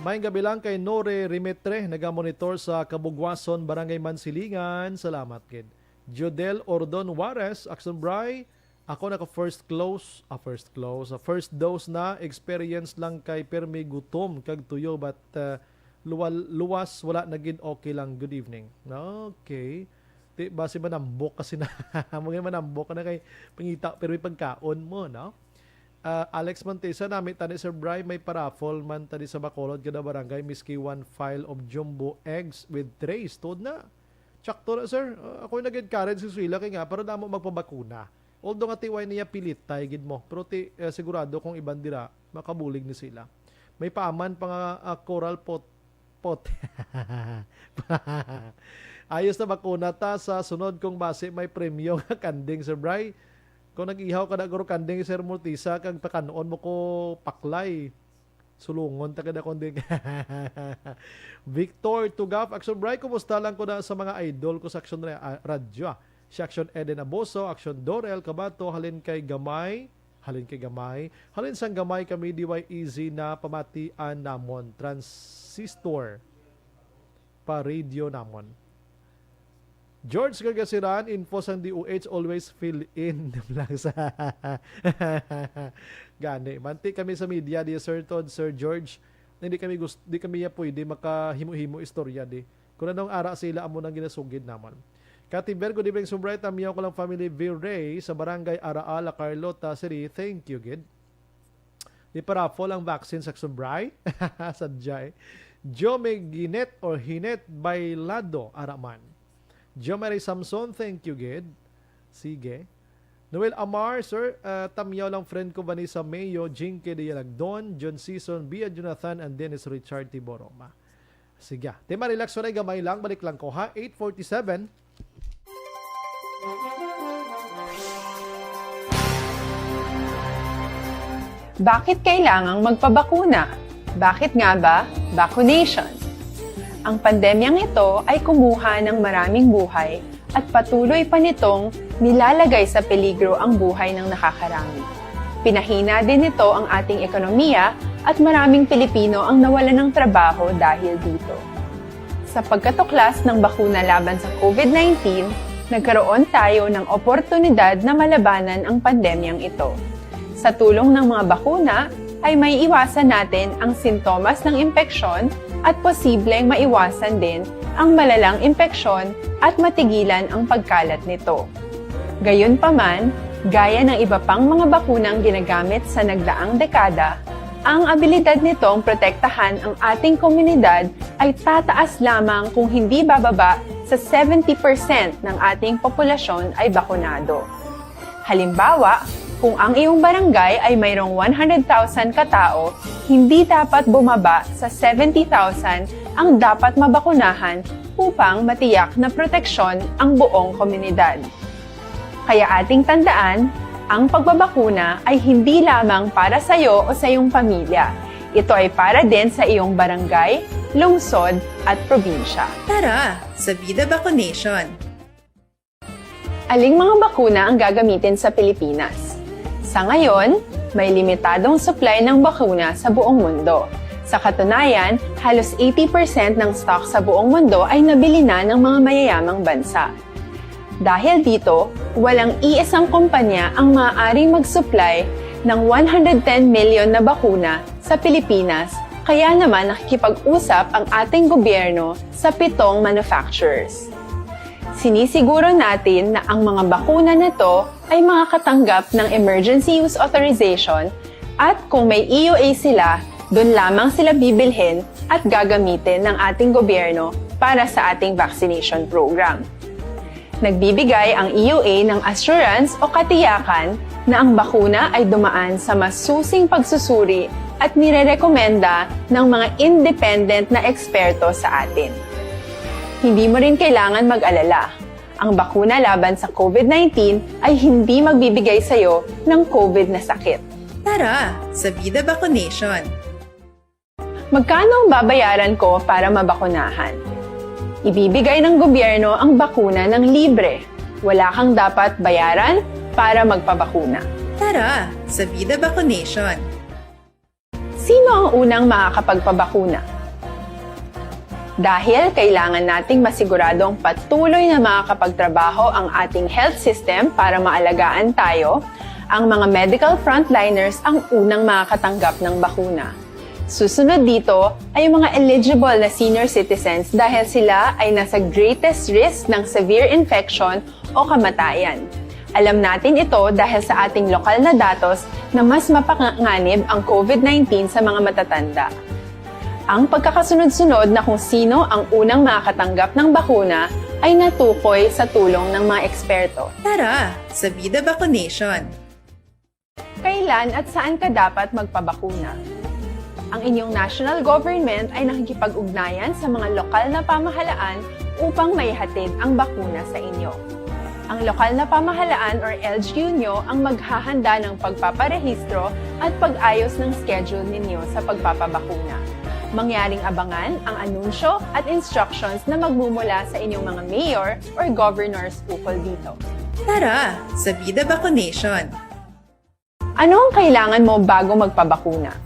May gabi lang kay Nore Rimetre, nagamonitor sa Kabugwason, Barangay Mansilingan. Salamat, kid. Jodel Ordon Juarez, Action Bray. Ako naka first dose na. Experience lang kay permi gutom kag tuyo but luwas wala naging okay lang. Good evening. Okay. Di base manambok kasi na. Mga manambok ka na kay pangita pero may pagkaon mo, no? Alex Montesa, namin tani Sir Bry, may paraffol man tani sa Bacolod kada barangay, miski one file of jumbo eggs with trays. Tod na. Tsakto na, sir. Ako yung nag-encourage si Suila kay nga para damo magpabakuna. Although nga tiway niya pilit tayo gid mo. Pero sigurado kung iban dira, makabulig ni sila. May paaman pa nga coral pot. Ayos na bakuna ta sa sunod kong base may premyo nga kanding, Sir Bry. Kung nag-ihaw ka na guro kanding, Sir Mortisa, kag pakanoon mo ko paklay. Sulungon ta kada konding. Victor Tugaf, Action Bright, kumusta lang ko na sa mga idol ko sa Action Radio. Si Action Eden Aboso, Action Dorel Kabato, halin sang gamay kami DY Easy na pamatian namon transistor pa radio namon. George Gagasiran, info sang DOH always fill in lang sa gani. Manti kami sa media di Sir Todd, Sir George. Hindi kami pwede makahimo-himo istorya di. Kung anong ara sila amo nang ginasugid naman. Katiber, good evening, Sumbright. Tamiyaw ko lang family V-Ray sa Barangay Araala, Carlota City. Thank you, Gid. Di parafol ang vaccine sa Sumbright. Sadya eh. Jome Ginet or Hinet Bailado, Araman. Jomary Samson, thank you, Gid. Sige. Noel Amar, sir, tamiyaw lang friend ko Vanessa Mayo, Jinke de Yalagdon, John Season, Bia Jonathan, and Dennis Richard Tiboroma. Sige. Tema relax so na gamay lang, balik lang ko ha. 8:47. Bakit kailangang magpabakuna? Bakit nga ba? Vaccination. Ang pandemyang ito ay kumuha ng maraming buhay at patuloy pa nitong nilalagay sa peligro ang buhay ng nakakarami. Pinahina din nito ang ating ekonomiya at maraming Pilipino ang nawalan ng trabaho dahil dito. Sa pagkatuklas ng bakuna laban sa COVID-19, nagkaroon tayo ng oportunidad na malabanan ang pandemyang ito. Sa tulong ng mga bakuna, ay may iwasan natin ang sintomas ng impeksyon at posibleng maiwasan din ang malalang impeksyon at matigilan ang pagkalat nito. Gayunpaman, gaya ng iba pang mga bakunang ginagamit sa nagdaang dekada, ang abilidad nitong protektahan ang ating komunidad ay tataas lamang kung hindi bababa sa 70% ng ating populasyon ay bakunado. Halimbawa, kung ang iyong barangay ay mayroong 100,000 katao, hindi dapat bumaba sa 70,000 ang dapat mabakunahan upang matiyak na proteksyon ang buong komunidad. Kaya ating tandaan, ang pagbabakuna ay hindi lamang para sa iyo o sa iyong pamilya. Ito ay para din sa iyong barangay, lungsod at probinsya. Tara, sa Vida Vaccination! Aling mga bakuna ang gagamitin sa Pilipinas? Sa ngayon, may limitadong supply ng bakuna sa buong mundo. Sa katunayan, halos 80% ng stock sa buong mundo ay nabili na ng mga mayayamang bansa. Dahil dito, walang iisang kumpanya ang maaaring mag-supply ng 110 million na bakuna sa Pilipinas, kaya naman nakikipag-usap ang ating gobyerno sa 7 manufacturers. Sinisiguro natin na ang mga bakuna na ito ay makakatanggap ng Emergency Use Authorization at kung may EUA sila, doon lamang sila bibilhin at gagamitin ng ating gobyerno para sa ating vaccination program. Nagbibigay ang EUA ng assurance o katiyakan na ang bakuna ay dumaan sa masusing pagsusuri at nirerekomenda ng mga independent na eksperto sa atin. Hindi mo rin kailangan mag-alala. Ang bakuna laban sa COVID-19 ay hindi magbibigay sa iyo ng COVID na sakit. Tara, sa Vida Vaccination! Magkano ang babayaran ko para mabakunahan? Ibibigay ng gobyerno ang bakuna ng libre. Wala kang dapat bayaran para magpabakuna. Tara, sa Vida Vaccination! Sino ang unang makakapagpabakuna? Dahil kailangan nating masiguradong patuloy na makakapagtrabaho ang ating health system para maalagaan tayo, ang mga medical frontliners ang unang makakatanggap ng bakuna. Susunod dito ay mga eligible na senior citizens dahil sila ay nasa greatest risk ng severe infection o kamatayan. Alam natin ito dahil sa ating lokal na datos na mas mapanganib ang COVID-19 sa mga matatanda. Ang pagkakasunod-sunod na kung sino ang unang makakatanggap ng bakuna ay natukoy sa tulong ng mga eksperto. Tara, sa Vida Vaccination! Kailan at saan ka dapat magpabakuna? Ang inyong national government ay nakikipag-ugnayan sa mga lokal na pamahalaan upang maihatid ang bakuna sa inyo. Ang lokal na pamahalaan or LGU nyo ang maghahanda ng pagpaparehistro at pag-ayos ng schedule ninyo sa pagpapabakuna. Mangyaring abangan ang anunsyo at instructions na magmumula sa inyong mga mayor or governors ukol dito. Tara, sa Vida Vaccination! Ano ang kailangan mo bago magpabakuna?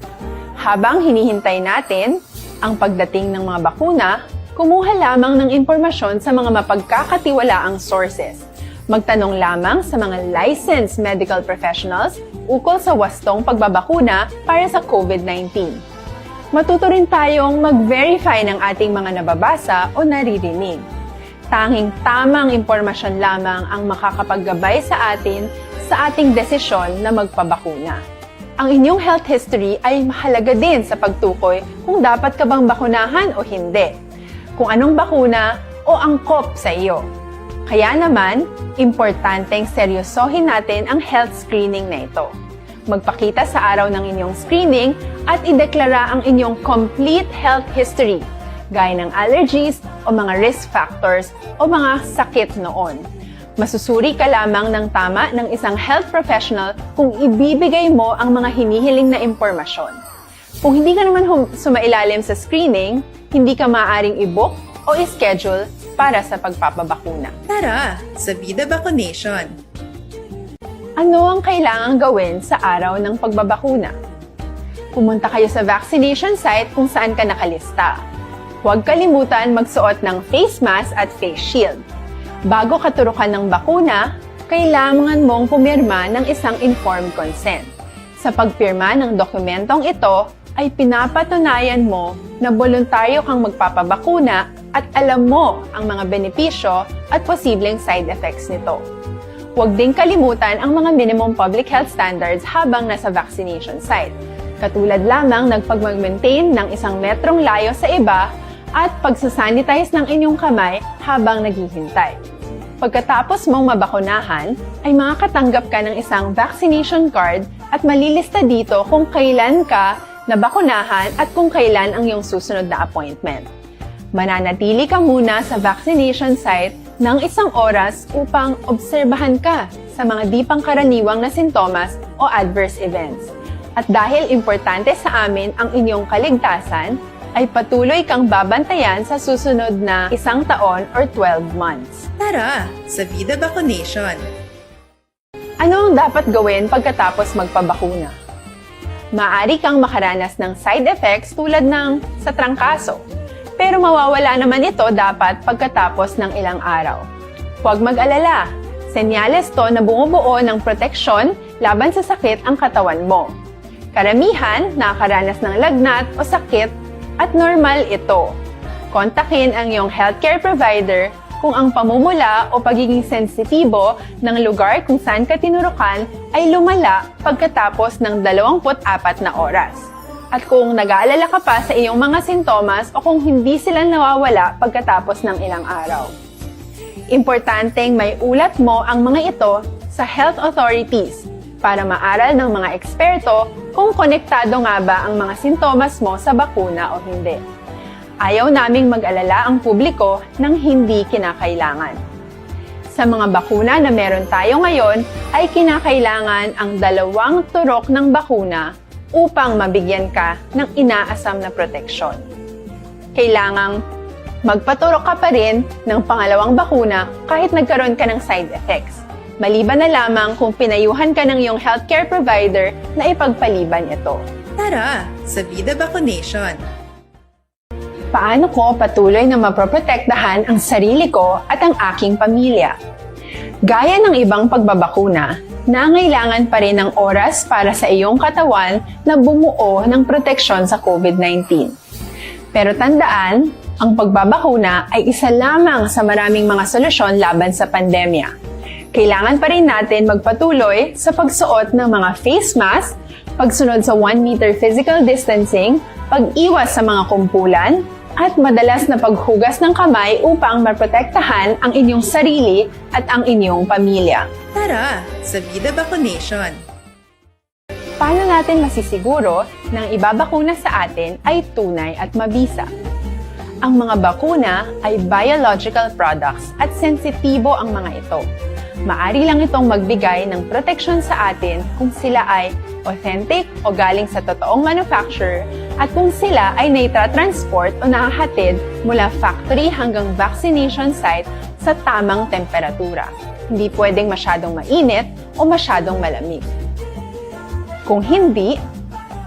Habang hinihintay natin ang pagdating ng mga bakuna, kumuha lamang ng impormasyon sa mga mapagkakatiwalaang sources. Magtanong lamang sa mga licensed medical professionals ukol sa wastong pagbabakuna para sa COVID-19. Matuto rin tayong mag-verify ng ating mga nababasa o naririnig. Tanging tamang impormasyon lamang ang makakapaggabay sa atin sa ating desisyon na magpabakuna. Ang inyong health history ay mahalaga din sa pagtukoy kung dapat ka bang bakunahan o hindi, kung anong bakuna o angkop sa iyo. Kaya naman, importanteng seryosohin natin ang health screening na ito. Magpakita sa araw ng inyong screening at ideklara ang inyong complete health history, gaya ng allergies o mga risk factors o mga sakit noon. Masusuri ka lamang ng tama ng isang health professional kung ibibigay mo ang mga hinihiling na impormasyon. Kung hindi ka naman sumailalim sa screening, hindi ka maaaring i-book o i-schedule para sa pagpapabakuna. Tara, sa Vida Vaccination! Ano ang kailangang gawin sa araw ng pagbabakuna? Pumunta kayo sa vaccination site kung saan ka nakalista. Huwag kalimutan magsuot ng face mask at face shield. Bago ka turukan ng bakuna, kailangan mong pumirma ng isang informed consent. Sa pagpirma ng dokumentong ito, ay pinapatunayan mo na voluntaryo kang magpapabakuna at alam mo ang mga benepisyo at posibleng side effects nito. Huwag din kalimutan ang mga minimum public health standards habang nasa vaccination site. Katulad lamang nagpag-maintain ng 1 metrong layo sa iba at pagsasanitize ng inyong kamay habang naghihintay. Pagkatapos mong mabakunahan, ay makakatanggap ka ng isang vaccination card at malilista dito kung kailan ka nabakunahan at kung kailan ang iyong susunod na appointment. Mananatili ka muna sa vaccination site ng 1 oras upang obserbahan ka sa mga di pangkaraniwang na sintomas o adverse events. At dahil importante sa amin ang inyong kaligtasan, ay patuloy kang babantayan sa susunod na 1 taon or 12 months. Tara, sa Vida Vaccination! Ano ang dapat gawin pagkatapos magpabakuna? Maaari kang makaranas ng side effects tulad ng sa trangkaso, pero mawawala naman ito dapat pagkatapos ng ilang araw. Huwag mag-alala, senyales to na bumubuo ng proteksyon laban sa sakit ang katawan mo. Karamihan nakakaranas ng lagnat o sakit at normal ito. Kontakin ang iyong healthcare provider kung ang pamumula o pagiging sensitibo ng lugar kung saan ka tinurukan ay lumala pagkatapos ng 24 na oras. At kung nag-aalala ka pa sa iyong mga sintomas o kung hindi sila nawawala pagkatapos ng ilang araw. Importanteng may ulat mo ang mga ito sa health authorities para maaral ng mga eksperto kung konektado nga ba ang mga sintomas mo sa bakuna o hindi. Ayaw naming mag-alala ang publiko ng hindi kinakailangan. Sa mga bakuna na meron tayo ngayon, ay kinakailangan ang 2 turok ng bakuna upang mabigyan ka ng inaasam na proteksyon. Kailangang magpaturok ka pa rin ng pangalawang bakuna kahit nagkaroon ka ng side effects. Maliban na lamang kung pinayuhan ka ng iyong healthcare provider na ipagpaliban ito. Tara, sa Vida Vaccination! Paano ko patuloy na maproprotektahan ang sarili ko at ang aking pamilya? Gaya ng ibang pagbabakuna, nangailangan pa rin ng oras para sa iyong katawan na bumuo ng proteksyon sa COVID-19. Pero tandaan, ang pagbabakuna ay isa lamang sa maraming mga solusyon laban sa pandemya. Kailangan pa rin natin magpatuloy sa pagsuot ng mga face mask, pagsunod sa 1 meter physical distancing, pag-iwas sa mga kumpulan, at madalas na paghugas ng kamay upang maprotektahan ang inyong sarili at ang inyong pamilya. Tara, sa Vida Vaccination! Paano natin masisiguro na ang ibabakuna sa atin ay tunay at mabisa? Ang mga bakuna ay biological products at sensitibo ang mga ito. Maari lang itong magbigay ng proteksyon sa atin kung sila ay authentic o galing sa totoong manufacturer at kung sila ay naitra-transport o nahahatid mula factory hanggang vaccination site sa tamang temperatura. Hindi pwedeng masyadong mainit o masyadong malamig. Kung hindi,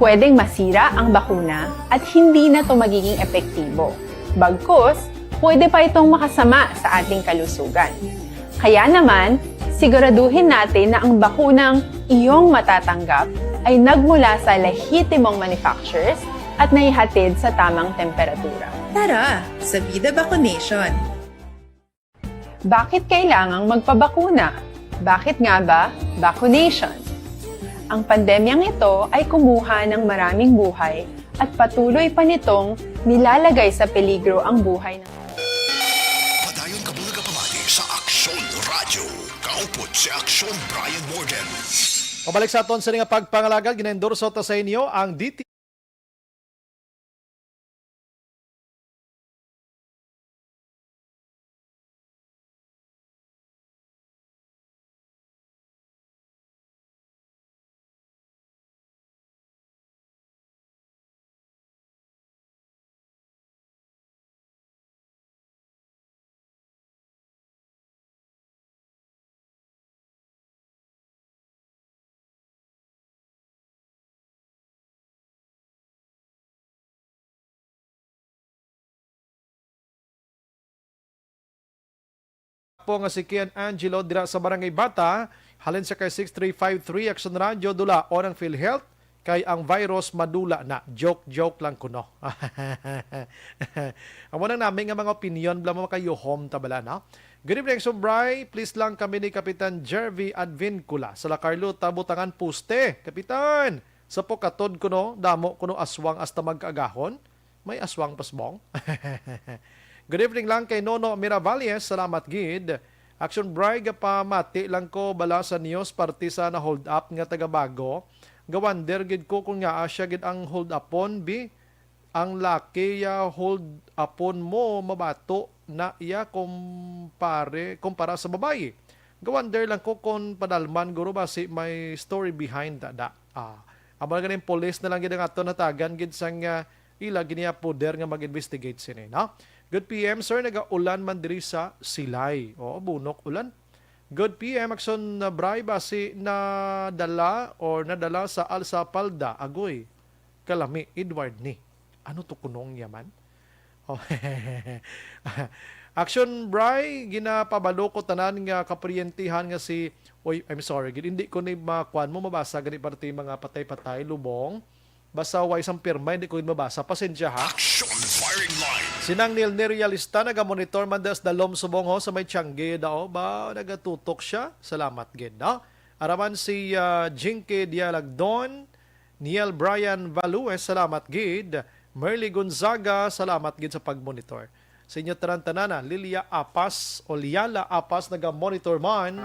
pwedeng masira ang bakuna at hindi na ito magiging epektibo. Bagkus, pwede pa itong makasama sa ating kalusugan. Kaya naman, siguraduhin natin na ang bakunang iyong matatanggap ay nagmula sa lehitimong manufacturers at naihatid sa tamang temperatura. Tara, sa Vida Vaccination! Bakit kailangang magpabakuna? Bakit nga ba vaccination? Ang pandemyang ito ay kumuha ng maraming buhay at patuloy pa nitong nilalagay sa peligro ang buhay ng Padayon ka mga kapamati sa Aksyon Radio. Kaupot si Aksyon Brian Morgan. Pabalik sa aton sa nga pagpangalaga, ginendorso ta sa inyo ang DT. Po nga si Kian Angelo dira sa Barangay Bata, halin sa kay 6353 Action Radio dula o ng PhilHealth kay ang virus madula na. Joke lang kuno. Amo nang namin nga mga opinion bla mo kayo home tabala na. Good evening, Sobray. Please lang kami ni Kapitan Jervy Advincula sa La Carlota, Butangan, Puste. Kapitan, sa pokatod kuno, damo kuno aswang hasta mag-agahon. May aswang pasbong. Good evening lang kay Nono Miravalles. Salamat gid. Action Bride pamati lang ko bala sa news partisa na hold up nga taga-Bago. Gawander gid ko kung nga asya gid ang hold upon bi. Ang laki ya hold upon mo mabato na iya kumpara sa babae. Gawander lang ko kung padalman guro basi may story behind that. Amo ganin police na lang gid ang ato natagan gid sang ila giniya poder nga mag-investigate sini, no? Good PM, sir. Nag-ulan man diri sa Silay. O, bunok ulan. Good PM, Action Bray, basi nadala sa Alsa Palda, Agoy, Kalami, Edward ni. Ano to kunong yaman? Oh, Action Bray, ginapabalo ko tanan nga kapriyentihan nga si, I'm sorry, hindi ko ni makuan mo mabasa gani parte mga patay-patay, lubong. Basta way isang pirma, hindi ko rin mabasa. Pasensya ha. Sinang nilnerealista, nagamonitor man das dalom subong ho sa may Tiangge dao ba nagatutok siya. Salamat gid no. Araman si Jinke Dialagdon, Niel Brian Values, salamat gid. Merly Gonzaga, salamat gid sa pagmonitor. Sa inyo tanan-tanana, Lilia Apas o Liala Apas nagamonitor man.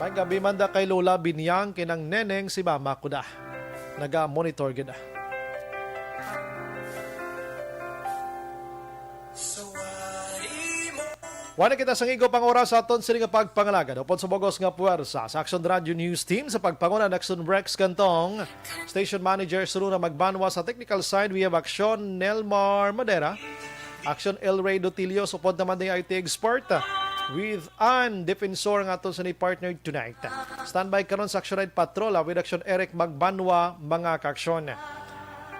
May gabi man da kay Lola Binyang kinang neneng si Mama ko da. Naga-monitor gida. Wala kita sa igo pang oras sa aton sila nga pagpangalaga. Upon sa bogos nga puwersa sa Action Radio News Team sa pagpanguna ng Action Rex Cantong. Station Manager Suru na magbanwa sa technical side. We have Action Nelmar Madera. Action El Rey Dotilio. Supod naman ng IT expert. With Ann Defensor nga aton sa ni partner tonight. Standby karon sa Action Ride Patrol with Action Eric Magbanwa mga kaksyon.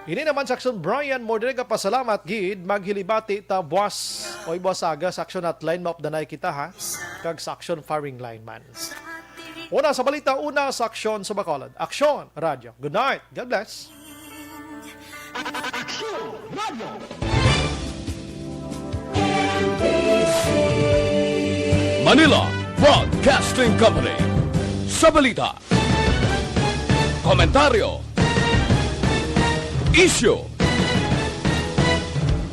Ini naman sa Action Brian Mordre ka pasalamat gid maghilibati ta boss oy boss aga sa Action Hotline map danay kita ha kag sa Action Firing Line man. Una sa balita, una sa Action sa Bacolod. Action Radio. Good night. God bless. Action Radio. Manila Broadcasting Company. Sa balita, komentaryo, issue,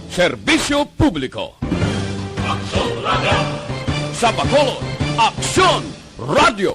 serbisyo publiko. Action Radio. Sa Bacolod, Action Radio.